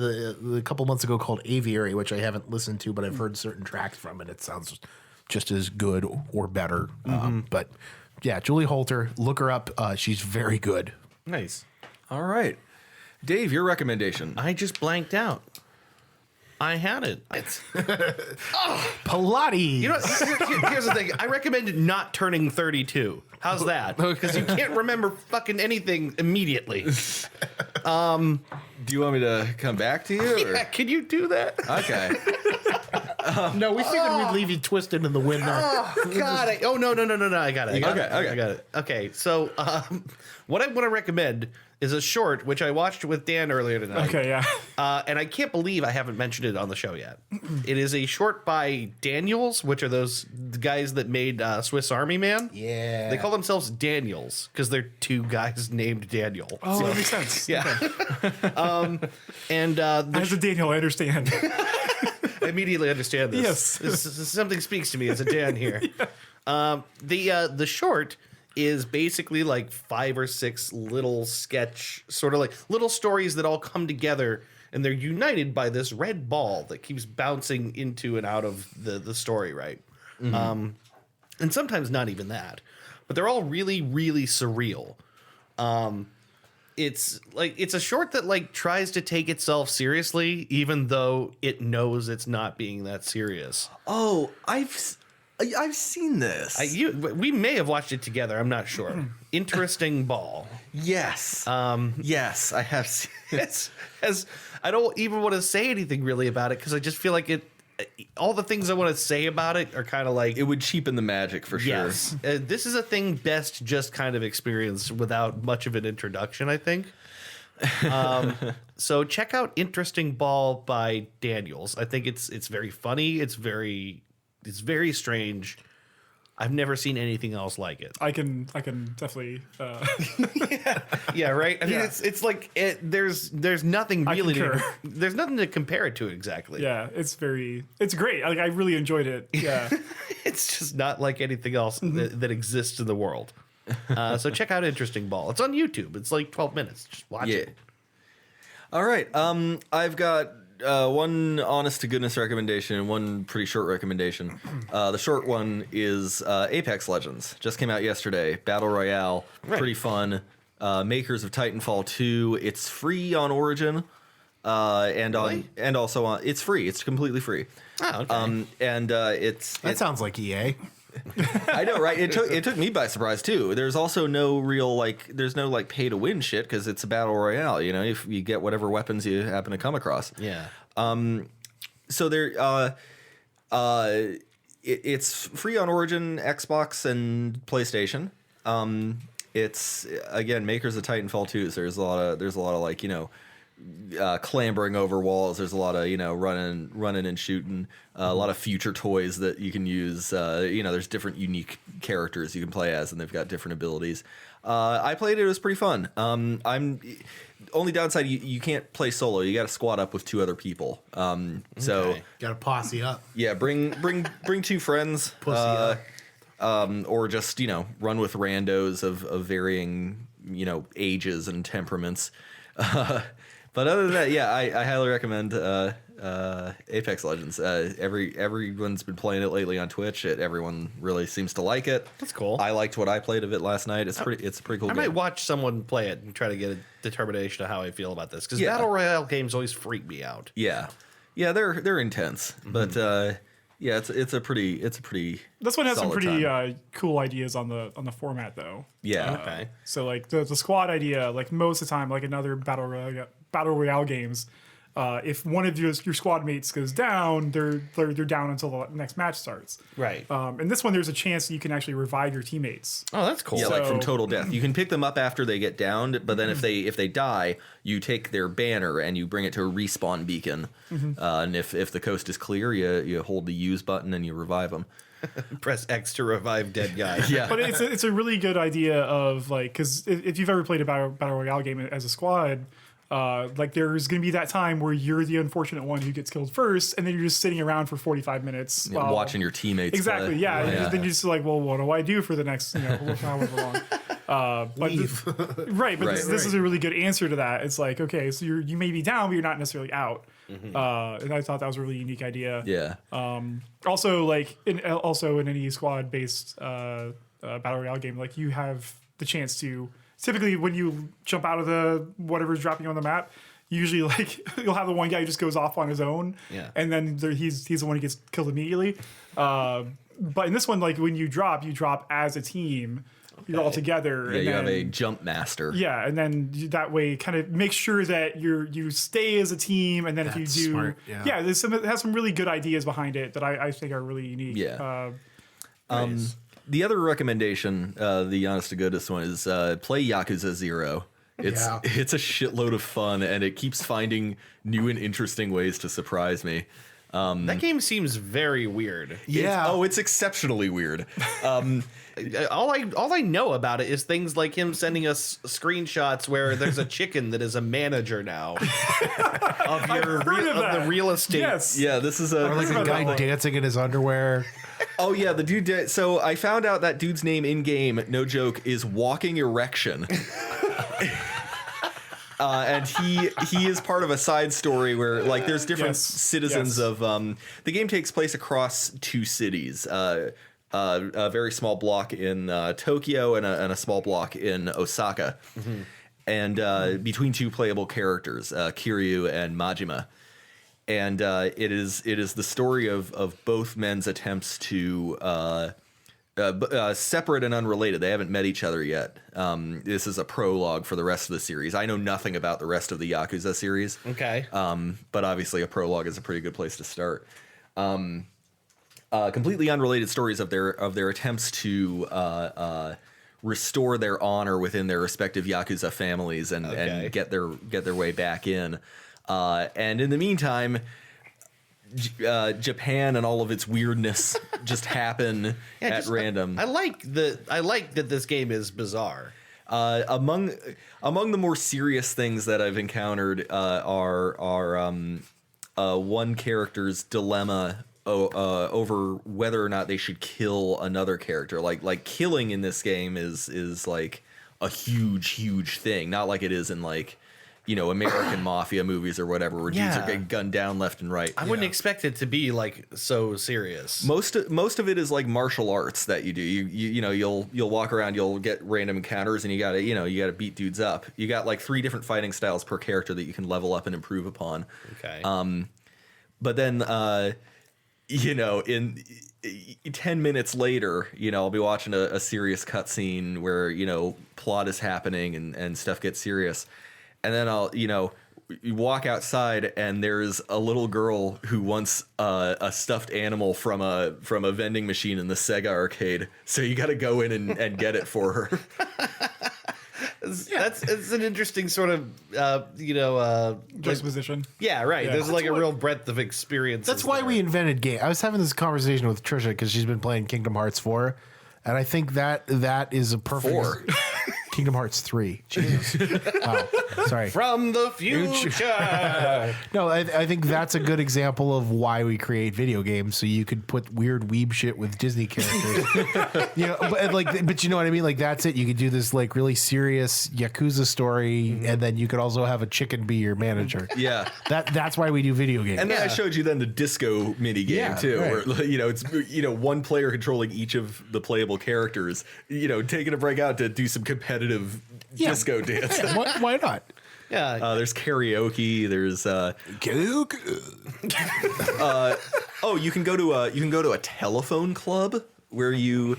a couple months ago called Aviary, which I haven't listened to, but I've heard certain tracks from it. It sounds just as good or better. But yeah, Julie Holter, look her up. She's very good. Nice. All right. Dave, your recommendation. I just blanked out. I had it. It's, Pilates. you know, here's the thing. I recommend not turning 32. How's that? Because you can't remember fucking anything immediately. Do you want me to come back to you? Or? Yeah, can you do that? Okay. No, we figured we'd leave you twisted in the wind there. God. No. I got it. Okay. I got it. Okay. So, what I want to recommend is a short, which I watched with Dan earlier tonight. Okay, yeah. And I can't believe I haven't mentioned it on the show yet. It is a short by Daniels, which are those guys that made Swiss Army Man. Yeah. They call themselves Daniels because they're two guys named Daniel. Oh, that makes sense. Yeah. And As a Daniel, I understand. I immediately understand this. Yes. Something speaks to me as a Dan here. The short is basically like 5 or 6 little sketch, sort of like little stories that all come together, and they're united by this red ball that keeps bouncing into and out of the story, right? And sometimes not even that, but they're all really, really surreal. It's a short that like tries to take itself seriously, even though it knows it's not being that serious. Oh, I've seen this. We may have watched it together. I'm not sure. Interesting ball. Yes. Yes, I have seen it. I don't even want to say anything really about it because I just feel like it. All the things I want to say about it are kind of like It would cheapen the magic for sure. yes. This is a thing best just kind of experienced without much of an introduction, I think. So check out Interesting Ball by Daniels. I think it's very funny. It's very strange. I've never seen anything else like it. I can definitely. Yeah, right. I mean, Yeah. it's like there's nothing I really. concur. There's nothing to compare it to exactly. Yeah, it's great. Like I really enjoyed it. Yeah. It's just not like anything else that exists in the world. So check out Interesting Ball. It's on YouTube. It's like 12 minutes. Just watch Yeah. it. All right. I've got one honest to goodness recommendation and one pretty short recommendation. The short one is Apex Legends. Just came out yesterday. Battle Royale. Right. Pretty fun. Makers of Titanfall 2. It's free on Origin. And also on. It's free. It's completely free. Oh, okay. That sounds like EA. I know, right? It took me by surprise too. There's also no real there's no pay to win shit because it's a battle royale. You know, if you get whatever weapons you happen to come across. Yeah. So there, it's free on Origin, Xbox, and PlayStation. It's again makers of Titanfall 2. So there's a lot of clambering over walls. There's a lot of running and shooting. A lot of future toys that you can use. There's different unique characters you can play as, and they've got different abilities. I played it. It was pretty fun. Only downside you can't play solo. You got to squad up with 2 other people. So Okay. Got to posse up. yeah, bring 2 friends. Pussy up. Or just run with randos of varying ages and temperaments. But other than that, yeah, I highly recommend Apex Legends. Everyone's been playing it lately on Twitch. Everyone really seems to like it. That's cool. I liked what I played of it last night. It's a pretty cool I game. might watch someone play it and try to get a determination of how I feel about this because Yeah. battle royale games always freak me out. Yeah, they're intense, but yeah, it's a pretty This one has some solid pretty time. cool ideas on the format though. Yeah. Okay. So like the squad idea, like most of the time, like in other battle royale games, if one of your squad mates goes down, they're down until the next match starts. Right. In this one, there's a chance you can actually revive your teammates. Oh, that's cool. Yeah, like from So- total death. You can pick them up after they get downed, but then if they die, you take their banner and you bring it to a respawn beacon. And if the coast is clear, you hold the use button and you revive them. Press X to revive dead guys. Yeah. But it's a really good idea of like, because if you've ever played a battle royale game as a squad, like there's going to be that time where you're the unfortunate one who gets killed first, and then you're just sitting around for 45 minutes while Watching your teammates Exactly. play. Yeah. And then you're just like, well, what do I do for the next, however long? But Leave. right. But Right. this is a really good answer to that. It's like, okay, so you may be down, but you're not necessarily out. And I thought that was a really unique idea. Yeah. Also, like in any squad based battle royale game, like you have the chance to typically when you jump out of the whatever's dropping on the map, usually like you'll have the one guy who just goes off on his own, Yeah. and then he's the one who gets killed immediately. But in this one, like when you drop as a team. you're all together. Yeah, and you then, have a jump master. Yeah, and then that way, kind of make sure that you stay as a team, and then if you That's do, smart, yeah. it has some really good ideas behind it that I think are really unique. Yeah. The other recommendation, the honest to goodness one, is play Yakuza 0. It's a shitload of fun, and it keeps finding new and interesting ways to surprise me. That game seems very weird. Yeah. It's exceptionally weird. All I know about it is things like him sending us screenshots where there's a chicken that is a manager now of the real estate. Yes. Yeah, this is Or like a guy dancing in his underwear. Oh yeah, the dude did. So I found out that dude's name in game, no joke, is Walking Erection. And he is part of a side story where like there's different citizens of the game takes place across two cities. A very small block in Tokyo and a small block in Osaka. Mm-hmm. And between two playable characters, Kiryu and Majima. And it is the story of both men's attempts to separate and unrelated. They haven't met each other yet. This is a prologue for the rest of the series. I know nothing about the rest of the Yakuza series. Okay. But obviously a prologue is a pretty good place to start. Completely unrelated stories of their attempts to restore their honor within their respective Yakuza families and get their way back in. And in the meantime, Japan and all of its weirdness just happen at random. I like that this game is bizarre. Among the more serious things that I've encountered are one character's dilemma over whether or not they should kill another character. Like killing in this game is like a huge thing. Not like it is in like, you know, American mafia movies or whatever, where dudes are getting gunned down left and right. I wouldn't expect it to be like so serious. Most of it is like martial arts that you do. You know, you'll walk around, you'll get random encounters, and you gotta beat dudes up. You got like 3 different fighting styles per character that you can level up and improve upon. Okay. But then you know, in 10 minutes later, you know, I'll be watching a serious cutscene where, you know, plot is happening and stuff gets serious. And then you walk outside and there's a little girl who wants a stuffed animal from a vending machine in the Sega arcade. So you got to go in and get it for her. It's an interesting sort of Juxtaposition. yeah, right. Yeah. There's like a real breadth of experience. That's why we invented game. I was having this conversation with Trisha because she's been playing Kingdom Hearts 4, and I think that is a perfect 4. Kingdom Hearts 3. Jesus. Oh, sorry. From the future. No, I think that's a good example of why we create video games, so you could put weird weeb shit with Disney characters. You know, but you know what I mean? Like that's it. You could do this like really serious Yakuza story, and then you could also have a chicken be your manager. Yeah. That's why we do video games. And then I showed you then the disco mini game too, right. where you know it's one player controlling each of the playable characters, you know, taking a break out to do some competitive disco dance. Why not? Yeah. There's karaoke. There's you can go to a telephone club where your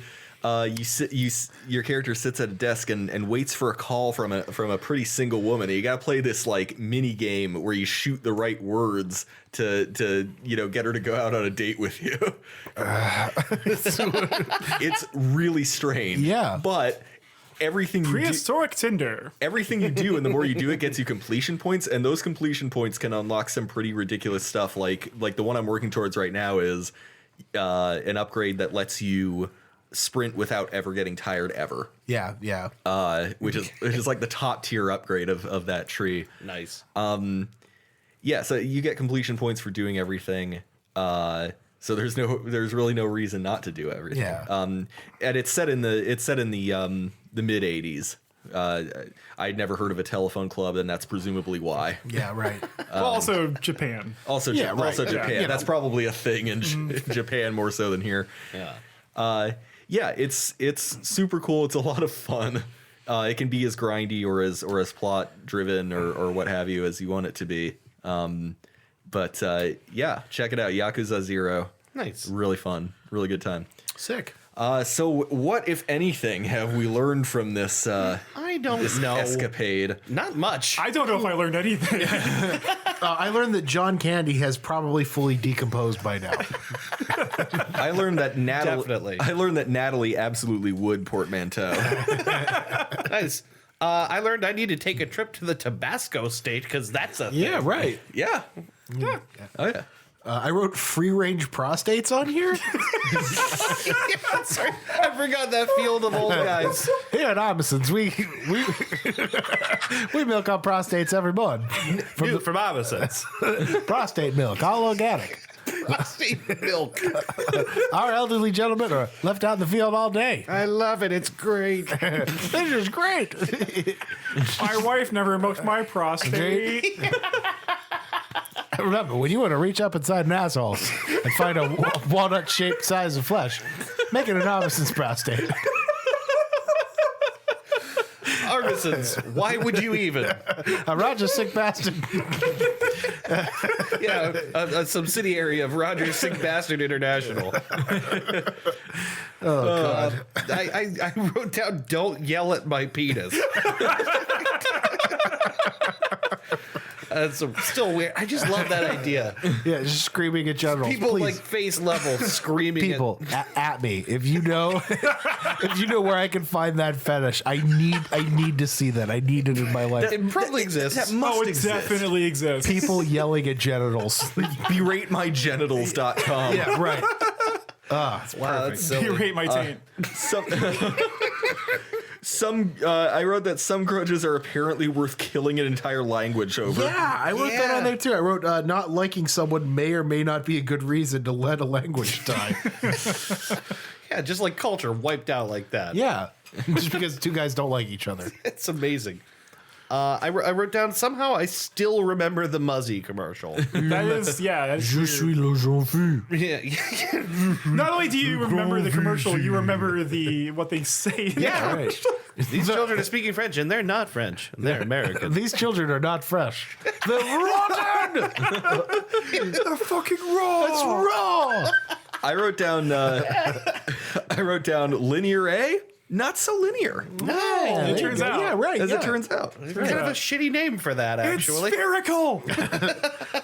character sits at a desk and waits for a call from a pretty single woman. And you got to play this like mini game where you shoot the right words to get her to go out on a date with you. It's really strange. Yeah, but everything Prehistoric Tinder. everything you do, and the more you do it, gets you completion points, and those completion points can unlock some pretty ridiculous stuff. Like the one I'm working towards right now is an upgrade that lets you sprint without ever getting tired ever. yeah. Which is like the top tier upgrade of that tree. Nice. Yeah, so you get completion points for doing everything. So there's really no reason not to do everything. Yeah. And it's set in the mid 80s. I'd never heard of a telephone club, and that's presumably why. Yeah, right. Well, also Japan. Also, Yeah, right. also Japan. Yeah. That's probably a thing in Japan more so than here. Yeah. Yeah, it's super cool. It's a lot of fun. It can be as grindy or as plot driven or what have you as you want it to be. But yeah, check it out. Yakuza 0. Nice. Really fun. Really good time. Sick. So what, if anything, have we learned from this I don't know. escapade? Not much. I don't know if I learned anything. I learned that John Candy has probably fully decomposed by now. I learned that Natalie. Definitely. I learned that Natalie absolutely would portmanteau. Nice. I learned I need to take a trip to the Tabasco state because that's a thing. Right. Yeah. Yeah. Oh yeah. I wrote free range prostates on here. Sorry, I forgot that field of old guys. Here at Amazons, we milk our prostates every morning. From opposites. Prostate milk, all organic. Prostate milk. Our elderly gentlemen are left out in the field all day. I love it. It's great. This is great. My wife never milked my prostate. Remember, when you want to reach up inside an asshole and find a walnut-shaped size of flesh, make it an Amazon's prostate. Artisans, why would you even? A Roger sick bastard. Yeah, a subsidiary of Roger Sick Bastard International. Oh, God. I wrote down, don't yell at my penis. That's still weird. I just love that idea. Yeah, just screaming at generals. People Please. like face level screaming People at me. If you know, if you know where I can find that fetish, I need to see that. I need it in my life. It probably exists. That must Oh, it exist. definitely exists. People yelling at genitals. BerateMyGenitals.com. Yeah, right. Wow, that's silly. You rate my taint. I wrote that some grudges are apparently worth killing an entire language over. Yeah, I wrote that on there too. I wrote not liking someone may or may not be a good reason to let a language die. Yeah, just like culture wiped out like that. Yeah, just because two guys don't like each other. It's amazing. I wrote down, somehow I still remember the Muzzy commercial. That is, yeah. That's Je weird. suis le jeune fille. Yeah. Not only do you remember the commercial, you remember what they say. Yeah. Right. These children are speaking French, and they're not French. They're American. These children are not fresh. They're rotten. They're fucking raw. It's raw. I wrote down linear A, not so linear. No. It turns out. Yeah, right. As yeah. it turns out. Kind of a shitty name for that, It's actually. spherical.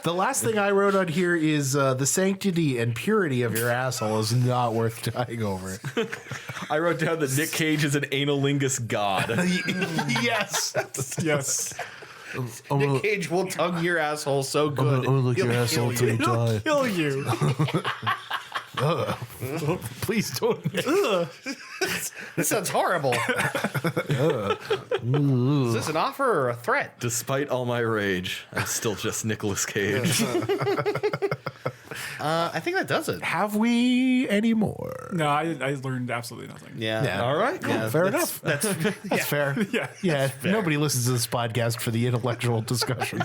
The last thing I wrote on here is the sanctity and purity of your asshole is not worth dying over. I wrote down that Nick Cage is an analingus god. Yes. Yes. Nick Cage will tongue your asshole so good. lick your he'll asshole kill till you. you die. Kill you. Please don't. This sounds horrible. Is this an offer or a threat? Despite all my rage, I'm still just Nicolas Cage. I think that does it. Have we any more? No, I learned absolutely nothing. Yeah. Yeah. All right, cool. Yeah, Fair that's- enough. That's fair. Yeah. Yeah, nobody listens to this podcast for the intellectual discussion.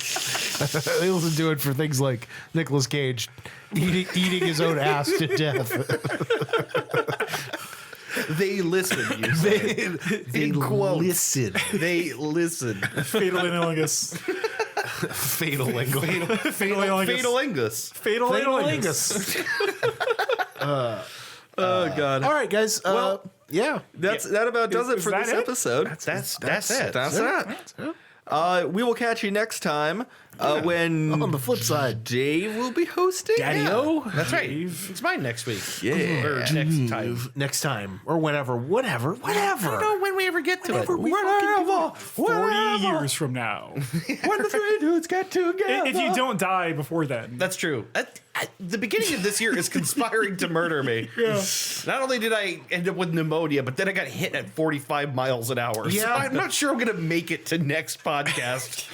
They listen to it for things like Nicolas Cage eating his own ass to death. They listen, you say. They In quotes. listen. They listen. Fatal analingus. Fatal lingo. Fatal analingus. Fatal Angus. Fatal analingus. Oh god. All right, guys. Well, yeah. that about does it is for that this it? episode. That's it. That's it. We will catch you next time when On the flip side, Dave will be hosting. Daddy-O. That's right. It's mine next week. Yeah. Or next time. Next time. Or whatever. I don't know when we ever get to it. Whatever. 40 years from now. When the three dudes get together. If you don't die before then. That's true. The beginning of this year is conspiring to murder me. Yeah. Not only did I end up with pneumonia, but then I got hit at 45 miles an hour. So Yeah. I'm not sure I'm going to make it to next podcast.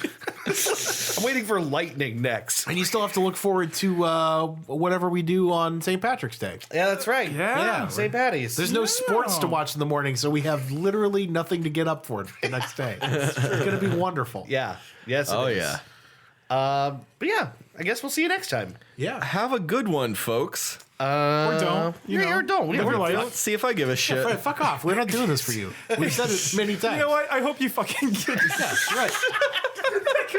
I'm waiting for lightning next. And you still have to look forward to whatever we do on St. Patrick's Day. Yeah, that's right. Yeah. St. Patty's. There's no sports to watch in the morning, so we have literally nothing to get up for the next day. It's going to be wonderful. Yeah. Yes. Oh it is. yeah. But yeah, I guess we'll see you next time. Yeah. Have a good one, folks. Or don't. You know, or don't. live your life. Let's see if I give a shit. Right, fuck off. We're not doing this for you. We've said it many times. You know what? I hope you fucking get it. Yeah, right.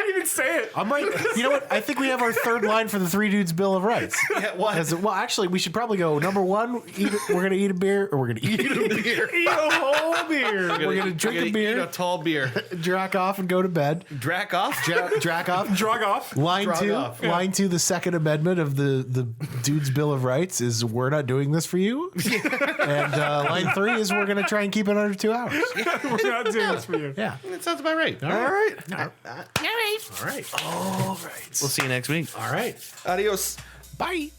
even say it. I'm right. You know what? I think we have our third line for the Three Dudes Bill of Rights. Yeah, what? Well, actually, we should probably go number one. We're gonna eat a beer, or we're gonna eat a beer. Eat a whole beer. We're gonna drink a beer, Eat a tall beer. drack off, and go to bed. Drack off? Drack off. Drug off. Line Drug two. off. Line two. The Second Amendment of the Dudes Bill of Rights is we're not doing this for you. And line three is we're gonna try and keep it under 2 hours. We're not doing this for you. Yeah. That sounds about right. All right. All right. All right. We'll see you next week. All right. Adios. Bye.